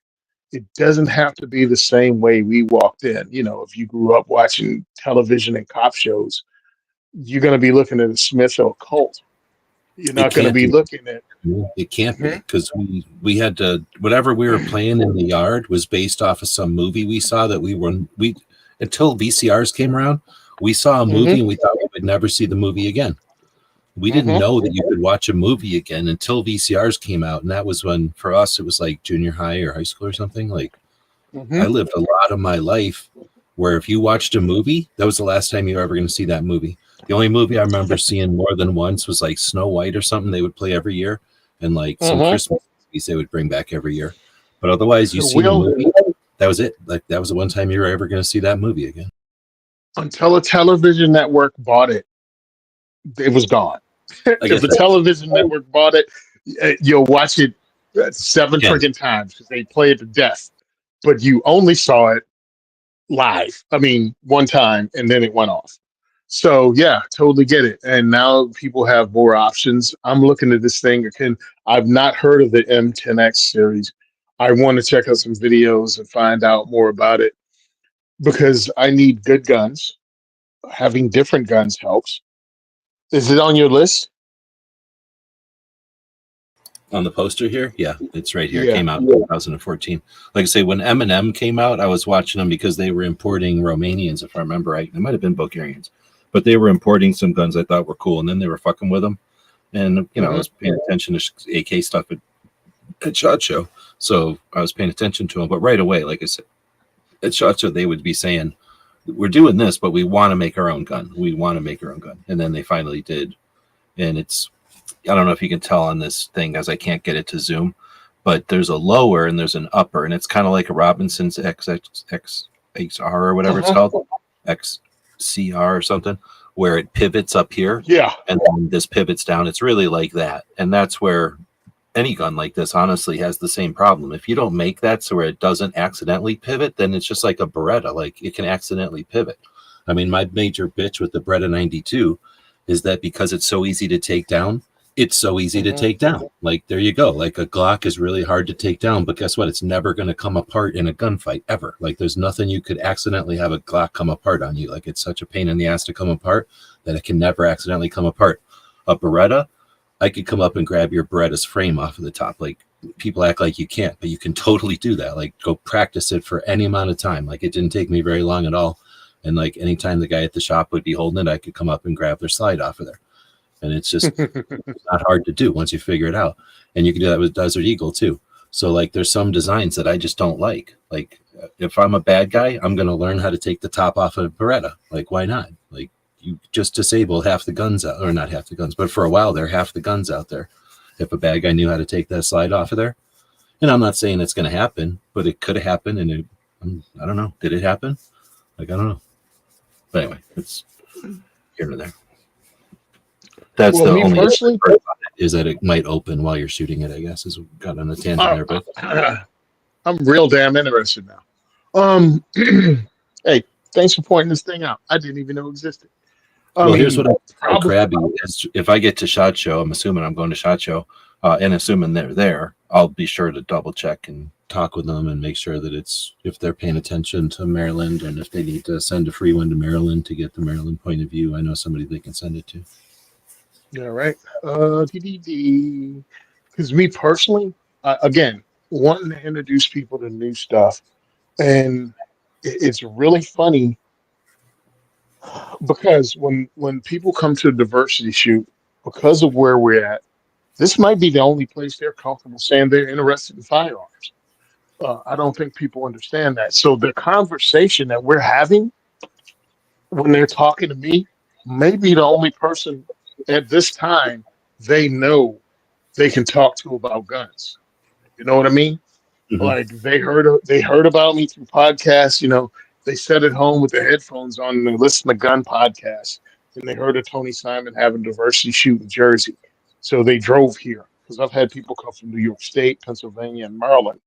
It doesn't have to be the same way we walked in. If you grew up watching television and cop shows, you're going to be looking at a Smith or a Colt. You're not going to be looking at. It can't be because we had to, whatever we were playing in the yard was based off of some movie we saw that we until VCRs came around, we saw a movie and we thought we would never see the movie again. We didn't know that you could watch a movie again until VCRs came out. And that was when, for us, it was like junior high or high school or something. Like, I lived a lot of my life where if you watched a movie, that was the last time you were ever going to see that movie. The only movie I remember seeing more than once was like Snow White or something they would play every year. And like some Christmas movies they would bring back every year. But otherwise, you see a movie, that was it. Like, that was the one time you were ever going to see that movie again. Until a television network bought it, it was gone. If the television network bought it, you'll watch it 7 freaking times because they play it to death. But you only saw it live. I mean, one time, and then it went off. So yeah, totally get it. And now people have more options. I'm looking at this thing. I've not heard of the M10X series. I want to check out some videos and find out more about it because I need good guns. Having different guns helps. Is it on your list? On the poster here? Yeah, it's right here. It came out in 2014. Like I say, when M&M came out, I was watching them because they were importing Romanians, if I remember right. It might have been Bulgarians. But they were importing some guns I thought were cool, and then they were fucking with them. And, I was paying attention to AK stuff at SHOT Show. So I was paying attention to them. But right away, like I said, at SHOT Show, they would be saying, we're doing this, but we want to make our own gun. We want to make our own gun. And then they finally did. And it's, I don't know if you can tell on this thing as I can't get it to zoom, but there's a lower and there's an upper, and it's kind of like a Robinson's XR or whatever it's called, XCR or something, where it pivots up here. Yeah. And then this pivots down. It's really like that. And that's where any gun like this honestly has the same problem. If you don't make that so where it doesn't accidentally pivot, then it's just like a Beretta. Like, it can accidentally pivot. I mean, my major bitch with the Beretta 92 is that because it's so easy to take down, it's so easy to take down. Like, there you go. Like, a Glock is really hard to take down, but guess what? It's never going to come apart in a gunfight ever. Like, there's nothing you could accidentally have a Glock come apart on you. Like, it's such a pain in the ass to come apart that it can never accidentally come apart. A Beretta, I could come up and grab your Beretta's frame off of the top. Like, people act like you can't, but you can totally do that. Like, go practice it for any amount of time. Like, it didn't take me very long at all. And like, anytime the guy at the shop would be holding it, I could come up and grab their slide off of there. And it's just not hard to do once you figure it out. And you can do that with Desert Eagle too. So like, there's some designs that I just don't like. Like, if I'm a bad guy, I'm going to learn how to take the top off of a Beretta. Like, why not? Like, you just disable half the guns out, or not half the guns, but for a while there, half the guns out there. If a bad guy knew how to take that slide off of there. And I'm not saying it's going to happen, but it could have happened. And I don't know. Did it happen? Like, I don't know. But anyway, it's here or there. That's Well, the me only personally, part about it, is that it might open while you're shooting it, I guess, is got on a tangent there. But I'm real damn interested now. Hey, thanks for pointing this thing out. I didn't even know it existed. Here's what I'm probably, crabby is, if I get to SHOT Show, I'm assuming I'm going to SHOT Show, and assuming they're there, I'll be sure to double check and talk with them and make sure that it's, if they're paying attention to Maryland, and if they need to send a free one to Maryland to get the Maryland point of view, I know somebody they can send it to. yeah, right. Because me personally, again, wanting to introduce people to new stuff, and it's really funny because when people come to a diversity shoot, because of where we're at, this might be the only place they're comfortable saying they're interested in firearms. I don't think people understand that. So the conversation that we're having when they're talking to me may be the only person at this time they know they can talk to about guns. You know what I mean? Mhm. Like they heard about me through podcasts. You know, they sat at home with their headphones on and they listened to gun podcasts, and they heard of Tony Simon having diversity shoot in Jersey, so they drove here. Because I've had people come from New York State, Pennsylvania, and Maryland,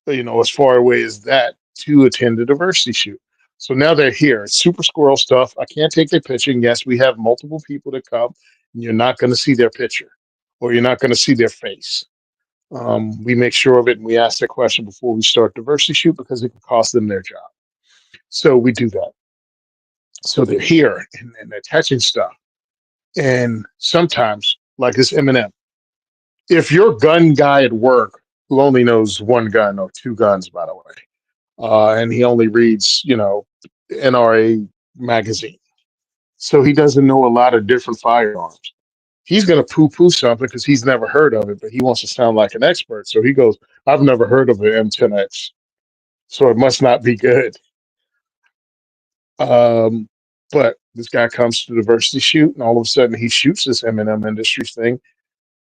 you know, as far away as that, to attend the diversity shoot. So now they're here. It's super squirrel stuff. I can't take their picture. And yes, we have multiple people that come, and you're not going to see their picture, or you're not going to see their face. We make sure of it, and we ask that question before we start diversity shoot because it could cost them their job. So we do that. So they're here and they're touching stuff. And sometimes, like this Eminem, if your gun guy at work who only knows one gun or two guns, by the way, and he only reads, you know, NRA magazine, so he doesn't know a lot of different firearms. He's going to poo-poo something because he's never heard of it, but he wants to sound like an expert. So he goes, "I've never heard of an M10X, so it must not be good." But this guy comes to the diversity shoot, and all of a sudden he shoots this M&M Industries thing,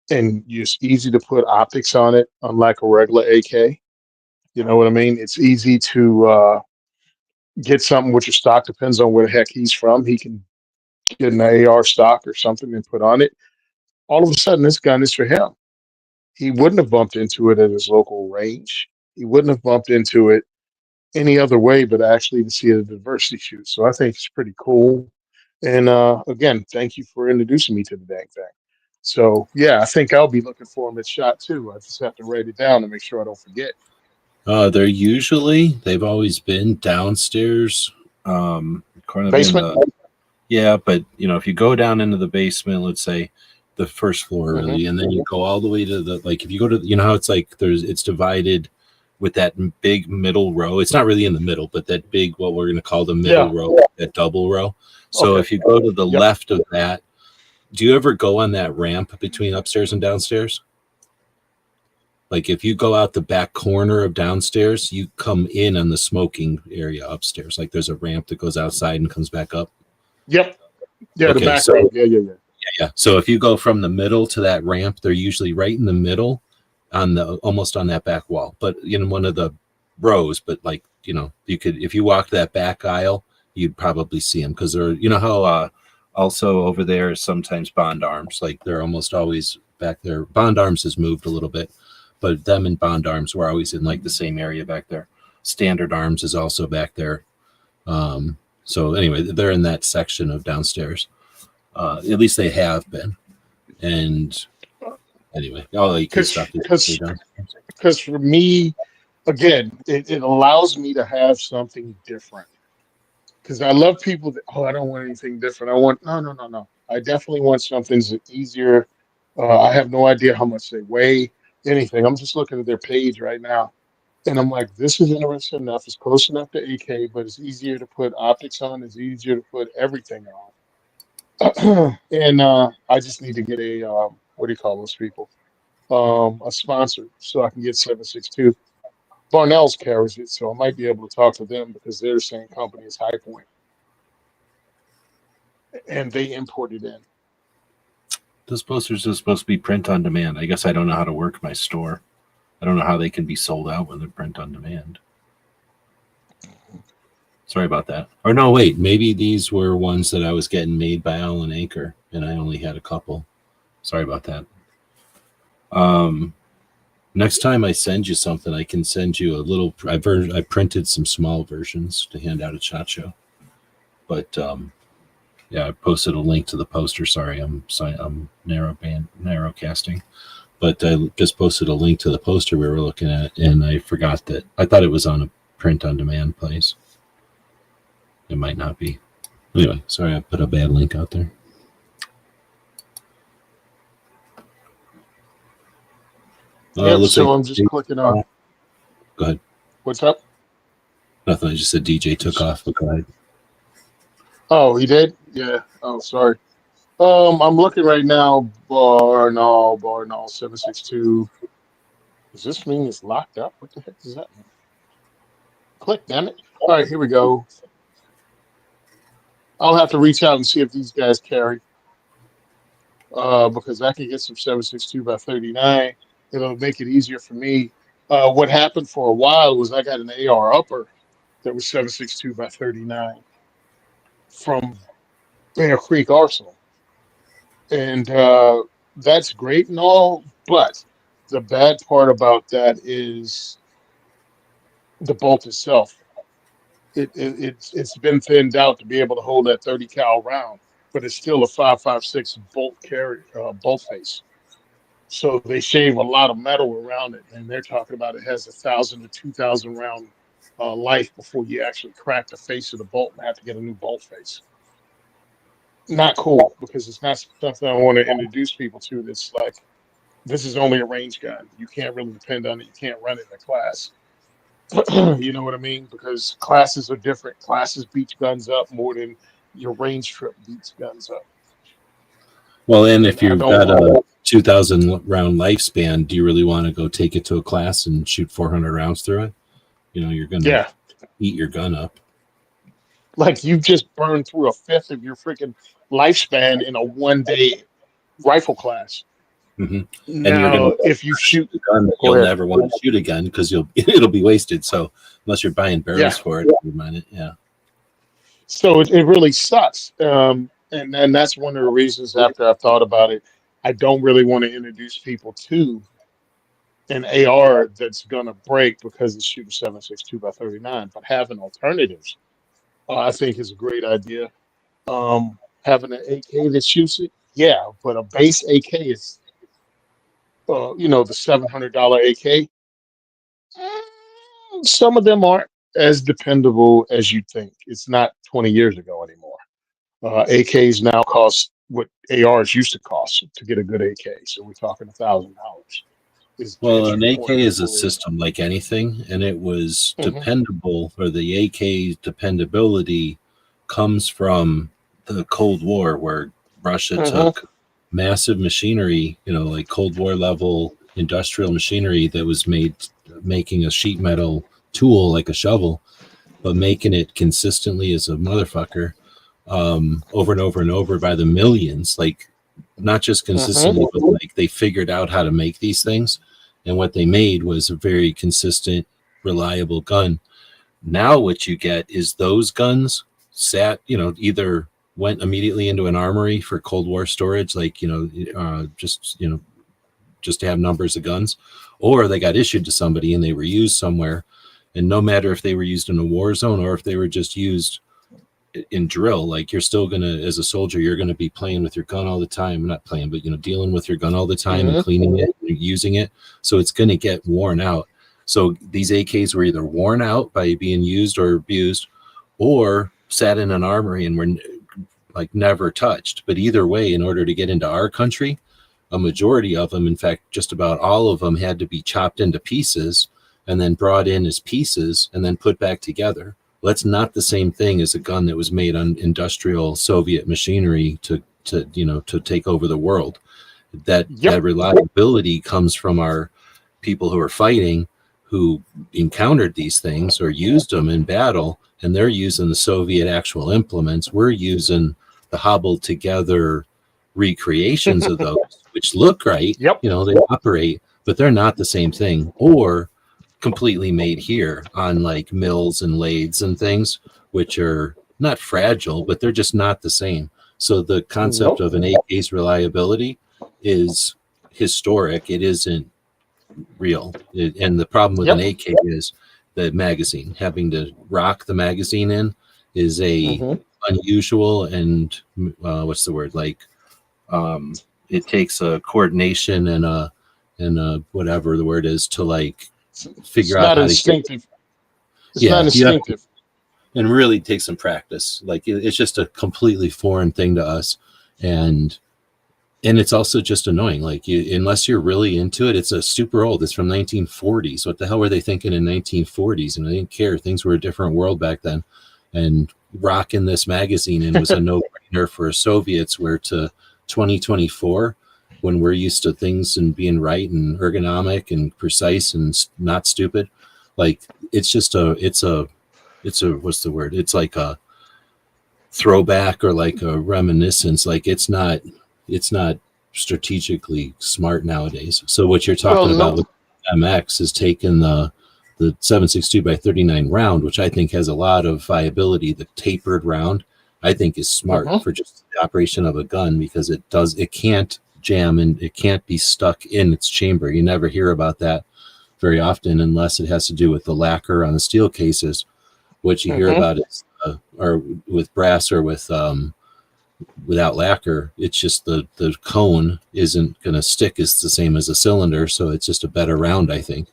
and it's easy to put optics on it, unlike a regular AK. You know what I mean? It's easy to get something with your stock. Depends on where the heck he's from. He can get an AR stock or something and put on it. All of a sudden, this gun is for him. He wouldn't have bumped into it at his local range. He wouldn't have bumped into it any other way but actually to see it at a diversity shoot. So I think it's pretty cool. And again, thank you for introducing me to the dang thing. So yeah, I think I'll be looking for him at SHOT too. I just have to write it down to make sure I don't forget. They've always been downstairs. Basement? Yeah, but you know, if you go down into the basement, let's say the first floor, Mhm. really, and then you go all the way to the, like, if you go to, you know how it's like it's divided with that big middle row. It's not really in the middle, but that big, what we're going to call the middle row, that double row. So if you go to the left of that, do you ever go on that ramp between upstairs and downstairs? Like if you go out the back corner of downstairs, you come in on the smoking area upstairs. Like there's a ramp that goes outside and comes back up. Yep. Yeah, Okay, the back so- row. Yeah. Yeah. So if you go from the middle to that ramp, they're usually right in the middle on the, almost on that back wall, but in one of the rows. But like, you know, you could, if you walked that back aisle, you'd probably see them because they're, you know how also over there is sometimes Bond Arms, like they're almost always back there. Bond Arms has moved a little bit, but them and Bond Arms were always in like the same area back there. Standard Arms is also back there. So anyway, they're in that section of downstairs. At least they have been. And anyway, all you can stuff because for me, again, it allows me to have something different. Because I love people that, I don't want anything different. I want no. I definitely want something that's easier I have no idea how much they weigh, anything. I'm just looking at their page right now. And I'm like, this is interesting enough. It's close enough to AK, but it's easier to put optics on. It's easier to put everything on. And I just need to get a, what do you call those people? A sponsor so I can get 762. Barnell's carries it, so I might be able to talk to them because they're the same company as High Point, and they import it in. Those posters are supposed to be print on demand. I guess I don't know how to work my store. I don't know how they can be sold out when they're print on demand. Sorry about that. Or no, wait, maybe these were ones that I was getting made by Alan Anchor, and I only had a couple. Sorry about that. Next time I send you something, I can send you a little. I printed some small versions to hand out at SHOT Show, but yeah, I posted a link to the poster. Sorry, I'm narrow casting, but I just posted a link to the poster we were looking at, and I forgot that. I thought it was on a print on demand place. It might not be. Anyway, sorry, I put a bad link out there. Yeah, so I'm just clicking on. Go ahead. What's up? Nothing. I just said DJ took off. But go ahead. Oh, he did? Yeah. Oh, sorry. I'm looking right now. Barnall 762. Does this mean it's locked up? What the heck does that mean? Click, damn it. All right, here we go. I'll have to reach out and see if these guys carry. Because I can get some 762 by 39. It'll make it easier for me. What happened for a while was I got an AR upper that was 762 by 39 from Bear Creek Arsenal. And that's great and all, but the bad part about that is the bolt itself. It's been thinned out to be able to hold that 30 cal round, but it's still a 5.56 bolt face. So they shave a lot of metal around it, and they're talking about it has 1,000 to 2,000 round life before you actually crack the face of the bolt and have to get a new bolt face. Not cool, because it's not something I want to introduce people to. That's like, this is only a range gun. You can't really depend on it. You can't run it in a class. You know what I mean? Because classes are different. Classes beat guns up more than your range trip beats guns up. Well, and if you've got a 2,000 round lifespan, do you really want to go take it to a class and shoot 400 rounds through it? You know, you're going to eat your gun up. Like, you just burned through a fifth of your freaking lifespan in a 1 day rifle class. Mm-hmm. Now, if you shoot a gun, you'll never want to shoot again because it'll be wasted. So unless you're buying barrels for it, you mind it. Yeah. So it really sucks. And that's one of the reasons, after I've thought about it, I don't really want to introduce people to an AR that's going to break because it's shooting 7.62 by 39. But having alternatives, I think, is a great idea. Having an AK that shoots it, yeah, but a base AK is, the $700 AK. Some of them aren't as dependable as you'd think. It's not 20 years ago anymore. AKs now cost what ARs used to cost to get a good AK. So we're talking $1,000. Well, an AK is a system like anything, and it was dependable, or the AK's dependability comes from the Cold War, where Russia took massive machinery, like Cold War level industrial machinery that was making a sheet metal tool like a shovel, but making it consistently as a motherfucker, over and over and over by the millions, like not just consistently, but like they figured out how to make these things. And what they made was a very consistent, reliable gun. Now what you get is those guns either went immediately into an armory for Cold War storage, like, just to have numbers of guns, or they got issued to somebody and they were used somewhere. And no matter if they were used in a war zone or if they were just used in drill, like, you're still going to, as a soldier, you're going to be playing with your gun all the time. Not playing, but, dealing with your gun all the time and cleaning it and using it. So it's going to get worn out. So these AKs were either worn out by being used or abused, or sat in an armory and were like never touched. But either way, in order to get into our country, a majority of them, in fact, just about all of them, had to be chopped into pieces and then brought in as pieces and then put back together. Well, that's not the same thing as a gun that was made on industrial Soviet machinery to take over the world. That reliability comes from our people who are fighting, who encountered these things or used them in battle, and they're using the Soviet actual implements. We're using the hobbled together recreations of those, which look right. They operate, but they're not the same thing, or completely made here on like mills and lathes and things, which are not fragile, but they're just not the same. So the concept of an AK's reliability is historic. It isn't real. And the problem with an AK is the magazine. Having to rock the magazine in is a unusual and what's the word? Like it takes a coordination and a whatever the word is to like figure out how instinctive. It's not instinctive. And really take some practice. Like it's just a completely foreign thing to us. And it's also just annoying. Like unless you're really into it, it's a super old. It's from 1940s. What the hell were they thinking in 1940s? And I didn't care. Things were a different world back then. And rocking this magazine in was a no-brainer for Soviets. Where to 2024, when we're used to things and being right and ergonomic and precise and not stupid, like it's a what's the word? It's like a throwback or like a reminiscence. Like it's not strategically smart nowadays. So what you're talking about with MX is taking the 7.62 by 39 round, which I think has a lot of viability. The tapered round, I think, is smart for just the operation of a gun, because it can't jam and it can't be stuck in its chamber. You never hear about that very often unless it has to do with the lacquer on the steel cases. What you hear about is or with brass or with without lacquer, it's just the cone isn't going to stick as the same as a cylinder, so it's just a better round, I think.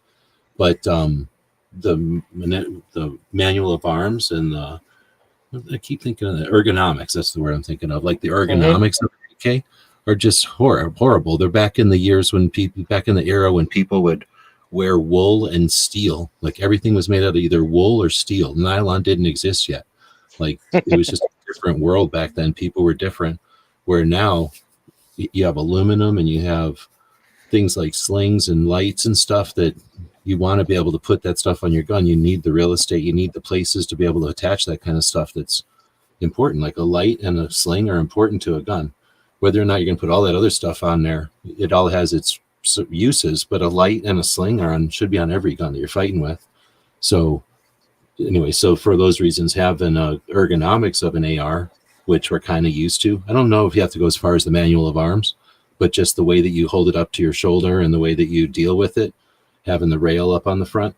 But the manual of arms and I keep thinking of the ergonomics. That's the word I'm thinking of. Like the ergonomics of AK are just horrible. They're back in the era when people would wear wool and steel. Like everything was made out of either wool or steel. Nylon didn't exist yet. Like it was just a different world back then. People were different. Where now you have aluminum and you have things like slings and lights and stuff that you want to be able to put that stuff on your gun. You need the real estate. You need the places to be able to attach that kind of stuff that's important. Like a light and a sling are important to a gun. Whether or not you're going to put all that other stuff on there, it all has its uses, but a light and a sling should be on every gun that you're fighting with. So anyway, so for those reasons, having ergonomics of an AR, which we're kind of used to. I don't know if you have to go as far as the manual of arms, but just the way that you hold it up to your shoulder and the way that you deal with it, having the rail up on the front,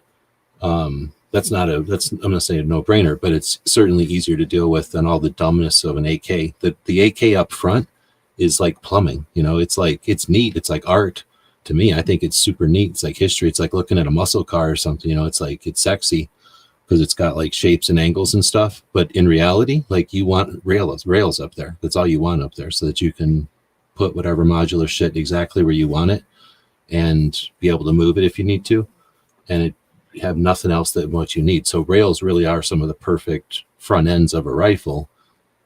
I'm not saying a no-brainer, but it's certainly easier to deal with than all the dumbness of an AK. The AK up front is like plumbing, it's like, it's neat. It's like art to me. I think it's super neat. It's like history. It's like looking at a muscle car or something, it's like, it's sexy because it's got like shapes and angles and stuff. But in reality, like you want rails up there. That's all you want up there so that you can put whatever modular shit exactly where you want it and be able to move it if you need to, and have nothing else that what you need. So rails really are some of the perfect front ends of a rifle,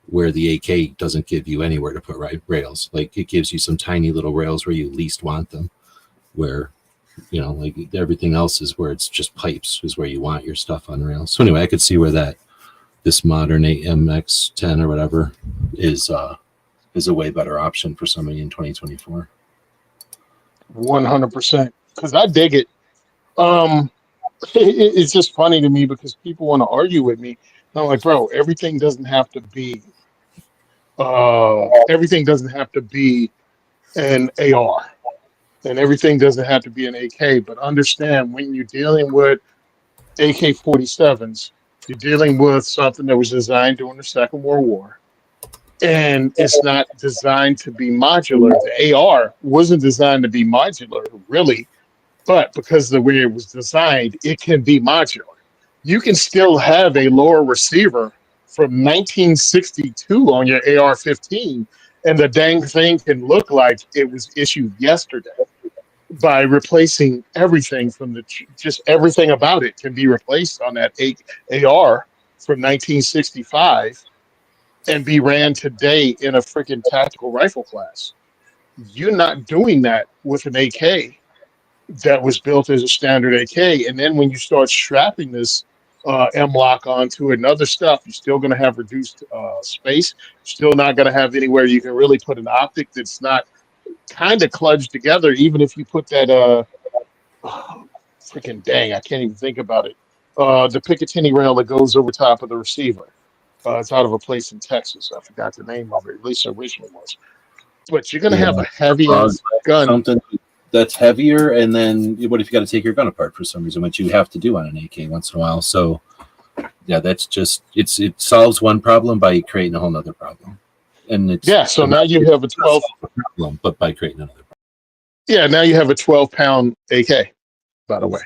where the AK doesn't give you anywhere to put rails. Like it gives you some tiny little rails where you least want them, where like everything else is where it's just pipes is where you want your stuff on rails. So anyway, I could see where this modern MX10 or whatever is a way better option for somebody in 2024. 100%, because I dig it. It's just funny to me because people want to argue with me. And I'm like, bro, everything doesn't have to be an AR, and everything doesn't have to be an AK. But understand, when you're dealing with AK-47s, you're dealing with something that was designed during the Second World War. And it's not designed to be modular. The AR wasn't designed to be modular, really, but because of the way it was designed, it can be modular. You can still have a lower receiver from 1962 on your AR-15 And the dang thing can look like it was issued yesterday by replacing everything from just everything about it can be replaced on that AR from 1965 and be ran today in a freaking tactical rifle class. You're not doing that with an AK that was built as a standard AK. And then when you start strapping this M-lock onto it and other stuff, you're still going to have reduced space. Still not going to have anywhere you can really put an optic that's not kind of kludged together. Even if you put that, freaking dang, I can't even think about it. The Picatinny rail that goes over top of the receiver. It's out of a place in Texas. I forgot the name of it. At least originally was. But you're going to have a heavy gun. Something that's heavier, and then what if you got to take your gun apart for some reason, which you have to do on an AK once in a while. So yeah, that's just it solves one problem by creating a whole nother problem. And it's so now you have a 12 problem, but by creating another problem. Yeah, now you have a 12-pound AK, by the way.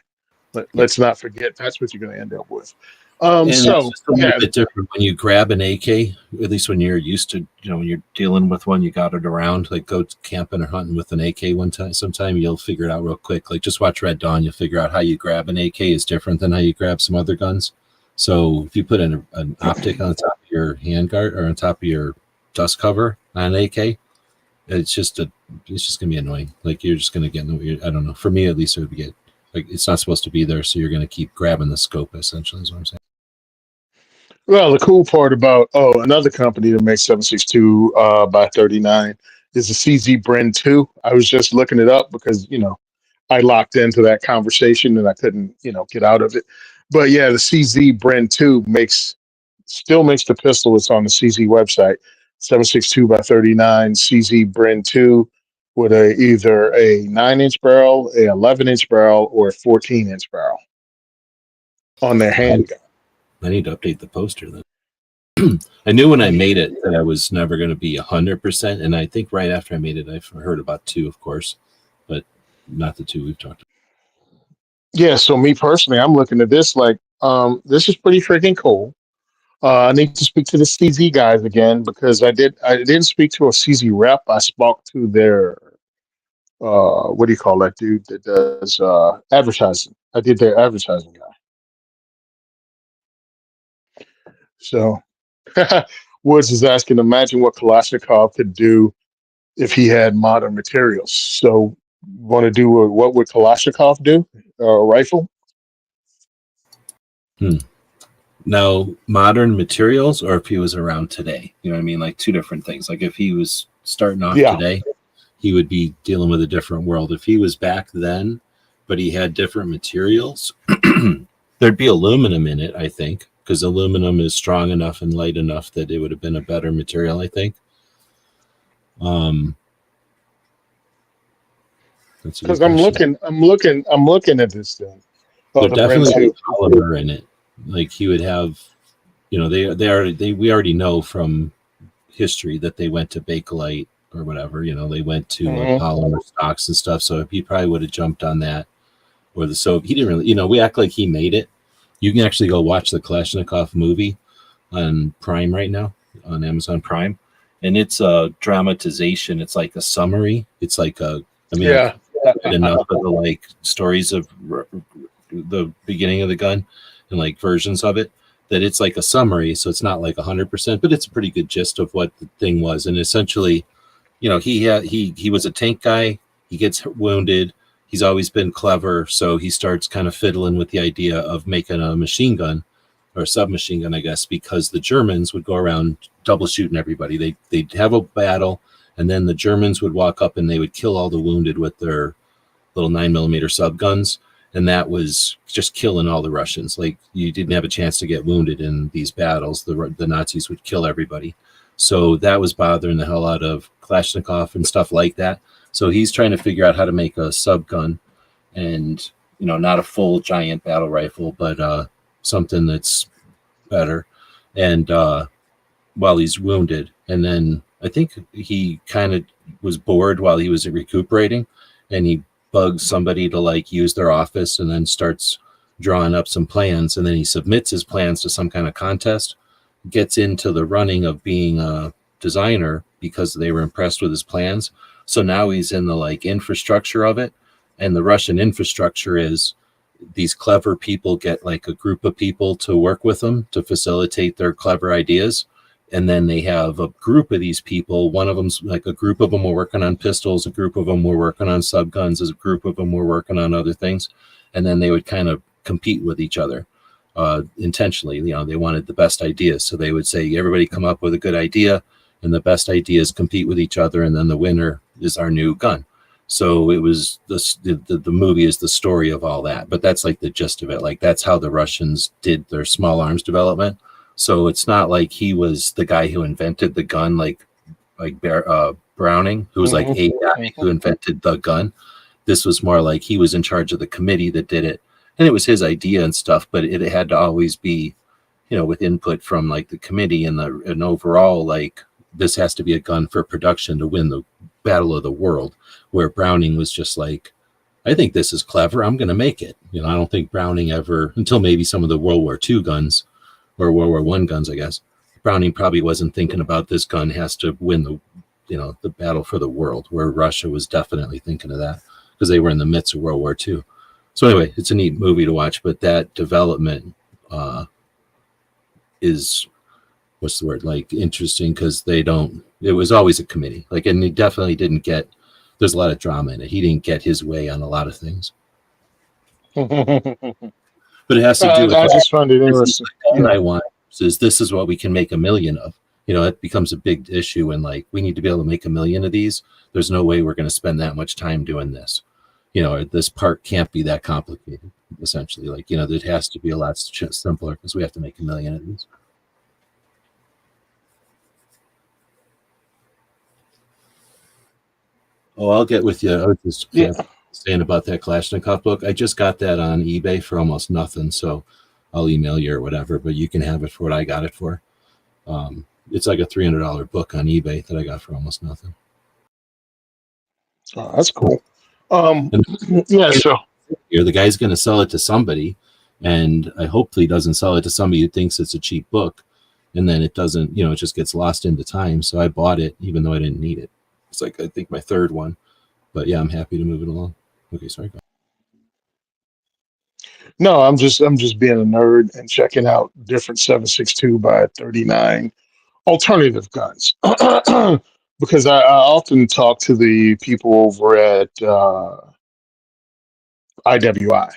Let's not forget that's what you're going to end up with. And so it's just a little bit different when you grab an AK, at least when you're used to, when you're dealing with one, you got it around, like go camping or hunting with an AK sometime you'll figure it out real quick. Like just watch Red Dawn, you'll figure out how you grab an AK is different than how you grab some other guns. So if you put an optic on top of your handguard or on top of your dust cover on an AK, it's just going to be annoying. Like you're just going to get, I don't know, for me at least, it would get, like it's not supposed to be there, so you're going to keep grabbing the scope essentially is what I'm saying. Well, the cool part about another company that makes 7.62 by 39 is the CZ Bren 2. I was just looking it up because I locked into that conversation and I couldn't get out of it. But yeah, the CZ Bren 2 still makes the pistol. It's on the CZ website. 7.62 by 39 CZ Bren 2 with either a 9-inch barrel, a 11-inch barrel, or a 14-inch barrel on their handgun. I need to update the poster then. I knew when I made it that I was never going to be 100%, and I think right after I made it, I heard about 2, of course, but not the 2 we've talked about. Yeah, so me personally, I'm looking at this like, this is pretty freaking cool. I need to speak to the CZ guys again because I didn't speak to a CZ rep. I spoke to their what do you call that dude that does advertising? I did their advertising guy. So Woods is asking, imagine what Kalashnikov could do if he had modern materials. So want to do what would Kalashnikov do? A rifle? Now, modern materials, or if he was around today, you know what I mean? Like 2 different things. Like if he was starting off today, he would be dealing with a different world. If he was back then, but he had different materials, there'd be aluminum in it, I think, because aluminum is strong enough and light enough that it would have been a better material, I think. Because I'm looking at this thing. There'd definitely be polymer in it. Like he would have, we already know from history that they went to Bakelite or whatever, they went to polymer stocks and stuff. So he probably would have jumped on that. So he didn't really, we act like he made it. You can actually go watch the Kalashnikov movie on Prime right now, on Amazon Prime. And it's a dramatization. It's like a summary. It's like enough of the like stories of the beginning of the gun and like versions of it that it's like a summary. So it's not like 100%, but it's a pretty good gist of what the thing was. And essentially, he was a tank guy. He gets wounded. He's always been clever. So he starts kind of fiddling with the idea of making a machine gun or submachine gun, I guess, because the Germans would go around double shooting everybody. They'd have a battle, and then the Germans would walk up and they would kill all the wounded with their little 9mm sub guns. And that was just killing all the Russians. Like you didn't have a chance to get wounded in these battles. The Nazis would kill everybody. So that was bothering the hell out of Kalashnikov and stuff like that. So he's trying to figure out how to make a sub gun and, not a full giant battle rifle, but something that's better. And while he's wounded. And then I think he kind of was bored while he was recuperating, and he bugs somebody to like use their office and then starts drawing up some plans. And then he submits his plans to some kind of contest, gets into the running of being a designer, because they were impressed with his plans. So now he's in the like infrastructure of it. And the Russian infrastructure is these clever people get like a group of people to work with them to facilitate their clever ideas. And then they have a group of these people. One of them's like a group of them were working on pistols, a group of them were working on subguns, a group of them were working on other things. And then they would kind of compete with each other intentionally. You know, they wanted the best ideas. So they would say, everybody come up with a good idea, and the best ideas compete with each other. And then the winner is our new gun. So it was the movie is the story of all that, but that's like the gist of it. Like that's how the Russians did their small arms development. So it's not like he was the guy who invented the gun, like Browning, who was like a guy who invented the gun. This was more like he was in charge of the committee that did it, and it was his idea and stuff. But it had to always be, you know, with input from like the committee and overall, like this has to be a gun for production to win the battle of the world. Where Browning was just like, I think this is clever, I'm going to make it. You know, I don't think Browning ever, until maybe some of the World War II guns or World War I guns, I guess, Browning probably wasn't thinking about this gun has to win the, you know, the battle for the world, where Russia was definitely thinking of that because they were in the midst of World War II. So anyway, it's a neat movie to watch, but that development is, what's the word, like interesting, because it was always a committee, like, and he definitely didn't get, there's a lot of drama in it. He didn't get his way on a lot of things. But it has to do with I just find it interesting. I want is this is what we can make 1 million of. You know, it becomes a big issue, and like we need to be able to make 1 million of these. There's no way we're going to spend that much time doing this. You know, this part can't be that complicated. Essentially, like, you know, it has to be a lot simpler because we have to make 1 million of these. Oh, I'll get with you. I was just saying about that Kalashnikov book. I just got that on eBay for almost nothing, so I'll email you or whatever, but you can have it for what I got it for. It's like a $300 book on eBay that I got for almost nothing. Oh, that's cool. Yeah, so the guy's going to sell it to somebody, and I hopefully doesn't sell it to somebody who thinks it's a cheap book, and then it doesn't, you know, it just gets lost into time. So I bought it even though I didn't need it. It's like, I think my third one, but yeah, I'm happy to move it along. Okay, sorry. no, I'm just being a nerd and checking out different 7.62 by 39 alternative guns. Because I often talk to the people over at IWI,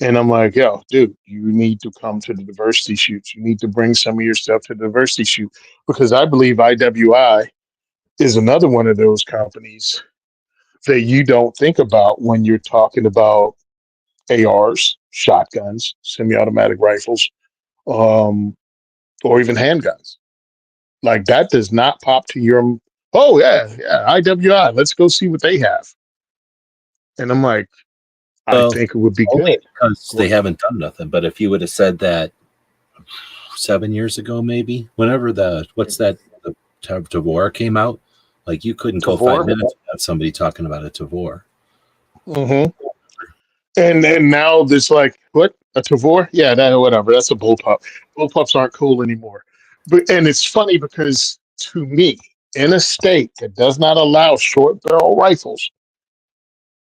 and I'm like, yo, dude, you need to come to the diversity shoots. You need to bring some of your stuff to the diversity shoot, because I believe IWI is another one of those companies that you don't think about when you're talking about ARs, shotguns, semi-automatic rifles, or even handguns. Like that does not pop to your, oh yeah, IWI, let's go see what they have. And I'm like, I think it would be good. Because they haven't done nothing. But if you would have said that 7 years ago, maybe, whenever the Tavor came out, like you couldn't go 5 minutes without somebody talking about a Tavor. Mm-hmm. And now there's like, what, a Tavor? Yeah, whatever. That's a bullpup. Bullpups aren't cool anymore. And it's funny because to me, in a state that does not allow short barrel rifles,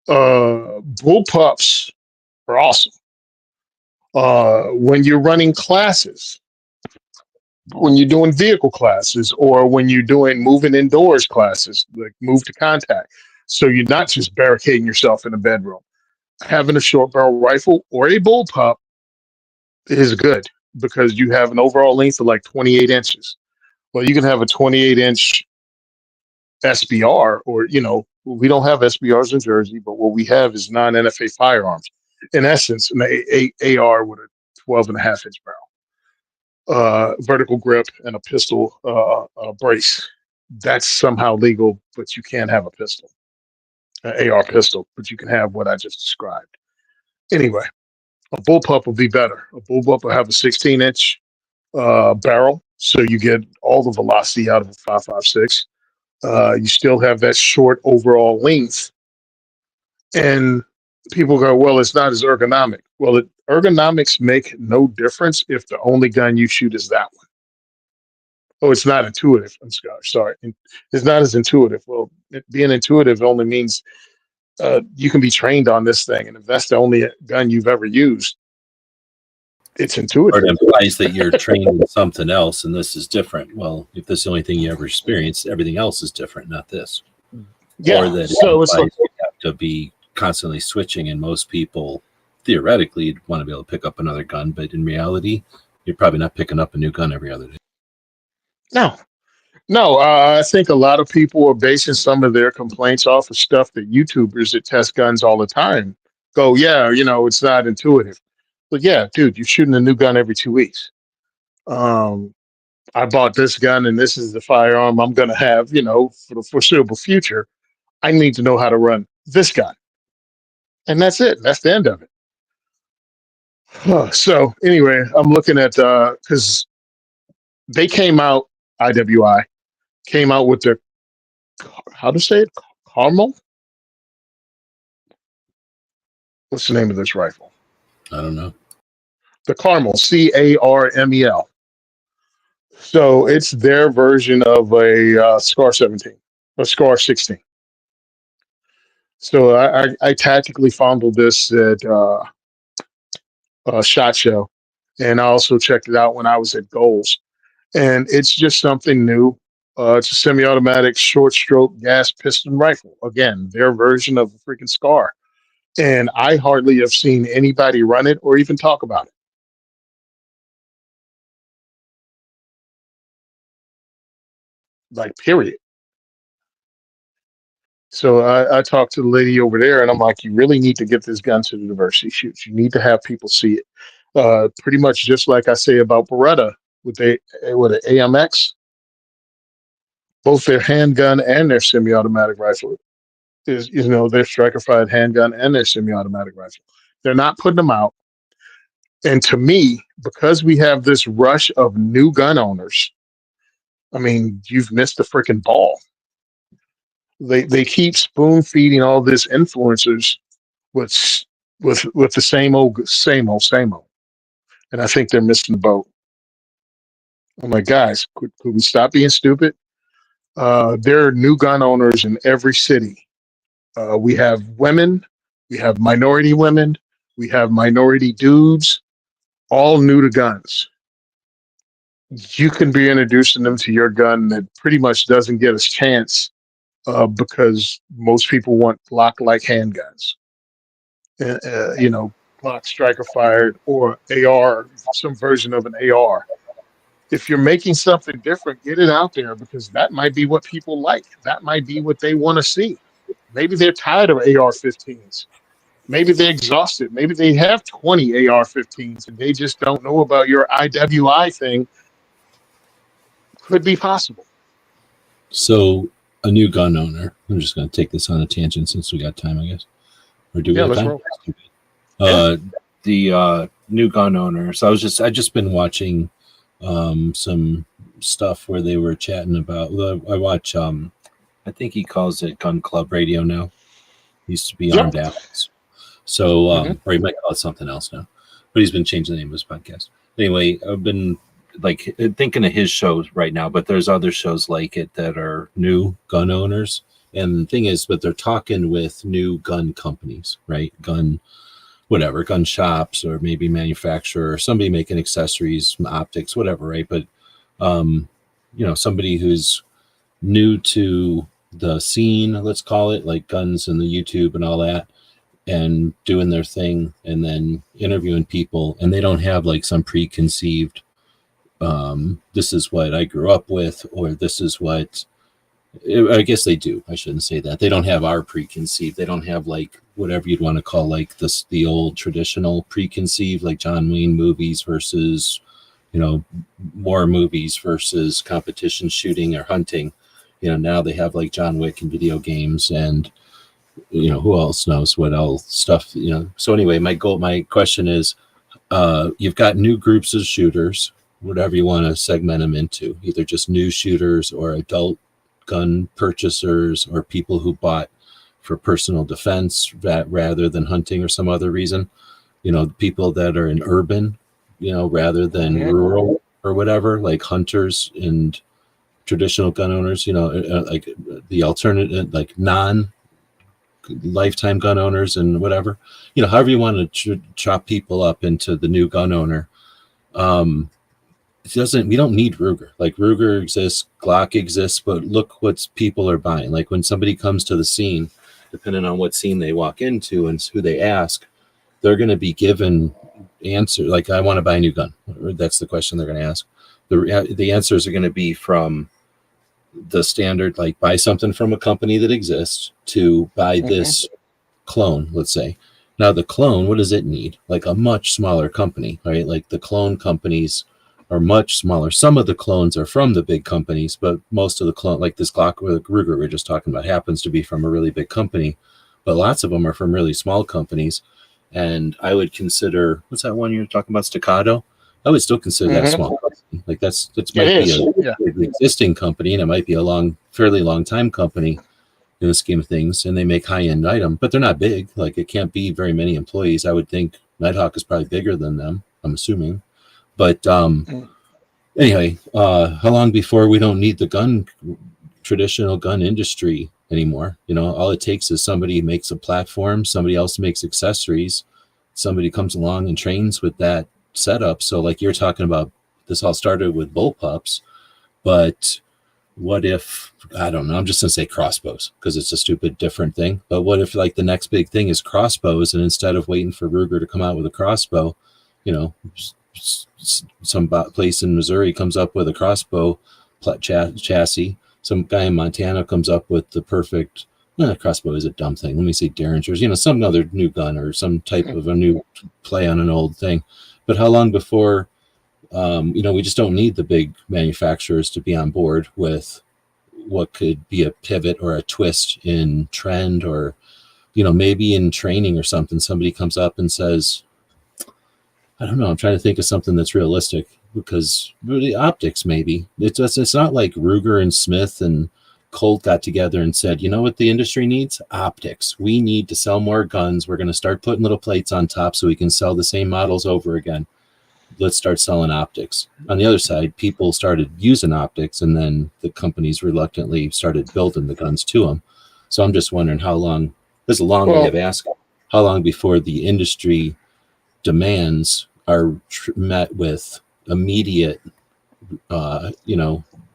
bullpups are awesome. When you're running classes, when you're doing vehicle classes, or when you're doing moving indoors classes, like move to contact. So you're not just barricading yourself in a bedroom. Having a short barrel rifle or a bullpup is good because you have an overall length of like 28 inches. Well, you can have a 28-inch SBR, or, you know, we don't have SBRs in Jersey, but what we have is non-NFA firearms. In essence, an AR with a 12.5-inch barrel, vertical grip, and a pistol brace. That's somehow legal, but you can't have a pistol, an AR pistol, but you can have what I just described. Anyway, a bullpup will be better. A bullpup will have a 16-inch barrel, so you get all the velocity out of a 5.56. You still have that short overall length, and people go, well, it's not as ergonomic. Well, ergonomics make no difference if the only gun you shoot is that one. Oh, it's not intuitive. Sorry. It's not as intuitive. Well, being intuitive only means you can be trained on this thing. And if that's the only gun you've ever used, it's Or intuitive. it implies that you're trained in something else and this is different. Well, if this is the only thing you ever experienced, everything else is different, not this. Yeah. Or that it So it's implies like, you have to be constantly switching, and most people theoretically want to be able to pick up another gun, but in reality, you're probably not picking up a new gun every other day. no. No, I think a lot of people are basing some of their complaints off of stuff that YouTubers that test guns all the time go, yeah, it's not intuitive. But yeah, dude, you're shooting a new gun every 2 weeks. I bought this gun and this is the firearm I'm going to have, for the foreseeable future. I need to know how to run this gun. And that's it. That's the end of it. So anyway, I'm looking at, because they came out, IWI came out with their, how to say it? Carmel? What's the name of this rifle? I don't know. The Carmel, Carmel. So it's their version of a Scar 17, a Scar 16. So I tactically fondled this at SHOT Show, and I also checked it out when I was at Goals. And it's just something new. It's a semi-automatic short stroke gas piston rifle. Again, their version of the freaking Scar. And I hardly have seen anybody run it or even talk about it. Like, period. So I talked to the lady over there, and I'm like, you really need to get this gun to the diversity shoots. You need to have people see it. Pretty much just like I say about Beretta with an AMX, both their handgun and their semi-automatic rifle is, their striker-fired handgun and their semi-automatic rifle. They're not putting them out. And to me, because we have this rush of new gun owners, I mean, you've missed the freaking ball. They keep spoon feeding all this influencers with the same old. And I think they're missing the boat. I'm like, guys, could we stop being stupid? There are new gun owners in every city. We have women, we have minority women, we have minority dudes, all new to guns. You can be introducing them to your gun that pretty much doesn't get a chance because most people want Glock-like handguns. Glock striker fired or AR, some version of an AR. If you're making something different, get it out there, because that might be what people like. That might be what they want to see. Maybe they're tired of AR-15s. Maybe they're exhausted. Maybe they have 20 AR-15s and they just don't know about your IWI thing. Could be possible. So a new gun owner, I'm just going to take this on a tangent since we got time, I guess. Or do we have time? The new gun owner. So I just been watching some stuff where they were chatting about. I watch. I think he calls it Gun Club Radio now. He used to be Armed Apples. So, or he might call it something else now, but he's been changing the name of his podcast. Anyway, I've been like thinking of his shows right now, but there's other shows like it that are new gun owners. And the thing is, but they're talking with new gun companies, right? Gun shops, or maybe manufacturer, or somebody making accessories, optics, whatever, right? But, somebody who's new to the scene, let's call it, like guns and the YouTube and all that, and doing their thing, and then interviewing people, and they don't have like some preconceived, this is what I grew up with, or this is what, I guess they do. I shouldn't say that. They don't have our preconceived. They don't have like whatever you'd want to call like the old traditional preconceived, like John Wayne movies versus, war movies versus competition shooting or hunting. Now they have like John Wick and video games, and who else knows what else stuff. So anyway, my question is, you've got new groups of shooters, whatever you want to segment them into, either just new shooters or adult gun purchasers, or people who bought for personal defense rather than hunting or some other reason. People that are in urban, rather than rural or whatever, like hunters and traditional gun owners, like the alternative, like non-lifetime gun owners and whatever, however you want to chop people up into the new gun owner. We don't need Ruger. Like Ruger exists, Glock exists, but look what people are buying. Like when somebody comes to the scene, depending on what scene they walk into and who they ask, they're going to be given answer. Like, I want to buy a new gun. That's the question they're going to ask. The answers are going to be from the standard, like buy something from a company that exists to buy this clone, let's say. Now the clone, what does it need? Like a much smaller company, right? Like the clone companies are much smaller. Some of the clones are from the big companies, but most of the clone, like this Glock Ruger we were just talking about, happens to be from a really big company, but lots of them are from really small companies. And I would consider, what's that one you're talking about, Staccato? I would still consider that small company. Like that might be an existing company, and it might be a fairly long time company in the scheme of things, and they make high-end item, but they're not big. Like it can't be very many employees. I would think Nighthawk is probably bigger than them, I'm assuming. But anyway, how long before we don't need the traditional gun industry anymore? All it takes is somebody makes a platform, somebody else makes accessories, somebody comes along and trains with that setup. So like you're talking about, this all started with bullpups, but what if, I don't know, I'm just going to say crossbows because it's a stupid different thing. But what if like the next big thing is crossbows, and instead of waiting for Ruger to come out with a crossbow, some place in Missouri comes up with a crossbow chassis. Some guy in Montana comes up with the perfect crossbow is a dumb thing. Let me say Derringers, some other new gun or some type of a new play on an old thing. But how long before, we just don't need the big manufacturers to be on board with what could be a pivot or a twist in trend, or, maybe in training or something, somebody comes up and says, I don't know, I'm trying to think of something that's realistic, because really optics, maybe. It's not like Ruger and Smith and Colt got together and said, you know what the industry needs? Optics. We need to sell more guns. We're going to start putting little plates on top so we can sell the same models over again. Let's start selling optics. On the other side, people started using optics, and then the companies reluctantly started building the guns to them. So I'm just wondering how long, this is a long way of asking, how long before the industry demands are met with immediate,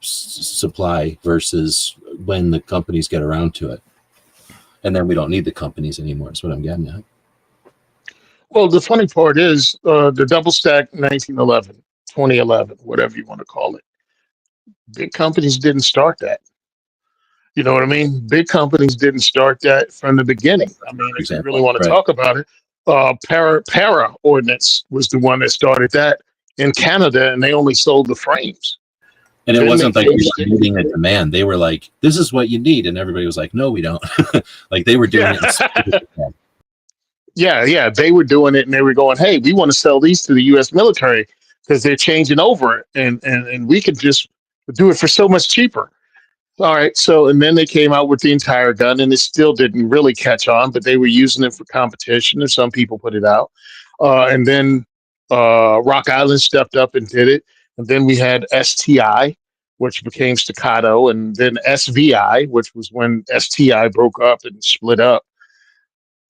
supply versus when the companies get around to it. And then we don't need the companies anymore, is what I'm getting at. Well, the funny part is the double stack 1911, 2011, whatever you want to call it. Big companies didn't start that. You know what I mean? Big companies didn't start that from the beginning. I mean, if you really want to talk about it, Para Ordnance was the one that started that in Canada, and they only sold the frames. And it wasn't like we were meeting a demand. They were like, this is what you need. And everybody was like, no, we don't. Like they were doing it. Yeah. They were doing it, and they were going, hey, we want to sell these to the U.S. military because they're changing over, and we could just do it for so much cheaper. All right. So, and then they came out with the entire gun, and it still didn't really catch on, but they were using it for competition, and some people put it out. And then Rock Island stepped up and did it. And then we had STI, which became Staccato, and then SVI, which was when STI broke up and split up.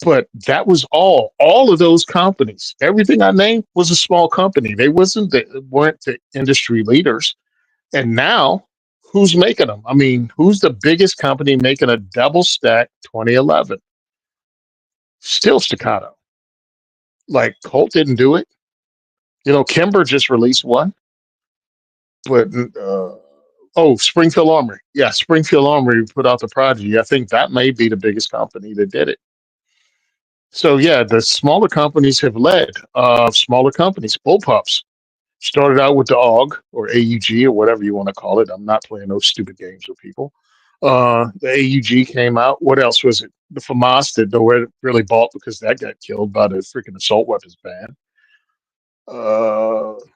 But that was all of those companies. Everything I named was a small company. They weren't the industry leaders. And now, who's making them? I mean, who's the biggest company making a double stack 2011? Still Staccato. Like Colt didn't do it. Kimber just released one. But Springfield Armory. Yeah, Springfield Armory put out the Prodigy. I think that may be the biggest company that did it. So yeah, the smaller companies have led. Smaller companies, bullpups, started out with the AUG or AUG or whatever you want to call it. I'm not playing those stupid games with people. The AUG came out. What else was it? The FAMAS that nobody really bought because that got killed by the freaking assault weapons ban.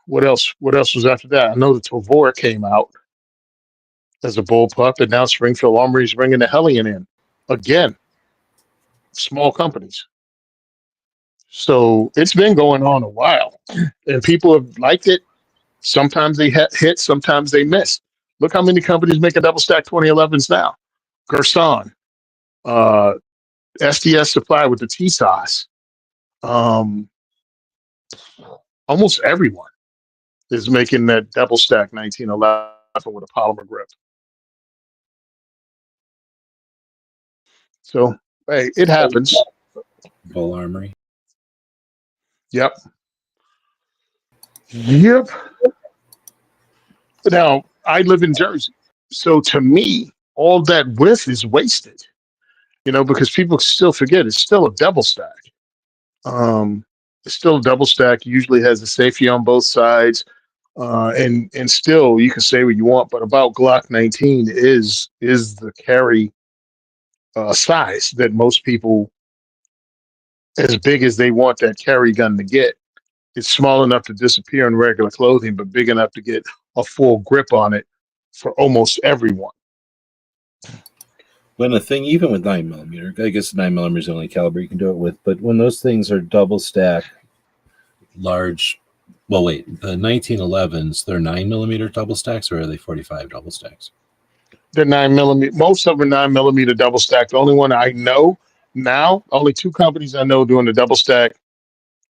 What else? What else was after that? I know the Tavor came out as a bullpup, and now Springfield Armory is bringing the Hellion in again. Small companies. So it's been going on a while, and people have liked it. Sometimes they hit, sometimes they miss. Look how many companies make a double stack 2011s now. Gerson, uh, SDS Supply with the T-Sauce. Um, almost everyone is making that double stack 1911 with a polymer grip. So, hey, it happens. Bull Armory. Yep. Yep. Now, I live in Jersey. So to me, all that width is wasted, because people still forget it's still a double stack. It's still a double stack, usually has a safety on both sides. And still you can say what you want, but about Glock 19 is the carry size that most people, as big as they want that carry gun to get. It's small enough to disappear in regular clothing, but big enough to get a full grip on it for almost everyone. When a thing, even with 9mm, I guess 9mm is the only caliber you can do it with, but when those things are double stack, large, well, wait, the 1911s, they're 9mm double stacks, or are they 45 double stacks? They're 9mm. Most of them are 9mm double stack. The only one I know now, only two companies I know doing the double stack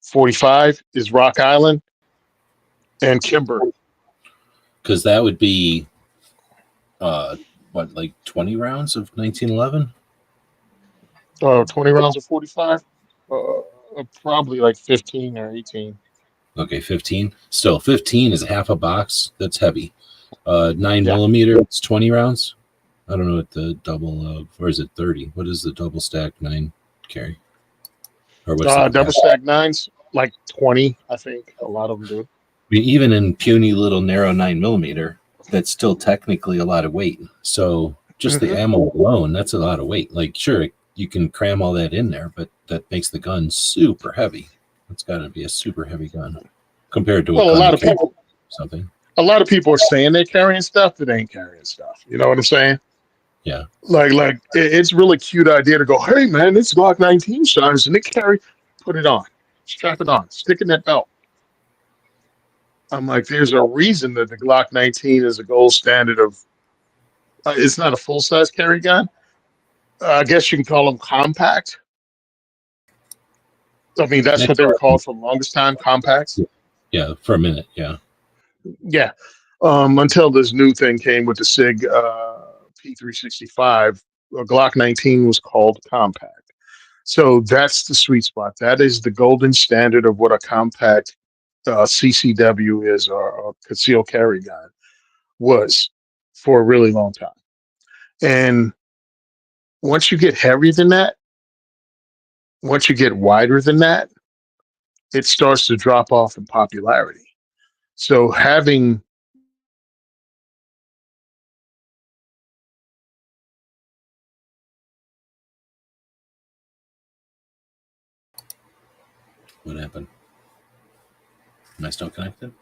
45 is Rock Island and Kimber. Because that would be, like 20 rounds of 1911? 20 rounds of 45? Probably like 15 or 18. Okay, 15. Still, 15 is half a box. That's heavy. 9mm, it's 20 rounds. I don't know what the double, or is it 30? What is the double stack 9 carry? Or what's the Double stack 9s, like 20, I think. A lot of them do. I mean, even in puny little narrow 9mm, that's still technically a lot of weight. So just the ammo alone, that's a lot of weight. Like, sure, you can cram all that in there, but that makes the gun super heavy. It's got to be a super heavy gun compared to a lot of people. Something. A lot of people are saying they're carrying stuff that ain't carrying stuff. You know what I'm saying? Yeah. Like it's really cute idea to go, hey man, it's Glock 19 size and it carry, put it on, strap it on, stick in that belt. I'm like, there's a reason that the Glock 19 is a gold standard of. It's not a full size carry gun. I guess you can call them compact. I mean, that's what they were called for the longest time, compacts. Yeah, for a minute, yeah. Yeah. Until this new thing came with the SIG P365, Glock 19 was called compact. So that's the sweet spot. That is the golden standard of what a compact CCW is, or concealed carry gun was for a really long time. And once you get heavier than that, once you get wider than that, it starts to drop off in popularity. So having What happened? Am I still connected?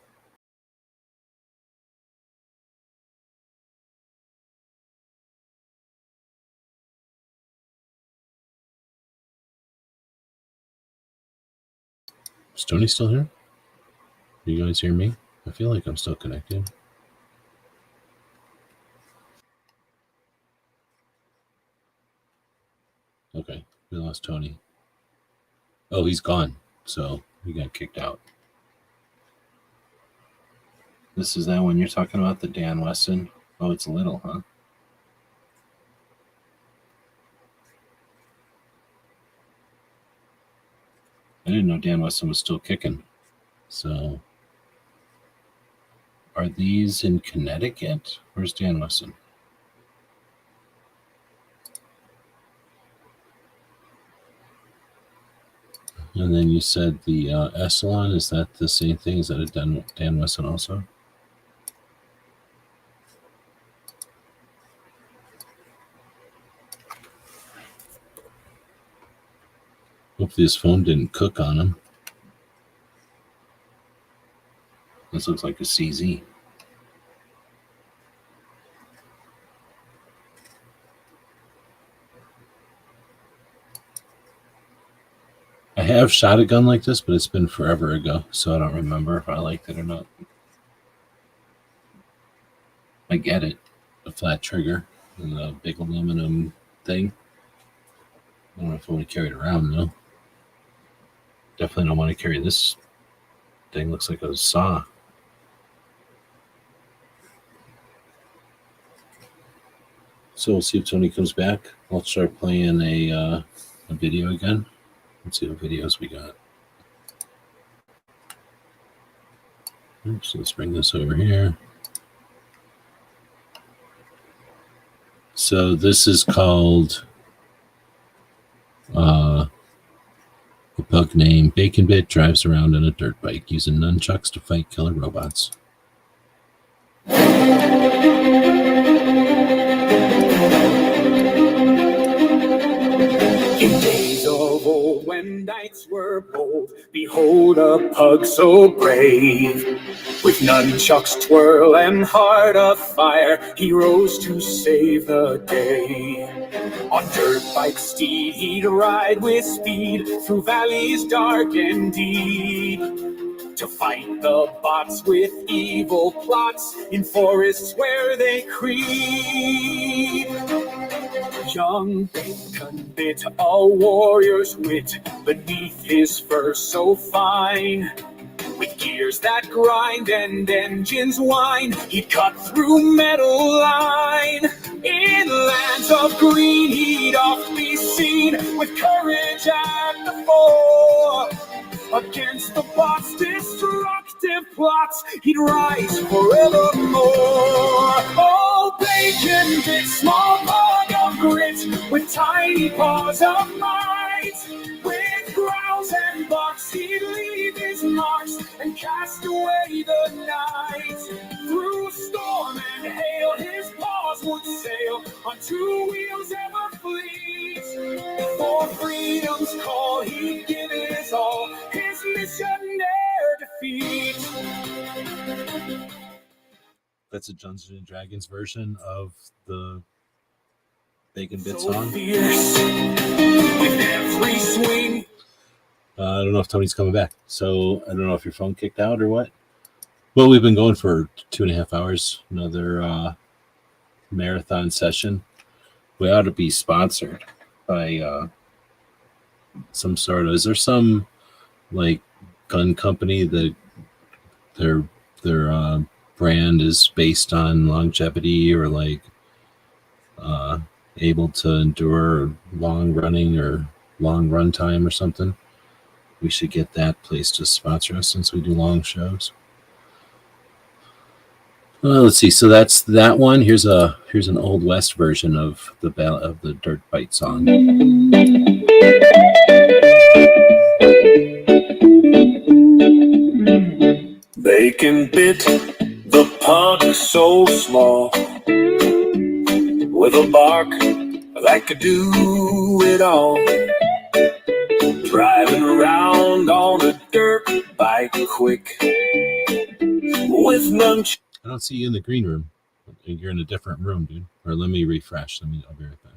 Is Tony still here? You guys hear me? I feel like I'm still connected. Okay, we lost Tony. Oh, he's gone. So he got kicked out. This is that one you're talking about, the Dan Wesson. Oh, it's little, huh? I didn't know Dan Wesson was still kicking. So, are these in Connecticut? Where's Dan Wesson? And then you said the Essalon, is that the same thing? Is that a Dan Wesson also? Hopefully his phone didn't cook on him. This looks like a CZ. I have shot a gun like this, but it's been forever ago, so I don't remember if I liked it or not. I get it. A flat trigger and the big aluminum thing. I don't know if I want to carry it around though. Definitely don't want to carry this thing. Looks like a saw. So we'll see if Tony comes back. I'll start playing a video again. Let's see what videos we got. Oops, let's bring this over here. So this is called a bug named Bacon Bit drives around on a dirt bike using nunchucks to fight killer robots. In days of old, when knights were bold, behold a pug so brave. With nunchucks twirl and heart of fire, he rose to save the day. On dirt bike steed he'd ride with speed through valleys dark and deep, to fight the bots with evil plots in forests where they creep. Young Bacon Bit, a warrior's wit, beneath his fur so fine. With gears that grind and engines whine, he'd cut through metal line. In lands of green he'd oft be seen, with courage at the fore. Against the bots' destructive plots, he'd rise forevermore. Oh, Bacon Bit, small pug of grit, with tiny paws of might. With growls and barks, he'd leave his marks and cast away the night. Through storm and hail, his paws would sail on two wheels ever fleet. For freedom's call, he'd give his all, his mission ne'er defeat. That's a Dungeons and Dragons version of the Bacon Bit So song. fierce, with every swing. I don't know if Tony's coming back, so I don't know if your phone kicked out or what. Well, we've been going for 2.5 hours. Another marathon session. We ought to be sponsored by some sort of. Is there some like gun company that their brand is based on longevity or like able to endure long running or long run time or something? We should get that place to sponsor us since we do long shows. Let's see. So that's that one. Here's an Old West version of the Dirt Bite song. Bacon Bit, the pug so small, with a bark that could do it all. Driving around on a dirt bike quick, with nunchucks. I don't see you in the green room. You're in a different room, dude. Or let me refresh. I'll be right back.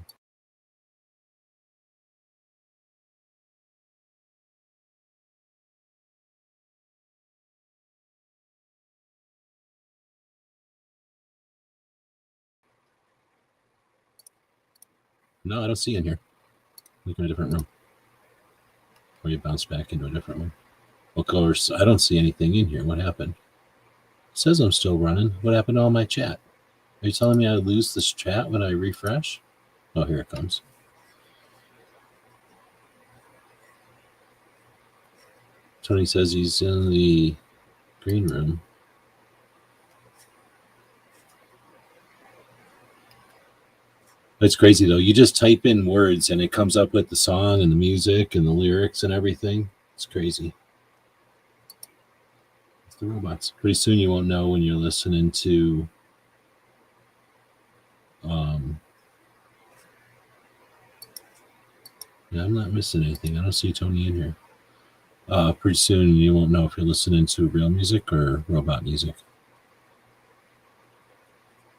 No, I don't see you in here. Look in a different room. Or you bounce back into a different one. Of course, I don't see anything in here. What happened? It says I'm still running. What happened to all my chat? Are you telling me I lose this chat when I refresh? Oh, here it comes. Tony says he's in the green room. It's crazy though. You just type in words and it comes up with the song and the music and the lyrics and everything. It's crazy. It's the robots. Pretty soon you won't know when you're listening to yeah, I'm not missing anything. I don't see Tony in here. Pretty soon you won't know if you're listening to real music or robot music.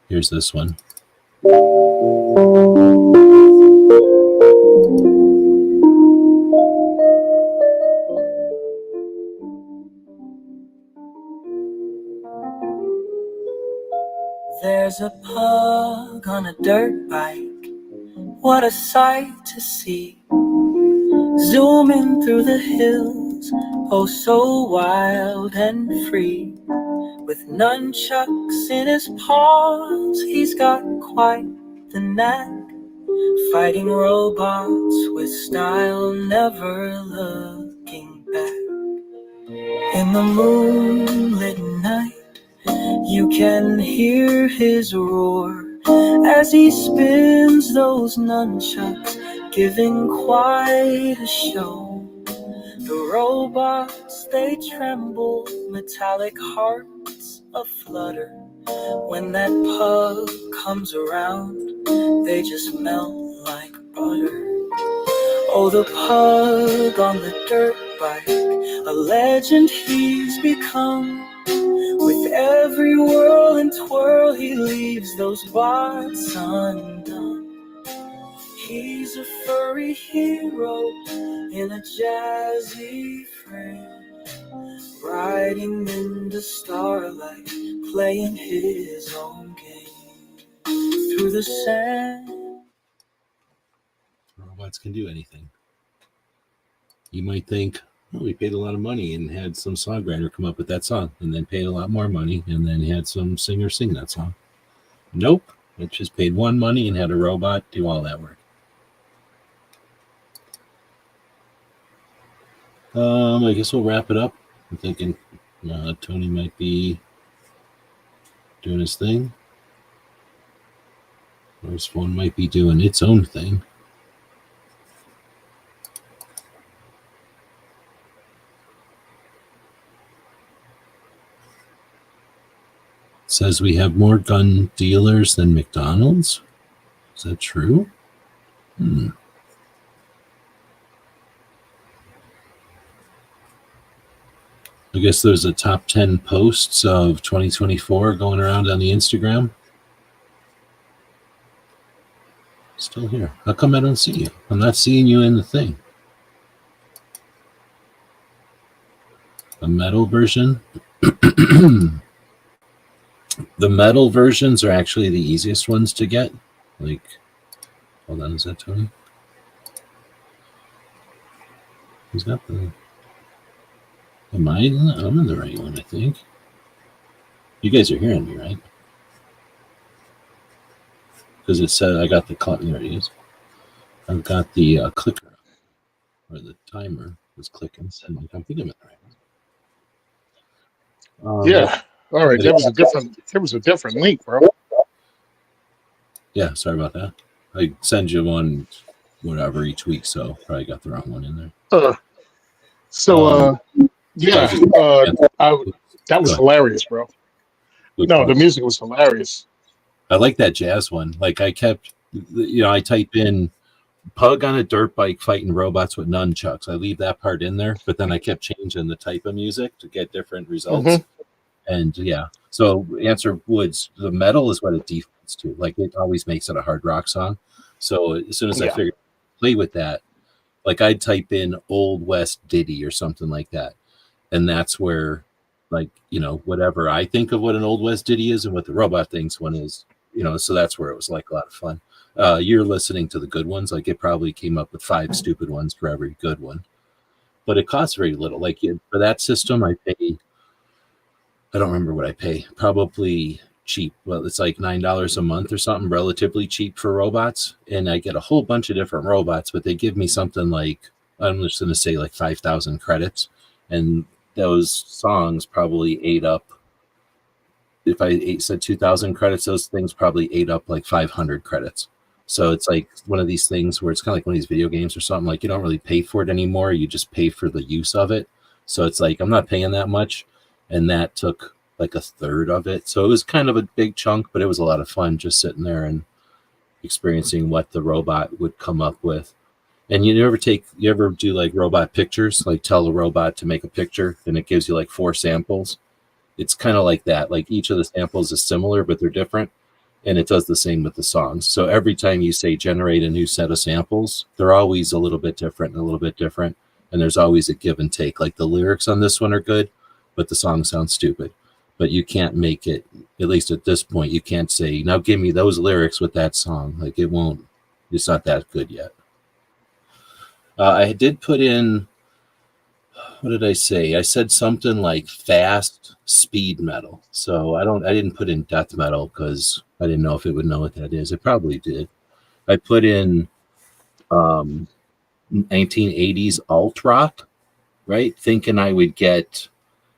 Here's this one. There's a pug on a dirt bike. What a sight to see. Zooming through the hills, oh so wild and free. With nunchucks in his paws, he's got quite the knack. Fighting robots with style, never looking back. In the moonlit night, you can hear his roar as he spins those nunchucks, giving quite a show. The robots, they tremble, metallic hearts aflutter. When that pug comes around, they just melt like butter. Oh, the pug on the dirt bike, a legend he's become. With every whirl and twirl, he leaves those bots undone. He's a furry hero in a jazzy frame, riding in the starlight, playing his own game. Through the sand. Robots can do anything. You might think, oh, we paid a lot of money and had some songwriter come up with that song, and then paid a lot more money and then had some singer sing that song. Nope. It just paid one money and had a robot do all that work. I guess we'll wrap it up. I'm thinking Tony might be doing his thing. Or his phone might be doing its own thing. It says we have more gun dealers than McDonald's. Is that true? I guess there's a top 10 posts of 2024 going around on the Instagram. Still here. How come I don't see you? I'm not seeing you in the thing. The metal version. The metal versions are actually the easiest ones to get. Like, hold on, is that Tony? He's got the... I'm in the right one, I think. You guys are hearing me, right? Because it said I got the there it is. I've got the clicker, or the timer was clicking. So I'm thinking I'm in the right one. Yeah. All right. That was a different link, bro. Yeah, sorry about that. I send you one, whatever, each week, so probably got the wrong one in there. Yeah, that was hilarious, bro. No, the music was hilarious. I like that jazz one. Like I kept, I type in pug on a dirt bike fighting robots with nunchucks. I leave that part in there, but then I kept changing the type of music to get different results. Mm-hmm. And yeah, so answer Woods, the metal is what it defaults to. Like it always makes it a hard rock song. So as soon as I figured play with that, like I'd type in Old West Ditty or something like that. And that's where, like, whatever I think of what an Old West ditty is and what the robot thinks one is, so that's where it was like a lot of fun. You're listening to the good ones. Like it probably came up with 5 stupid ones for every good one. But it costs very little. Like for that system, I don't remember what I pay. Probably cheap. Well, it's like $9 a month or something, relatively cheap for robots. And I get a whole bunch of different robots, but they give me something like, I'm just going to say like 5,000 credits. And those songs probably ate up, if I said 2,000 credits, those things probably ate up like 500 credits. So it's like one of these things where it's kind of like one of these video games or something, like you don't really pay for it anymore. You just pay for the use of it. So it's like, I'm not paying that much. And that took like a third of it. So it was kind of a big chunk, but it was a lot of fun just sitting there and experiencing what the robot would come up with. And you ever do like robot pictures, like tell the robot to make a picture and it gives you like 4 samples. It's kind of like that. Like each of the samples is similar, but they're different. And it does the same with the songs. So every time you say generate a new set of samples, they're always a little bit different and a little bit different. And there's always a give and take. Like the lyrics on this one are good, but the song sounds stupid. but you can't make it, at least at this point, you can't say, now give me those lyrics with that song. Like it won't, it's not that good yet. I did put in, what did I say? I said something like fast speed metal. So I didn't put in death metal because I didn't know if it would know what that is. It probably did. I put in 1980s alt rock, right? Thinking I would get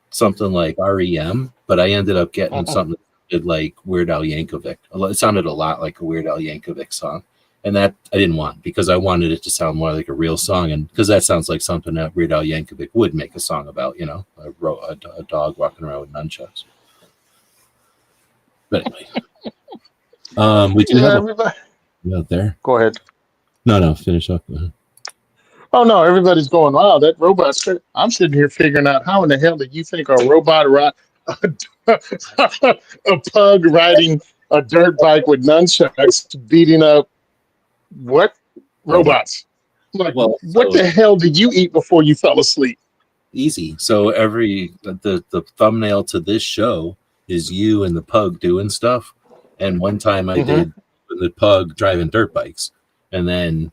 something like REM, but I ended up getting something that did like Weird Al Yankovic. It sounded a lot like a Weird Al Yankovic song. And that I didn't want because I wanted it to sound more like a real song. And because that sounds like something that Weird Al Yankovic would make a song about, you know, a dog walking around with nunchucks. But anyway, we do have everybody. Out there. Go ahead. No, finish up. Oh no, everybody's going, wow, that robot's good. I'm sitting here figuring out how in the hell did you think a robot a pug riding a dirt bike with nunchucks beating up what robots? Like, Well, what the hell did you eat before you fell asleep? Easy. So the thumbnail to this show is you and the pug doing stuff. And one time I did the pug driving dirt bikes, and then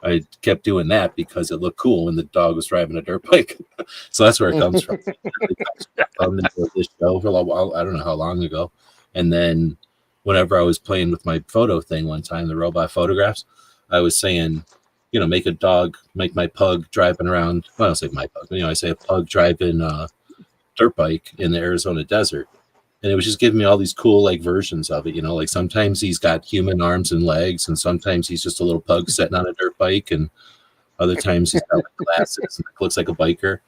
I kept doing that because it looked cool when the dog was driving a dirt bike. So that's where it comes from. Thumbnail of this show for a while, I don't know how long ago. And then whenever I was playing with my photo thing one time, the robot photographs, I was saying, you know, make my pug driving around. Well, I don't say my pug, you know, I say a pug driving a dirt bike in the Arizona desert. And it was just giving me all these cool like versions of it, you know, like sometimes he's got human arms and legs, and sometimes he's just a little pug sitting on a dirt bike, and other times he's got like glasses and looks like a biker.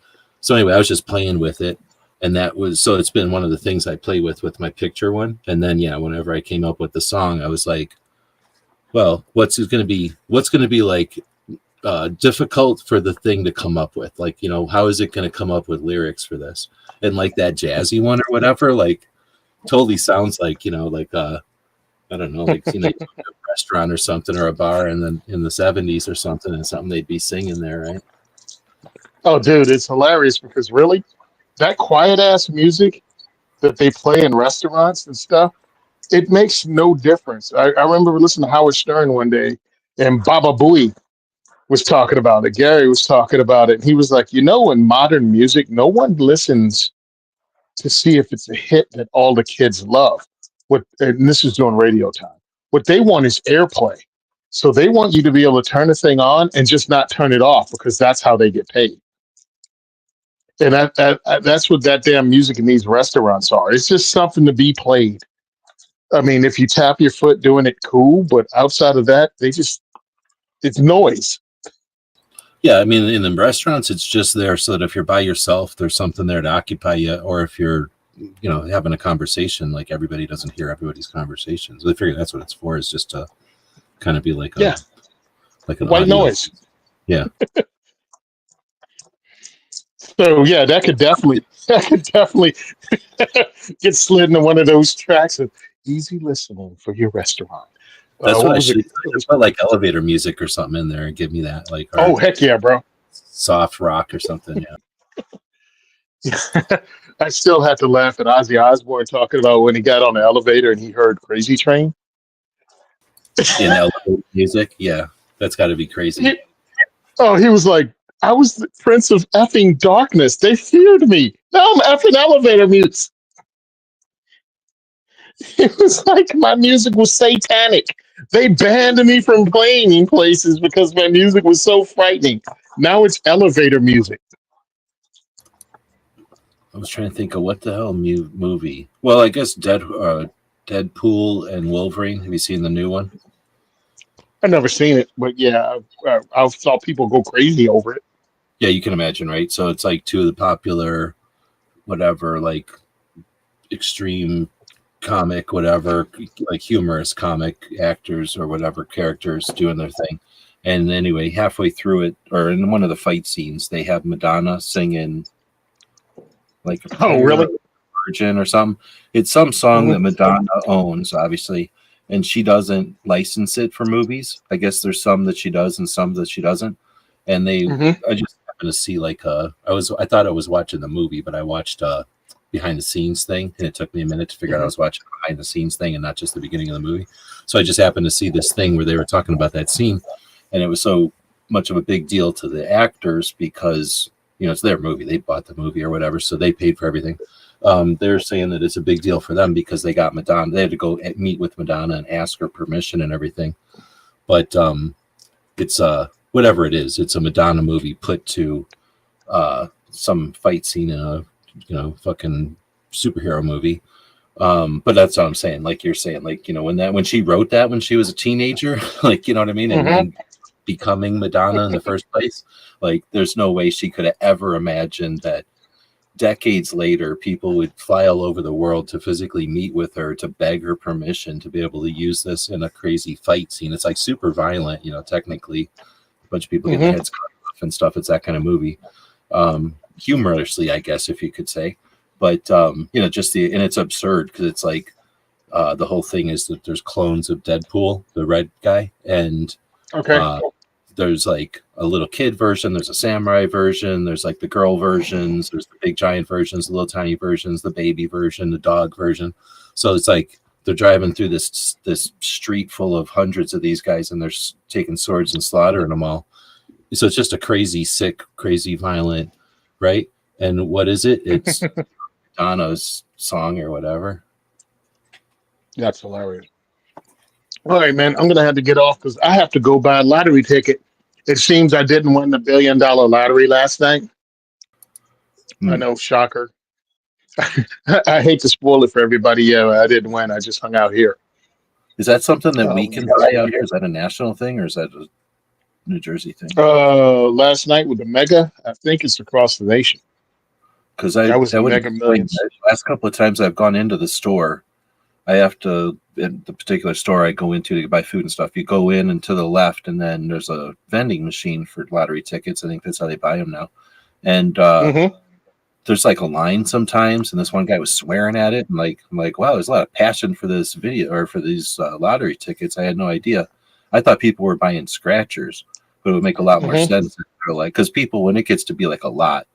So anyway, I was just playing with it. And that was, so it's been one of the things I play with my picture one. And then, yeah, whenever I came up with the song, I was like, well, what's going to be like difficult for the thing to come up with? Like, you know, how is it going to come up with lyrics for this? And like that jazzy one or whatever, like totally sounds like, you know, like, I don't know, like, you know, a restaurant or something or a bar and then in the 70s or something, and something they'd be singing there, right? Oh, dude, it's hilarious because really, that quiet ass music that they play in restaurants and stuff, it makes no difference. I remember listening to Howard Stern one day, and Baba Booey was talking about it. Gary was talking about it. And he was like, you know, in modern music, no one listens to see if it's a hit that all the kids love. And this is during radio time. What they want is airplay. So they want you to be able to turn the thing on and just not turn it off, because that's how they get paid. And that's what that damn music in these restaurants are. It's just something to be played. I mean, if you tap your foot doing it, cool. But outside of that, it's noise. Yeah, I mean, in the restaurants, it's just there so that if you're by yourself, there's something there to occupy you. Or if you're, you know, having a conversation, like everybody doesn't hear everybody's conversations. I figure that's what it's for, is just to kind of be like Yeah, like an white audio. noise. Yeah. So yeah, that could definitely get slid into one of those tracks of easy listening for your restaurant. That's what I was should it? put like elevator music or something in there and give me that, like, Oh, heck yeah, bro. soft rock or something. Yeah. I still have to laugh at Ozzy Osbourne talking about when he got on the elevator and he heard Crazy Train. In elevator music. Yeah. That's got to be crazy. He was like, I was the prince of effing darkness. They feared me. Now I'm effing elevator mute. It was like my music was satanic. They banned me from playing in places because my music was so frightening. Now it's elevator music. I was trying to think of what the hell movie. Well, I guess Deadpool and Wolverine. Have you seen the new one? I've never seen it, but yeah, I saw people go crazy over it. Yeah, you can imagine, right? So it's like two of the popular, whatever, like extreme comic, whatever, like humorous comic actors or whatever characters doing their thing. And anyway, halfway through it, or in one of the fight scenes, they have Madonna singing like really? Virgin or something. It's some song that Madonna owns, obviously, and she doesn't license it for movies. I guess there's some that she does and some that she doesn't. And I just happened to see like I thought I was watching the movie, but I watched behind the scenes thing, and it took me a minute to figure out I was watching a behind the scenes thing and not just the beginning of the movie. So I just happened to see this thing where they were talking about that scene, and it was so much of a big deal to the actors because, you know, it's their movie. They bought the movie or whatever, so they paid for everything. They're saying that it's a big deal for them because they got Madonna. They had to go meet with Madonna and ask her permission and everything. But it's whatever it is. It's a Madonna movie put to some fight scene in a, you know, fucking superhero movie. But that's what I'm saying. Like you're saying, like, you know, when she wrote that when she was a teenager, like, you know what I mean, and becoming Madonna in the first place, like, there's no way she could have ever imagined that decades later people would fly all over the world to physically meet with her to beg her permission to be able to use this in a crazy fight scene. It's like super violent, you know, technically a bunch of people get their heads cut off and stuff. It's that kind of movie, humorously, I guess, if you could say. But you know, just and it's absurd because it's like the whole thing is that there's clones of Deadpool, the red guy, and there's like a little kid version, there's a samurai version, there's like the girl versions, there's the big giant versions, the little tiny versions, the baby version, the dog version. So it's like they're driving through this street full of hundreds of these guys, and they're taking swords and slaughtering them all. So it's just a crazy, sick, crazy, violent, right? And what is it? It's Donna's song or whatever. That's hilarious. All right, man. I'm gonna have to get off because I have to go buy a lottery ticket. It seems I didn't win the $1 billion lottery last night. I know, shocker. I hate to spoil it for everybody. Yeah, I didn't win. I just hung out here. Is that something that we can buy out here? Is that a national thing or is that a New Jersey thing? Last night with the mega, I think it's across the nation. Because that was a mega millions. Last couple of times I've gone into the store, I have to, in the particular store I go into to buy food and stuff, you go in and to the left, and then there's a vending machine for lottery tickets. I think that's how they buy them now. And there's like a line sometimes, and this one guy was swearing at it. And I'm like, wow, there's a lot of passion for this video or for these lottery tickets. I had no idea. I thought people were buying scratchers, but it would make a lot more sense. Like, because people, when it gets to be like a lot,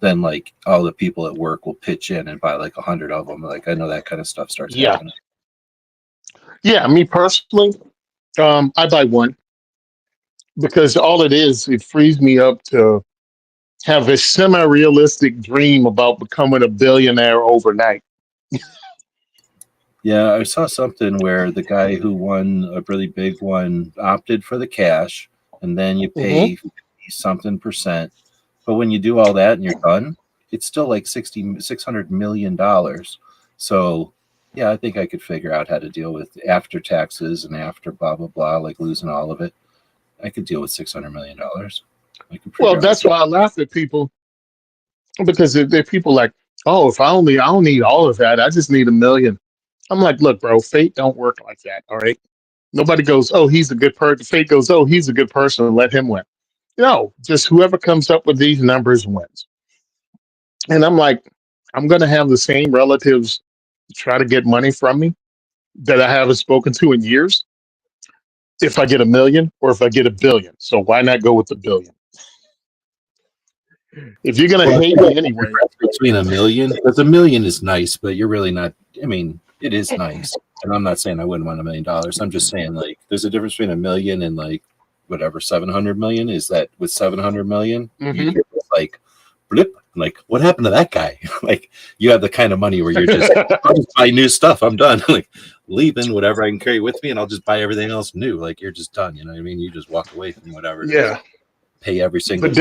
then like all the people at work will pitch in and buy like 100 of them. Like, I know that kind of stuff starts happening. Yeah, me personally, I buy one because all it is, it frees me up to have a semi-realistic dream about becoming a billionaire overnight. Yeah, I saw something where the guy who won a really big one opted for the cash, and then you pay something percent. But when you do all that and you're done, it's still like $600 million. So, yeah, I think I could figure out how to deal with after taxes and after blah, blah, blah, like losing all of it. I could deal with $600 million. Well, that's why I laugh at people, because they're people like, oh, I don't need all of that. I just need $1 million. I'm like, look, bro, fate don't work like that. All right. Nobody goes, oh, he's a good person. Fate goes, oh, he's a good person. Let him win. No, just whoever comes up with these numbers wins. And I'm like, I'm going to have the same relatives try to get money from me that I haven't spoken to in years if I get $1 million or if I get $1 billion. So why not go with the $1 billion? If you're going to hate me anyway. Between $1 million, because $1 million is nice, but you're really not, I mean, it is nice. And I'm not saying I wouldn't want $1 million. I'm just saying, like, there's a difference between $1 million and like whatever 700 million is. That with 700 million, you get this, like, blip, like, what happened to that guy? Like, you have the kind of money where you're just, I'll just buy new stuff. I'm done. Like, leaving whatever I can carry with me, and I'll just buy everything else new. Like, you're just done. You know what I mean? You just walk away from whatever. Yeah. Pay every single. The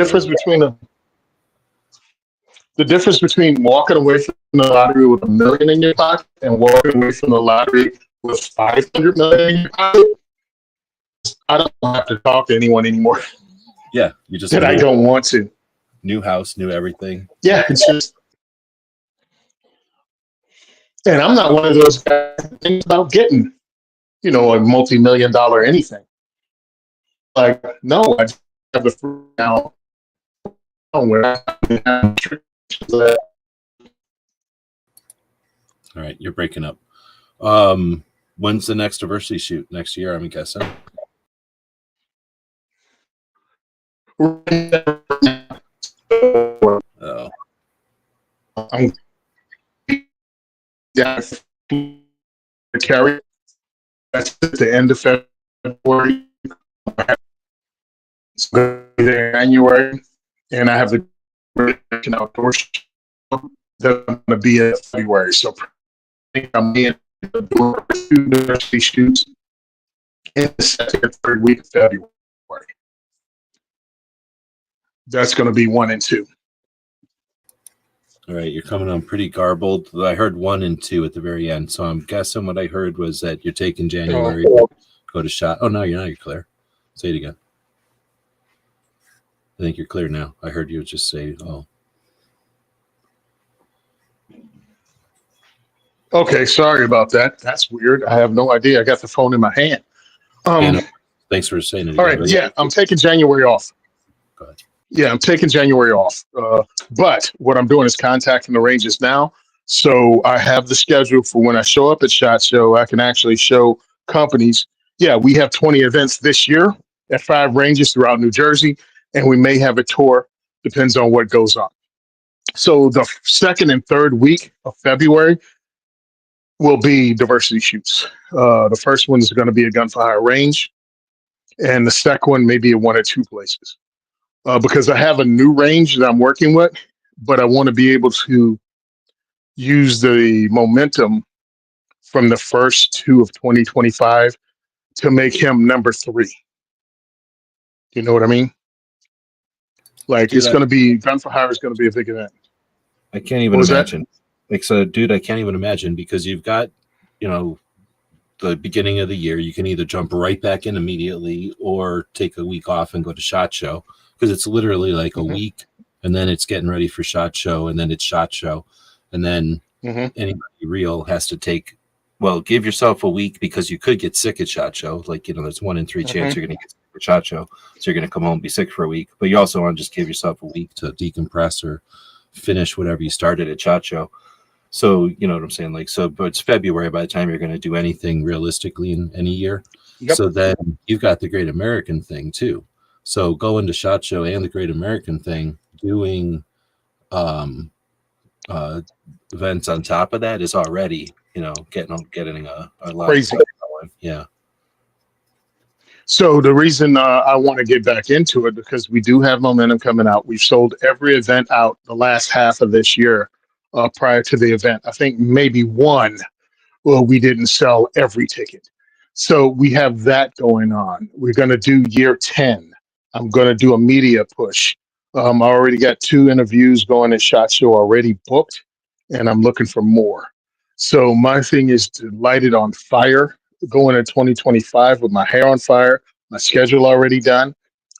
difference between walking away from the lottery with $1 million in your pocket and walking away from the lottery with 500 million in your pocket, I don't have to talk to anyone anymore. Yeah, you just. That I don't want to. New house, new everything. Yeah, it's just. And I'm not one of those guys that thinks about getting, a multi-million-dollar anything. Like, no, I just have the fruit now. All right, you're breaking up. When's the next diversity shoot? Next year, I'm guessing. Oh. Yeah, carry. That's at the end of February. It's going to be there in January, and I have the outdoor show that's going to be in February. So I think I'm in the university shoots in the second or third week of February. That's going to be 1 and 2. All right, you're coming on pretty garbled. I heard 1 and 2 at the very end, so I'm guessing what I heard was that you're taking January, go to shot. Oh, no, you're clear. Say it again. I think you're clear now. I heard you just say, oh. Okay, sorry about that. That's weird. I have no idea. I got the phone in my hand. Thanks for saying it All again. right, yeah, I'm taking January off. Go ahead. Yeah, I'm taking January off. But what I'm doing is contacting the ranges now. So I have the schedule for when I show up at SHOT Show. I can actually show companies, yeah, we have 20 events this year at 5 ranges throughout New Jersey, and we may have a tour, depends on what goes on. So the second and third week of February will be diversity shoots. The first one is going to be a gunfire range, and the second one may be at 1 or 2 places. Because I have a new range that I'm working with, but I want to be able to use the momentum from the first 2 of 2025 to make him number 3. You know what I mean? Like, it's going to be, Gun for Hire is going to be a big event. I can't even imagine. Like, so, dude, I can't even imagine, because you've got, the beginning of the year. You can either jump right back in immediately or take a week off and go to SHOT Show, because it's literally like a week, and then it's getting ready for SHOT Show, and then it's SHOT Show, and then anybody real has to give yourself a week, because you could get sick at SHOT Show. Like, there's 1 in 3 chance you're going to get sick at SHOT Show, so you're going to come home and be sick for a week. But you also want to just give yourself a week to decompress or finish whatever you started at SHOT Show. So, you know what I'm saying? Like, so, but it's February by the time you're going to do anything realistically in any year. Yep. So then you've got the Great American thing too. So going to SHOT Show and the Great American thing, doing events on top of that is already, getting a lot crazy. Going. Yeah. So the reason I want to get back into it, because we do have momentum coming out. We've sold every event out the last half of this year prior to the event. I think maybe one, we didn't sell every ticket. So we have that going on. We're going to do year 10. I'm going to do a media push. I already got 2 interviews going at SHOT Show already booked, and I'm looking for more. So my thing is to light it on fire going in 2025 with my hair on fire, my schedule already done.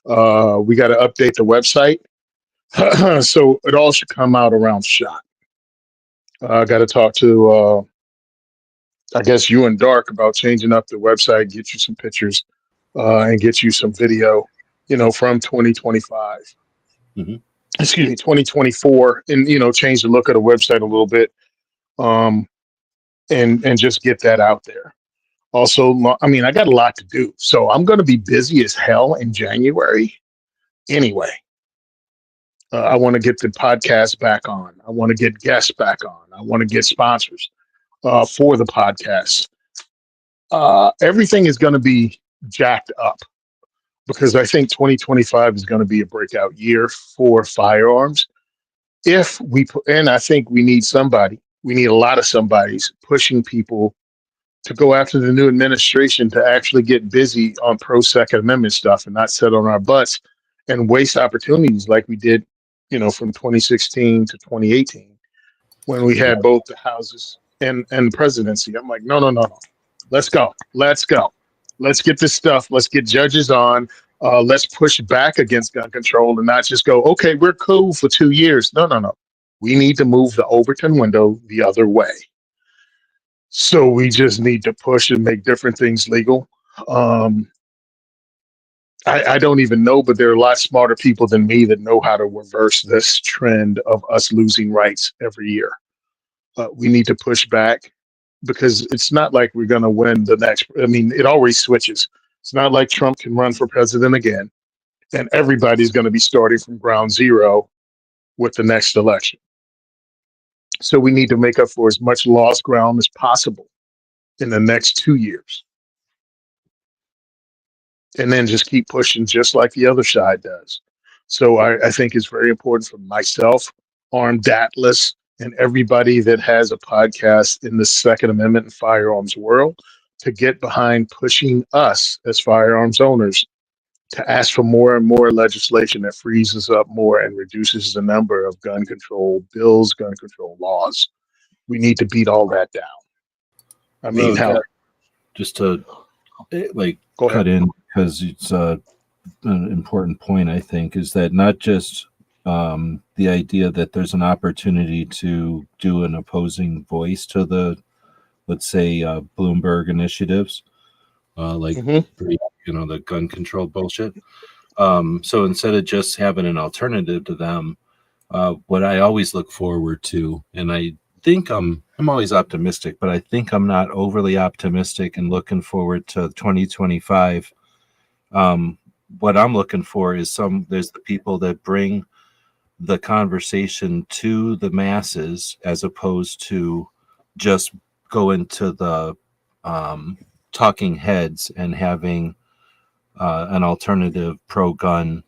We got to update the website. So it all should come out around SHOT. I got to talk to, I guess, you and Dark about changing up the website, get you some pictures, and get you some video, from 2025. Excuse me, 2024, and, change the look of the website a little bit, and just get that out there. Also, I got a lot to do, so I'm going to be busy as hell in January anyway. I want to get the podcast back on. I want to get guests back on. I want to get sponsors for the podcast. Everything is going to be jacked up, because I think 2025 is going to be a breakout year for firearms. And I think we need a lot of somebody's pushing people to go after the new administration to actually get busy on pro Second Amendment stuff and not sit on our butts and waste opportunities like we did, from 2016 to 2018, when we had both the houses and the presidency. I'm like, no. Let's go. Let's get this stuff. Let's get judges on. Let's push back against gun control and not just go, okay, we're cool for 2 years. No. We need to move the Overton window the other way. So we just need to push and make different things legal. I don't even know, but there are a lot smarter people than me that know how to reverse this trend of us losing rights every year. We need to push back, because it's not like we're going to win the next. It always switches. It's not like Trump can run for president again, and everybody's going to be starting from ground zero with the next election. So we need to make up for as much lost ground as possible in the next 2 years. And then just keep pushing just like the other side does. So I think it's very important for myself, Armed Atlas, and everybody that has a podcast in the Second Amendment and firearms world to get behind pushing us as firearms owners to ask for more and more legislation that frees us up more and reduces the number of gun control bills, gun control laws. We need to beat all that down. I mean, hell, Just to like go cut ahead. in, because it's an important point, I think, is that not just the idea that there's an opportunity to do an opposing voice to the, let's say, Bloomberg initiatives, like Mhm. the gun control bullshit. So instead of just having an alternative to them, what I always look forward to, and I think I'm always optimistic, but I think I'm not overly optimistic and looking forward to 2025. What I'm looking for is there's the people that bring the conversation to the masses as opposed to just go into the talking heads and having an alternative pro-gun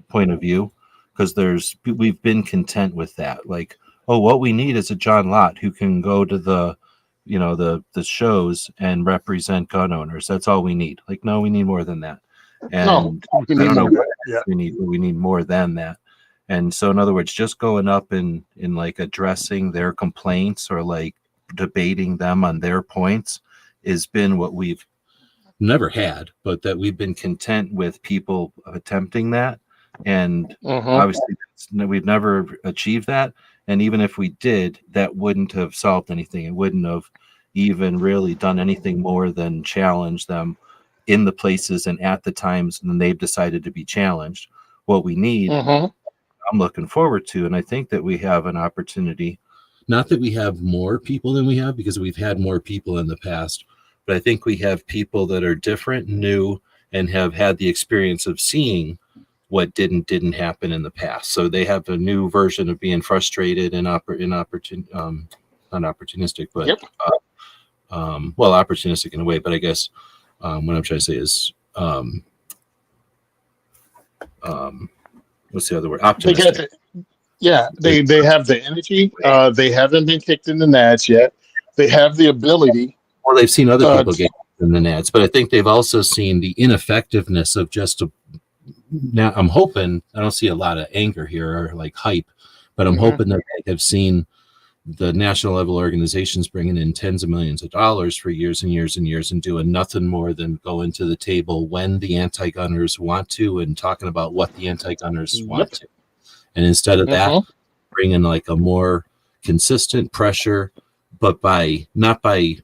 point of view, because we've been content with that. Like, oh, what we need is a John Lott who can go to the shows and represent gun owners. That's all we need. Like, no, we need more than that. No, And we I need don't know more. what Yeah. we need, but we need more than that. And so, in other words, just going up and in like addressing their complaints or like debating them on their points has been what we've never had, but that we've been content with people attempting that. And obviously, we've never achieved that. And even if we did, that wouldn't have solved anything. It wouldn't have even really done anything more than challenge them in the places and at the times when they've decided to be challenged. What we need, I'm looking forward to, and I think that we have an opportunity. Not that we have more people than we have, because we've had more people in the past, but I think we have people that are different, new, and have had the experience of seeing what didn't happen in the past. So they have a new version of being frustrated and not opportunistic, but Yep. Well, opportunistic in a way. But I guess what I'm trying to say is, what's the other word? They Optimistic. they have the energy. They haven't been kicked in the nads yet. They have the ability. Well, they've seen other people get in the nads, but I think they've also seen the ineffectiveness of just now I'm hoping, I don't see a lot of anger here or like hype, but I'm hoping that they have seen the national level organizations bringing in tens of millions of dollars for years and years and years and doing nothing more than going to the table when the anti-gunners want to and talking about what the anti-gunners want to. And instead of that, bringing like a more consistent pressure, but not by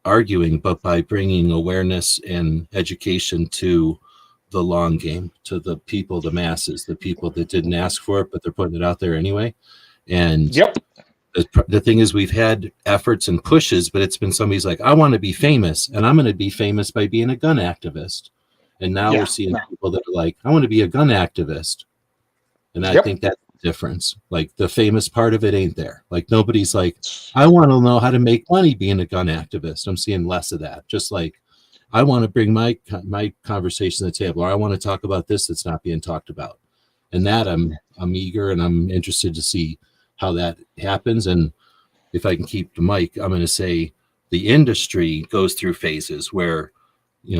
arguing, but by bringing awareness and education to the long game, to the people, the masses, the people that didn't ask for it, but they're putting it out there anyway. And the thing is, we've had efforts and pushes, but it's been somebody's like, I want to be famous, and I'm going to be famous by being a gun activist. And now we're seeing people that are like, I want to be a gun activist. And I think that's the difference. Like, the famous part of it ain't there. Like, nobody's like, I want to know how to make money being a gun activist. I'm seeing less of that. Just like, I want to bring my conversation to the table, or I want to talk about this that's not being talked about. And that I'm eager and I'm interested to see how that happens. And if I can keep the mic, I'm going to say the industry goes through phases where,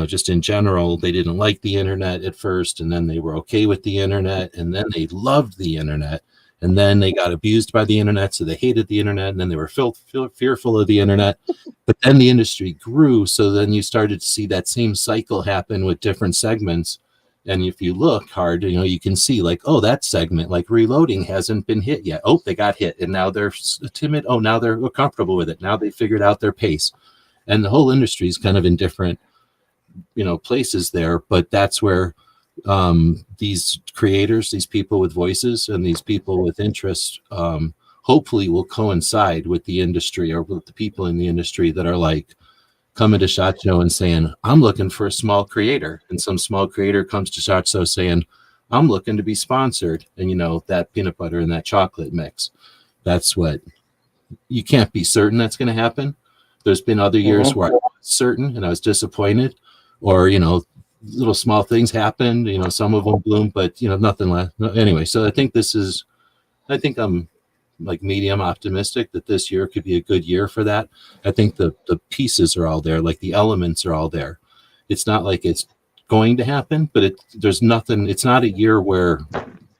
just in general, they didn't like the internet at first, and then they were okay with the internet, and then they loved the internet, and then they got abused by the internet, so they hated the internet, and then they were fearful of the internet. But then the industry grew, so then you started to see that same cycle happen with different segments. And if you look hard, you can see like, oh, that segment, like reloading, hasn't been hit yet. Oh, they got hit, and now they're timid. Oh, now they're comfortable with it. Now they figured out their pace. And the whole industry is kind of in different places there, but that's where these creators, these people with voices, and these people with interest hopefully will coincide with the industry, or with the people in the industry that are like coming to SHOT Show and saying, I'm looking for a small creator, and some small creator comes to SHOT Show saying, I'm looking to be sponsored, and that peanut butter and that chocolate mix, that's what you can't be certain that's going to happen. There's been other years Mhm. where I was certain and I was disappointed, or, little small things happened, some of them bloomed, but, nothing left. Anyway, so I think I'm like medium optimistic that this year could be a good year for that. I think the pieces are all there, like the elements are all there. It's not like it's going to happen, but there's nothing. It's not a year where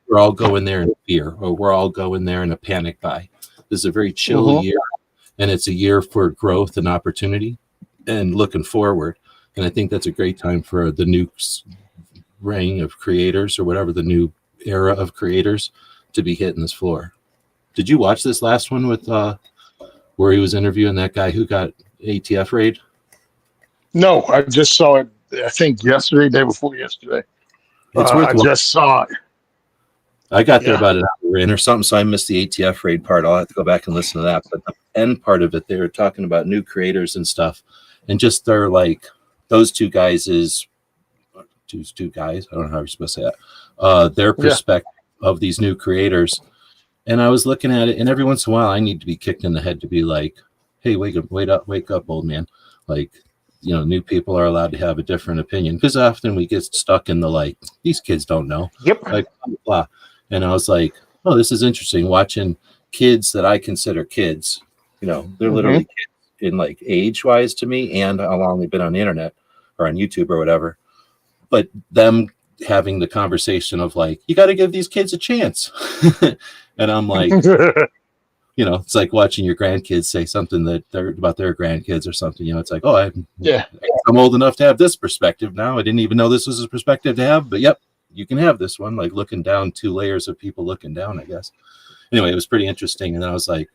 we're all going there in fear or we're all going there in a panic buy. This is a very chill Mhm. year, and it's a year for growth and opportunity and looking forward. And I think that's a great time for the new ring of creators, or whatever, the new era of creators, to be hitting this floor. Did you watch this last one with where he was interviewing that guy who got ATF raid? No, I just saw it. I think yesterday, day before yesterday. It's worth I watching. just saw it. I got there Yeah. about an hour in or something, so I missed the ATF raid part. I'll have to go back and listen to that. But the end part of it, they were talking about new creators and stuff, and just they're like, those two guys is two guys. I don't know how you're supposed to say that. Their Yeah. perspective of these new creators. And I was looking at it, and every once in a while, I need to be kicked in the head to be like, "Hey, wake up, old man!" Like, new people are allowed to have a different opinion, because often we get stuck in the like, these kids don't know, Yep. like blah, blah. And I was like, "Oh, this is interesting." Watching kids that I consider kids, they're literally kids in like age wise to me, and how long they've been on the internet or on YouTube or whatever. But them having the conversation of like, you got to give these kids a chance. And I'm like, it's like watching your grandkids say something that they're about their grandkids or something. It's like, oh, I'm old enough to have this perspective now. I didn't even know this was a perspective to have, but yep, you can have this one. Like looking down, 2 layers of people looking down, I guess. Anyway, it was pretty interesting. And then I was like,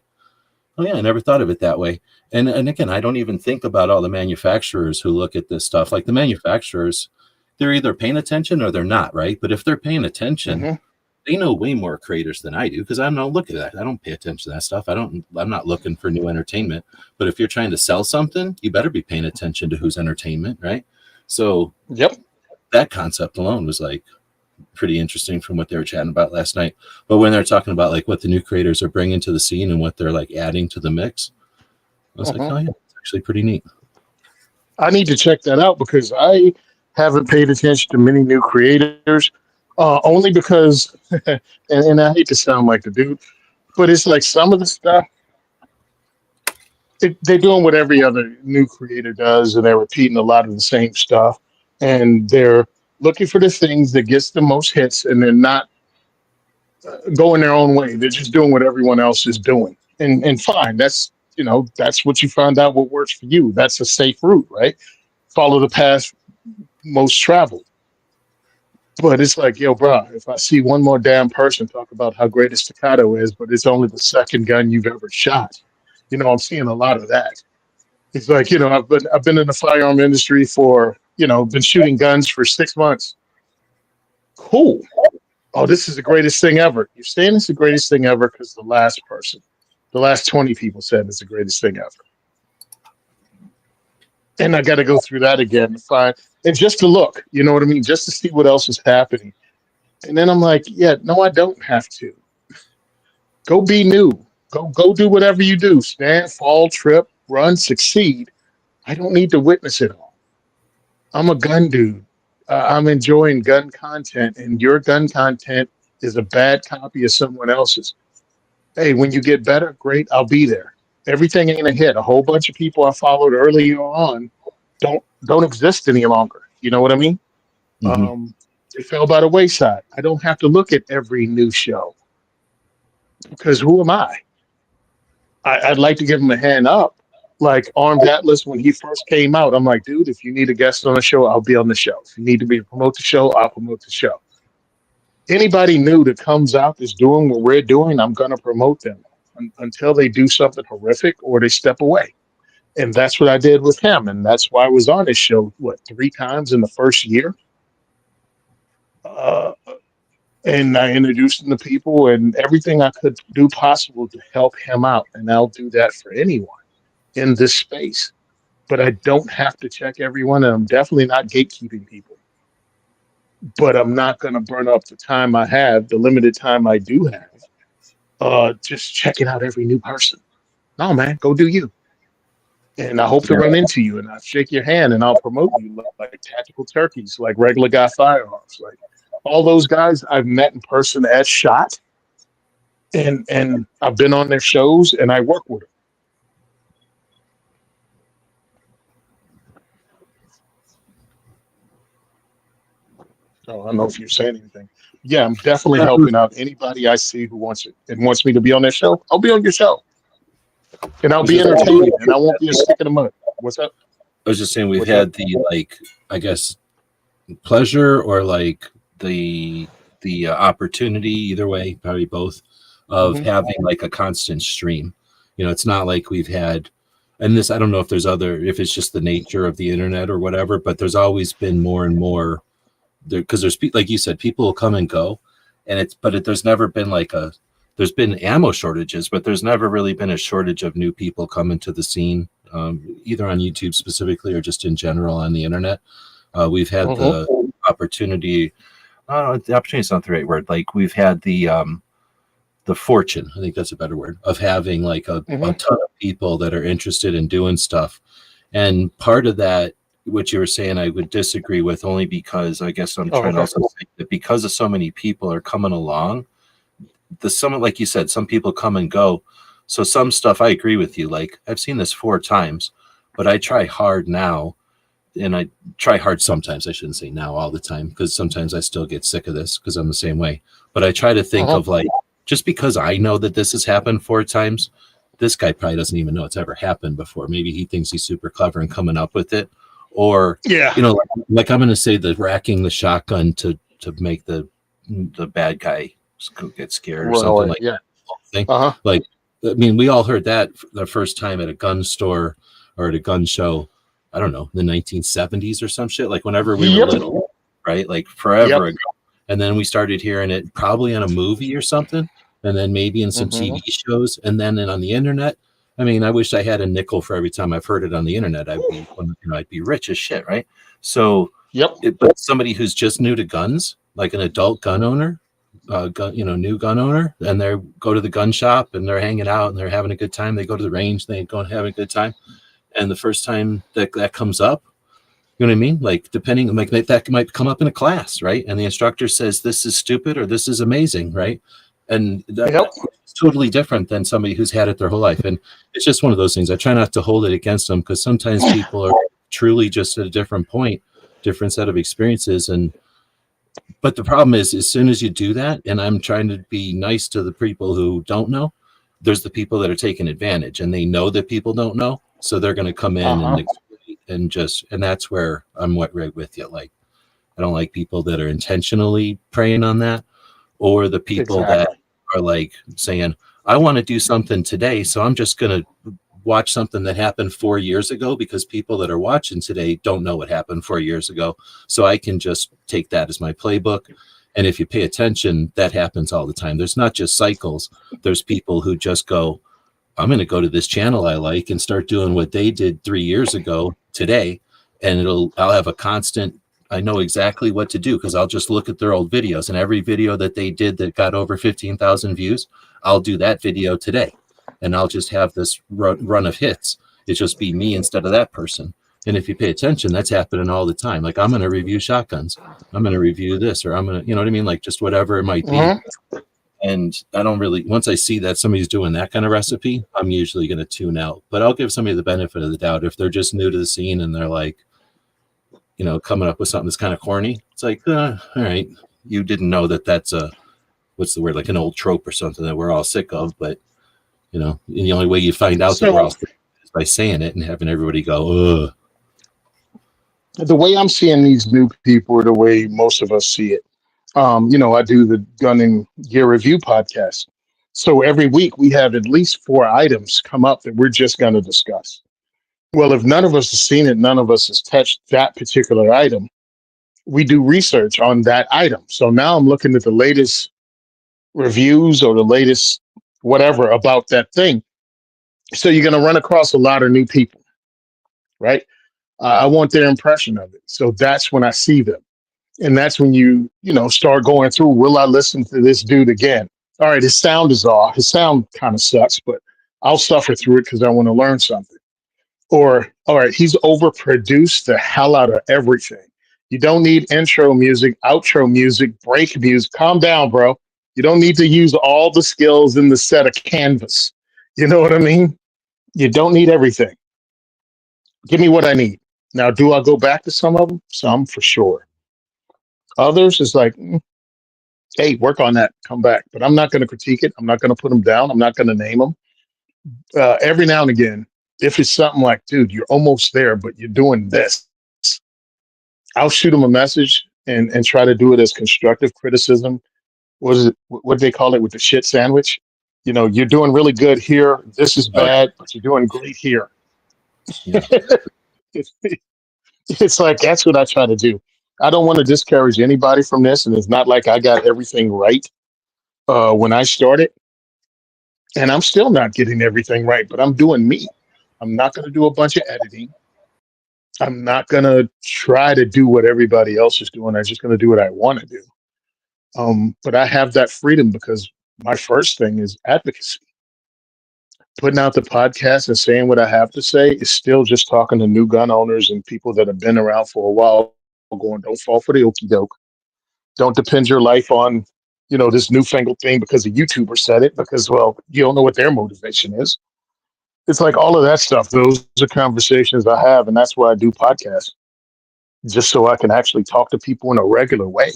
oh yeah, I never thought of it that way. And again, I don't even think about all the manufacturers who look at this stuff. Like the manufacturers, they're either paying attention or they're not, right? But if they're paying attention, they know way more creators than I do, because I don't look at that. I don't pay attention to that stuff. I'm not looking for new entertainment. But if you're trying to sell something, you better be paying attention to who's entertainment, right? So Yep. that concept alone was like pretty interesting from what they were chatting about last night. But when they're talking about like what the new creators are bringing to the scene and what they're like adding to the mix, I was like, oh yeah, it's actually pretty neat. I need to check that out because I haven't paid attention to many new creators, only because, and I hate to sound like the dude, but it's like some of the stuff, they're doing what every other new creator does, and they're repeating a lot of the same stuff, and they're looking for the things that gets the most hits, and they're not going their own way. They're just doing what everyone else is doing, and fine. That's what you found out what works for you. That's a safe route, right? Follow the path most traveled. But it's like, yo, bro, if I see one more damn person talk about how great a staccato is, but it's only the second gun you've ever shot, I'm seeing a lot of that. It's like, I've been in the firearm industry for, been shooting guns for 6 months. Cool. Oh, this is the greatest thing ever. You're saying it's the greatest thing ever because the last 20 people said it's the greatest thing ever. And I got to go through that again to find, and just to look, you know what I mean? Just to see what else is happening. And then I'm like, yeah, no, I don't have to. Go be new. Go do whatever you do. Stand, fall, trip, run, succeed. I don't need to witness it all. I'm a gun dude. I'm enjoying gun content, and your gun content is a bad copy of someone else's. Hey, when you get better, great, I'll be there. Everything ain't a hit. A whole bunch of people I followed earlier on don't exist any longer. You know what I mean? Mm-hmm. They fell by the wayside. I don't have to look at every new show because who am I? I'd like to give him a hand up. Like Armed Atlas, when he first came out, I'm like, dude, if you need a guest on the show, I'll be on the show. If you need to promote the show, I'll promote the show. Anybody new that comes out that's doing what we're doing, I'm going to promote them until they do something horrific or they step away. And that's what I did with him. And that's why I was on his show, 3 times in the first year? And I introduced him to people and everything I could do possible to help him out. And I'll do that for anyone in this space. But I don't have to check everyone. And I'm definitely not gatekeeping people. But I'm not going to burn up the time I have, the limited time I do have, just checking out every new person. No, man, go do you. And I hope to run into you, and I shake your hand, and I'll promote you like Tactical Turkeys, like Regular Guy Firearms, like all those guys I've met in person at SHOT, and I've been on their shows, and I work with them. So I don't know if you're saying anything. Yeah, I'm definitely helping out anybody I see who wants it and wants me to be on their show. I'll be on your show, and I'll be entertaining, and I won't be a stick in the mud. What's up? I was just saying we've What's had the like, I guess, pleasure or like the opportunity, either way, probably both, of Mhm. having like a constant stream. You know, it's not like we've had, and this, I don't know if there's other, if it's just the nature of the internet or whatever, but there's always been more and more there, because like you said, people will come and go, and there's never been like there's been ammo shortages, but there's never really been a shortage of new people coming to the scene, either on YouTube specifically or just in general on the internet. We've had the opportunity. The opportunity is not the right word. Like we've had the fortune, I think that's a better word, of having like a ton of people that are interested in doing stuff. And part of that, what you were saying, I would disagree with, only because I guess I'm trying to also say that because of so many people are coming along, like you said, some people come and go. So some stuff I agree with you. Like I've seen this 4 times, but I try hard now. And I try hard sometimes. I shouldn't say now all the time, because sometimes I still get sick of this because I'm the same way. But I try to think of like, just because I know that this has happened 4 times, this guy probably doesn't even know it's ever happened before. Maybe he thinks he's super clever and coming up with it. Or, you know, like I'm going to say the racking the shotgun to make the bad guy get scared or something like that. Thing. Like, I mean, we all heard that the first time at a gun store or at a gun show. I don't know, the 1970s or some shit, like whenever we were little, right? Like forever ago. And then we started hearing it probably in a movie or something, and then maybe in some TV shows, and then on the internet. I mean, I wish I had a nickel for every time I've heard it on the internet. I'd be rich as shit, right? So, but somebody who's just new to guns, like an adult gun owner, new gun owner, and they go to the gun shop and they're hanging out and they're having a good time. They go to the range, they go and have a good time. And the first time that comes up, you know what I mean? Like depending, like that might come up in a class, right? And the instructor says, this is stupid or this is amazing, right? And that's totally different than somebody who's had it their whole life. And it's just one of those things. I try not to hold it against them, because sometimes people are truly just at a different point, different set of experiences. But the problem is, as soon as you do that, and I'm trying to be nice to the people who don't know, there's the people that are taking advantage, and they know that people don't know. So they're going to come in and that's where I'm right with you. Like, I don't like people that are intentionally preying on that, or the people that are like saying, I want to do something today, so I'm just going to watch something that happened 4 years ago, because people that are watching today don't know what happened 4 years ago. So I can just take that as my playbook. And if you pay attention, that happens all the time. There's not just cycles. There's people who just go, I'm going to go to this channel I like and start doing what they did 3 years ago today. And I'll have a constant, I know exactly what to do, because I'll just look at their old videos, and every video that they did that got over 15,000 views, I'll do that video today. And I'll just have this run of hits. It's just be me instead of that person. And if you pay attention, that's happening all the time. Like, I'm going to review shotguns. I'm going to review this, or I'm going to, you know what I mean? Like, just whatever it might be. And I don't really, once I see that somebody's doing that kind of recipe, I'm usually going to tune out. But I'll give somebody the benefit of the doubt. If they're just new to the scene and they're like, you know, coming up with something that's kind of corny, it's like, all right, you didn't know that that's what's the word, like an old trope or something that we're all sick of. But, you know, and the only way you find out that we're all sick of it is by saying it and having everybody go, ugh. The way I'm seeing these new people, or the way most of us see it, you know, I do the Gun and Gear Review podcast. So every week we have at least 4 items come up that we're just going to discuss. Well, if none of us has seen it, none of us has touched that particular item, we do research on that item. So now I'm looking at the latest reviews or the latest whatever about that thing. So you're going to run across a lot of new people, right? I want their impression of it. So that's when I see them. And that's when you start going through, will I listen to this dude again? All right, his sound is off. His sound kind of sucks, but I'll suffer through it because I want to learn something. Or, all right, he's overproduced the hell out of everything. You don't need intro music, outro music, break music. Calm down, bro. You don't need to use all the skills in the set of canvas. You know what I mean? You don't need everything. Give me what I need. Now, do I go back to some of them? Some for sure. Others is like, hey, work on that, come back. But I'm not going to critique it. I'm not going to put them down. I'm not going to name them. Every now and again, if it's something like, dude, you're almost there, but you're doing this, I'll shoot them a message and try to do it as constructive criticism. What is it? What do they call it with the shit sandwich? You know, you're doing really good here. This is bad, but you're doing great here. Yeah. It's like that's what I try to do. I don't want to discourage anybody from this, and it's not like I got everything right when I started, and I'm still not getting everything right. But I'm doing me. I'm not going to do a bunch of editing. I'm not going to try to do what everybody else is doing. I'm just going to do what I want to do. But I have that freedom because my first thing is advocacy. Putting out the podcast and saying what I have to say is still just talking to new gun owners and people that have been around for a while, going, don't fall for the okie doke. Don't depend your life on, you know, this newfangled thing because a YouTuber said it, because, well, you don't know what their motivation is. It's like all of that stuff. Those are conversations I have, and that's why I do podcasts, just so I can actually talk to people in a regular way.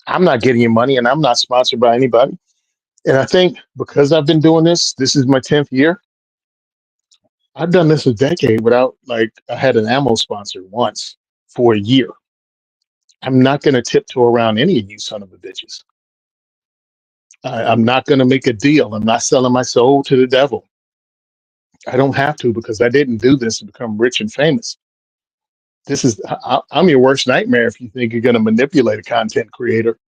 I'm not getting you money, and I'm not sponsored by anybody. And I think because I've been doing this is my 10th year. I've done this a decade without, like, I had an ammo sponsor once for a year. I'm not going to tiptoe around any of you son of a bitches. I'm not going to make a deal. I'm not selling my soul to the devil. I don't have to, because I didn't do this to become rich and famous. I'm your worst nightmare if you think you're going to manipulate a content creator,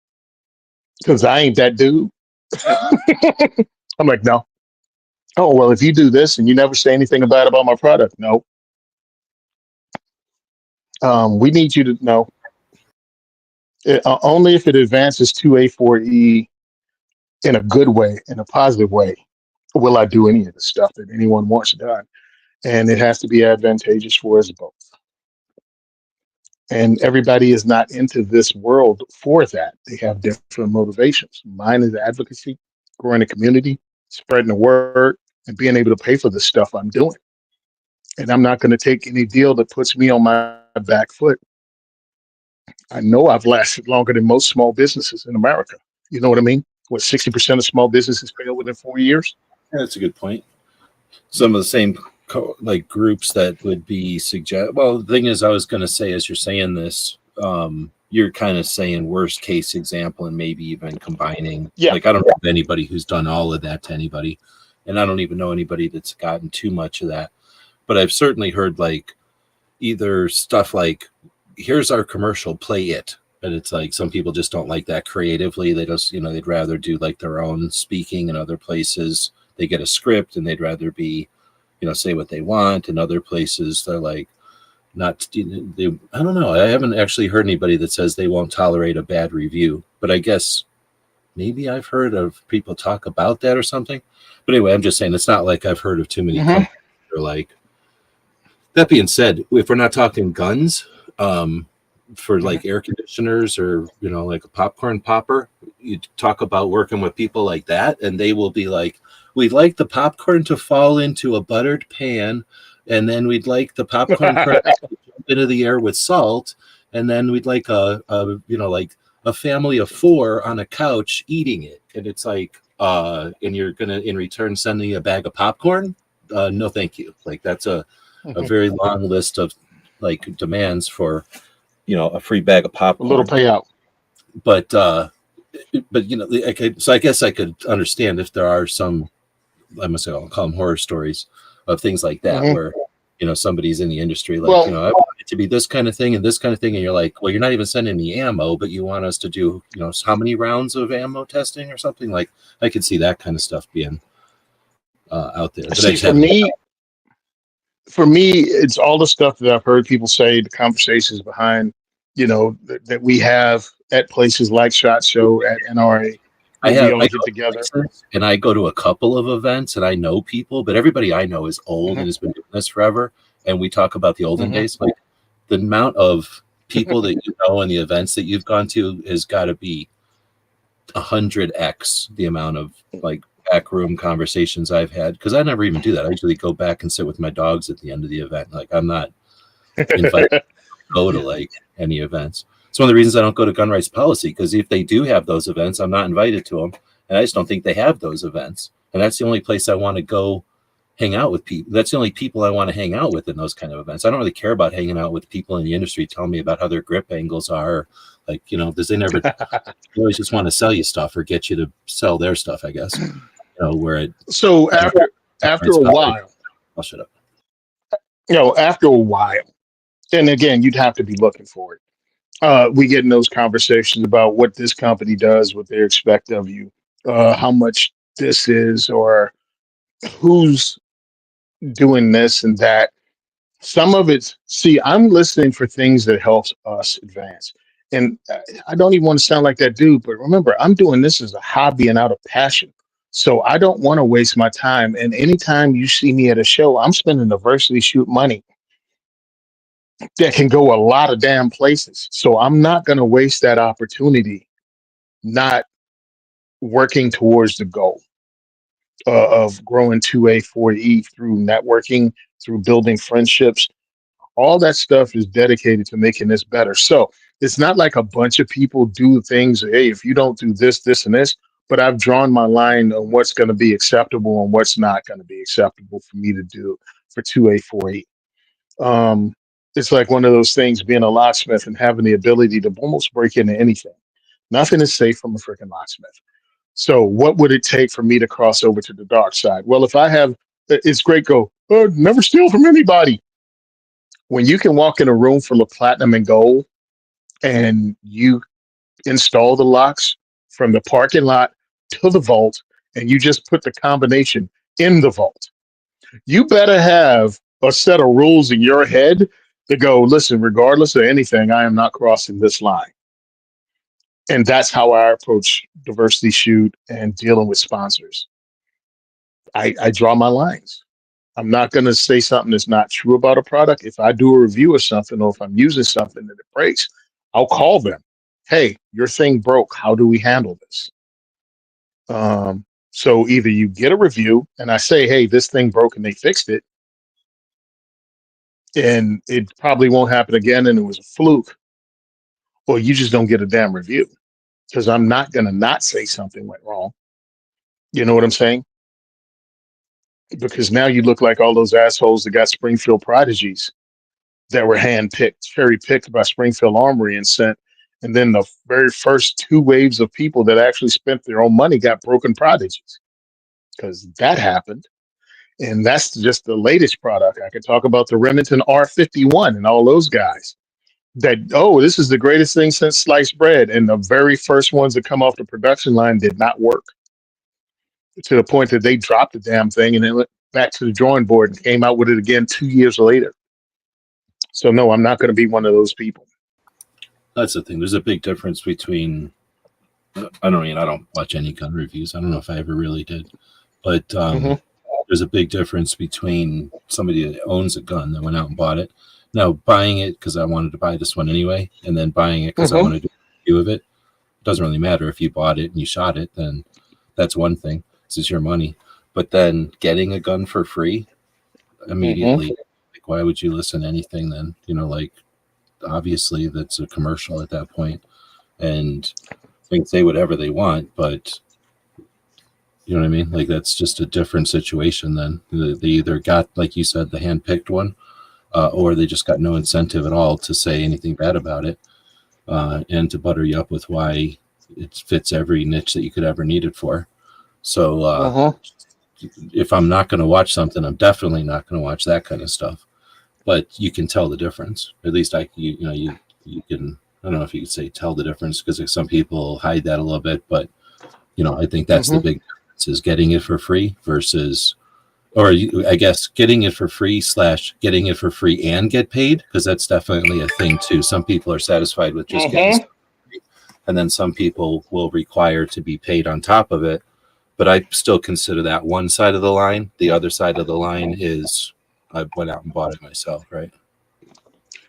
because I ain't that dude. I'm like, no. Oh, well, if you do this and you never say anything bad about my product, no. We need you to know. Only if it advances 2A4E in a good way, in a positive way, will I do any of the stuff that anyone wants done. And it has to be advantageous for us both. And everybody is not into this world for that. They have different motivations. Mine is advocacy, growing a community, spreading the word, and being able to pay for the stuff I'm doing. And I'm not going to take any deal that puts me on my back foot. I know I've lasted longer than most small businesses in America. You know what I mean? What, 60% of small businesses fail within 4 years? Yeah, that's a good point. Some of the same groups that would be well, the thing is, I was going to say, as you're saying this, you're kind of saying worst case example and maybe even combining. Yeah. Like, I don't know anybody who's done all of that to anybody, and I don't even know anybody that's gotten too much of that. But I've certainly heard, like, either stuff like, here's our commercial, play it. But it's like some people just don't like that creatively. They just, they'd rather do like their own speaking in other places. They get a script and they'd rather be, say what they want. In other places, they're like, I don't know. I haven't actually heard anybody that says they won't tolerate a bad review. But I guess maybe I've heard of people talk about that or something. But anyway, I'm just saying it's not like I've heard of too many companies that are like. That being said, if we're not talking guns, for like air conditioners or, like a popcorn popper, you talk about working with people like that, and they will be like, we'd like the popcorn to fall into a buttered pan, and then we'd like the popcorn to jump into the air with salt, and then we'd like like a family of 4 on a couch eating it. And it's like, and you're gonna in return send me a bag of popcorn? No, thank you. Like, that's a very long list of like demands for a free bag of popcorn, a little payout. But so I guess I could understand if there are some, I'll call them horror stories of things like that, where somebody's in the industry like, I want it to be this kind of thing and this kind of thing, and you're like, well, you're not even sending me ammo, but you want us to do how many rounds of ammo testing or something. Like, I could see that kind of stuff being out there. But see, for me, it's all the stuff that I've heard people say, the conversations behind, that we have at places like SHOT Show, at NRA, where I we all go get together. places, and I go to a couple of events, and I know people, but everybody I know is old and has been doing this forever. And we talk about the olden days. Like the amount of people that you know and the events that you've gone to has got to be 100x the amount of like backroom conversations I've had, because I never even do that. I usually go back and sit with my dogs at the end of the event. Like I'm not invited to go to like any events. It's one of the reasons I don't go to gun rights policy, because if they do have those events, I'm not invited to them, and I just don't think they have those events. And that's the only place I want to go hang out with people. That's the only people I want to hang out with in those kind of events. I don't really care about hanging out with people in the industry telling me about how their grip angles are. Like, you know, because they never they always just want to sell you stuff or get you to sell their stuff, I guess. You know, where it So after a while, I'll shut up. you know, after a while, and again, you'd have to be looking for it. We get in those conversations about what this company does, what they expect of you, how much this is, or who's doing this and that. Some of it's, see, I'm listening for things that helps us advance. And I don't even want to sound like that dude, but remember, I'm doing this as a hobby and out of passion. So I don't want to waste my time. And anytime you see me at a show, I'm spending diversity shoot money that can go a lot of damn places. So I'm not going to waste that opportunity not working towards the goal of growing 2A, 4E through networking, through building friendships. All that stuff is dedicated to making this better. So it's not like a bunch of people do things. Hey, if you don't do this, this, and this, but I've drawn my line on what's going to be acceptable and what's not going to be acceptable for me to do for 2A, 4E. It's like one of those things, being a locksmith and having the ability to almost break into anything. Nothing is safe from a freaking locksmith. So what would it take for me to cross over to the dark side? Well, if I have, it's great, go, oh, never steal from anybody. When you can walk in a room full of platinum and gold and you install the locks from the parking lot to the vault, and you just put the combination in the vault, you better have a set of rules in your head to go, listen, regardless of anything, I am not crossing this line. And that's how I approach diversity shoot and dealing with sponsors. I draw my lines. I'm not going to say something that's not true about a product. If I do a review of something, or if I'm using something that it breaks, I'll call them. Hey, your thing broke. How do we handle this? So either you get a review and I say, hey, this thing broke and they fixed it, and it probably won't happen again and it was a fluke, or you just don't get a damn review, because I'm not going to not say something went wrong. You know what I'm saying? Because now you look like all those assholes that got Springfield Prodigies that were handpicked, cherry picked by Springfield Armory and sent. And then the very first two waves of people that actually spent their own money got broken Prodigies, because that happened. And that's just the latest product. I could talk about the Remington R51 and all those guys that, oh, this is the greatest thing since sliced bread. And the very first ones that come off the production line did not work, to the point that they dropped the damn thing and then went back to the drawing board and came out with it again 2 years later. So no, I'm not going to be one of those people. That's the thing. There's a big difference between, I don't watch any gun reviews. I don't know if I ever really did, but there's a big difference between somebody that owns a gun that went out and bought it. Now, buying it because I wanted to buy this one anyway, and then buying it because I want to do a review of it. It doesn't really matter if you bought it and you shot it, then that's one thing. This is your money. But then getting a gun for free immediately, like, why would you listen to anything then? You know, like, obviously that's a commercial at that point, and they can say whatever they want, but you know what I mean? Like, that's just a different situation then. They either got, like you said, the hand-picked one, or they just got no incentive at all to say anything bad about it, and to butter you up with why it fits every niche that you could ever need it for. So if I'm not going to watch something, I'm definitely not going to watch that kind of stuff. But you can tell the difference. At least you can, I don't know if you could say tell the difference, because some people hide that a little bit, but you know, I think that's the big difference, is getting it for free versus, or I guess getting it for free / getting it for free and get paid, because that's definitely a thing too. Some people are satisfied with just getting stuff for free. and then some people will require to be paid on top of it. But I still consider that one side of the line. The other side of the line is I went out and bought it myself, right?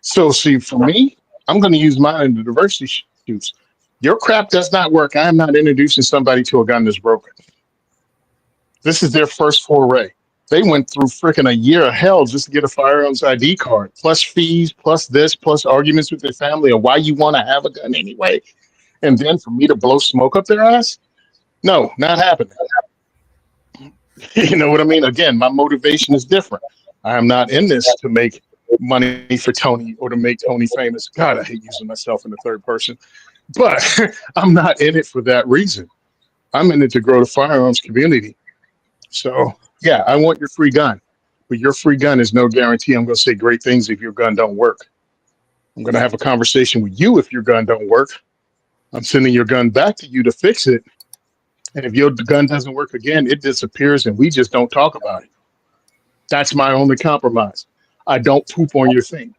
So, see, for me, I'm going to use mine in the diversity shoots. Your crap does not work. I am not introducing somebody to a gun that's broken. This is their first foray. They went through freaking a year of hell just to get a firearms ID card, plus fees, plus this, plus arguments with their family of why you want to have a gun anyway. And then for me to blow smoke up their ass? No, not happening. You know what I mean? Again, my motivation is different. I am not in this to make money for Tony or to make Tony famous. God, I hate using myself in the third person. But I'm not in it for that reason. I'm in it to grow the firearms community. So, yeah, I want your free gun. But your free gun is no guarantee I'm going to say great things if your gun don't work. I'm going to have a conversation with you if your gun don't work. I'm sending your gun back to you to fix it. And if your gun doesn't work again, it disappears and we just don't talk about it. That's my only compromise. I don't poop on your thing.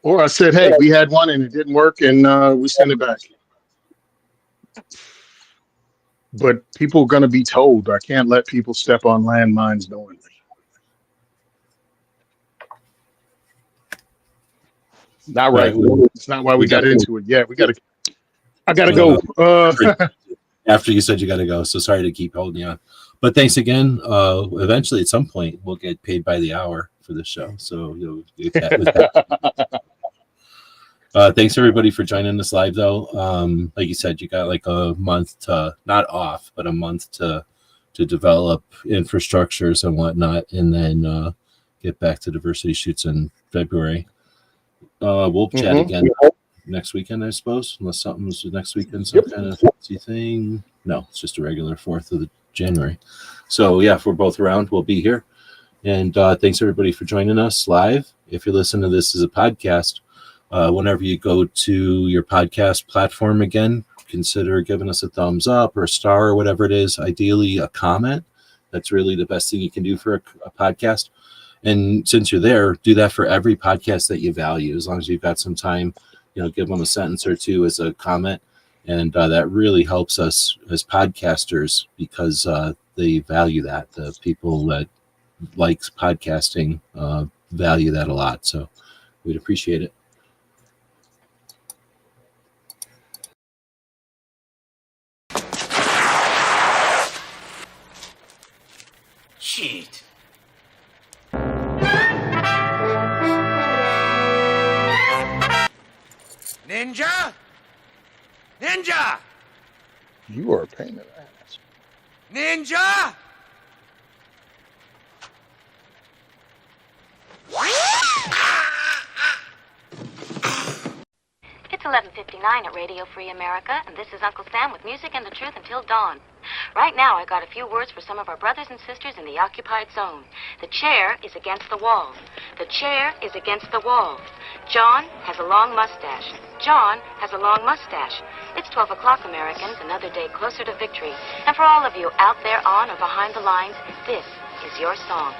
Or I said, hey, we had one and it didn't work and we sent it back. But people are going to be told. I can't let people step on landmines knowingly. Not right. It's not why we got into it. Yeah, I got to go. After you said you got to go, so sorry to keep holding you on. But thanks again. Eventually, at some point, we'll get paid by the hour for this show. So you'll get that with that. Thanks everybody for joining us live, though. Like you said, you got like a month to not off, but a month to develop infrastructures and whatnot, and then get back to diversity shoots in February. We'll chat again next weekend, I suppose, unless something's next weekend, some kind of fancy thing. No, it's just a regular 4th of January. So yeah, if we're both around, we'll be here. And thanks everybody for joining us live. If you're listening to this as a podcast, whenever you go to your podcast platform again, consider giving us a thumbs up or a star or whatever it is. Ideally, a comment. That's really the best thing you can do for a podcast. And since you're there, do that for every podcast that you value. As long as you've got some time, give them a sentence or two as a comment. And that really helps us as podcasters because they value that. The people that like podcasting value that a lot. So we'd appreciate it. Shit. Ninja? Ninja! You are a pain in the ass. Ninja! It's 11:59 at Radio Free America, and this is Uncle Sam with music and the truth until dawn. Right now, I got a few words for some of our brothers and sisters in the occupied zone. The chair is against the wall. The chair is against the wall. John has a long mustache. John has a long mustache. It's 12 o'clock, Americans, another day closer to victory. And for all of you out there on or behind the lines, this is your song.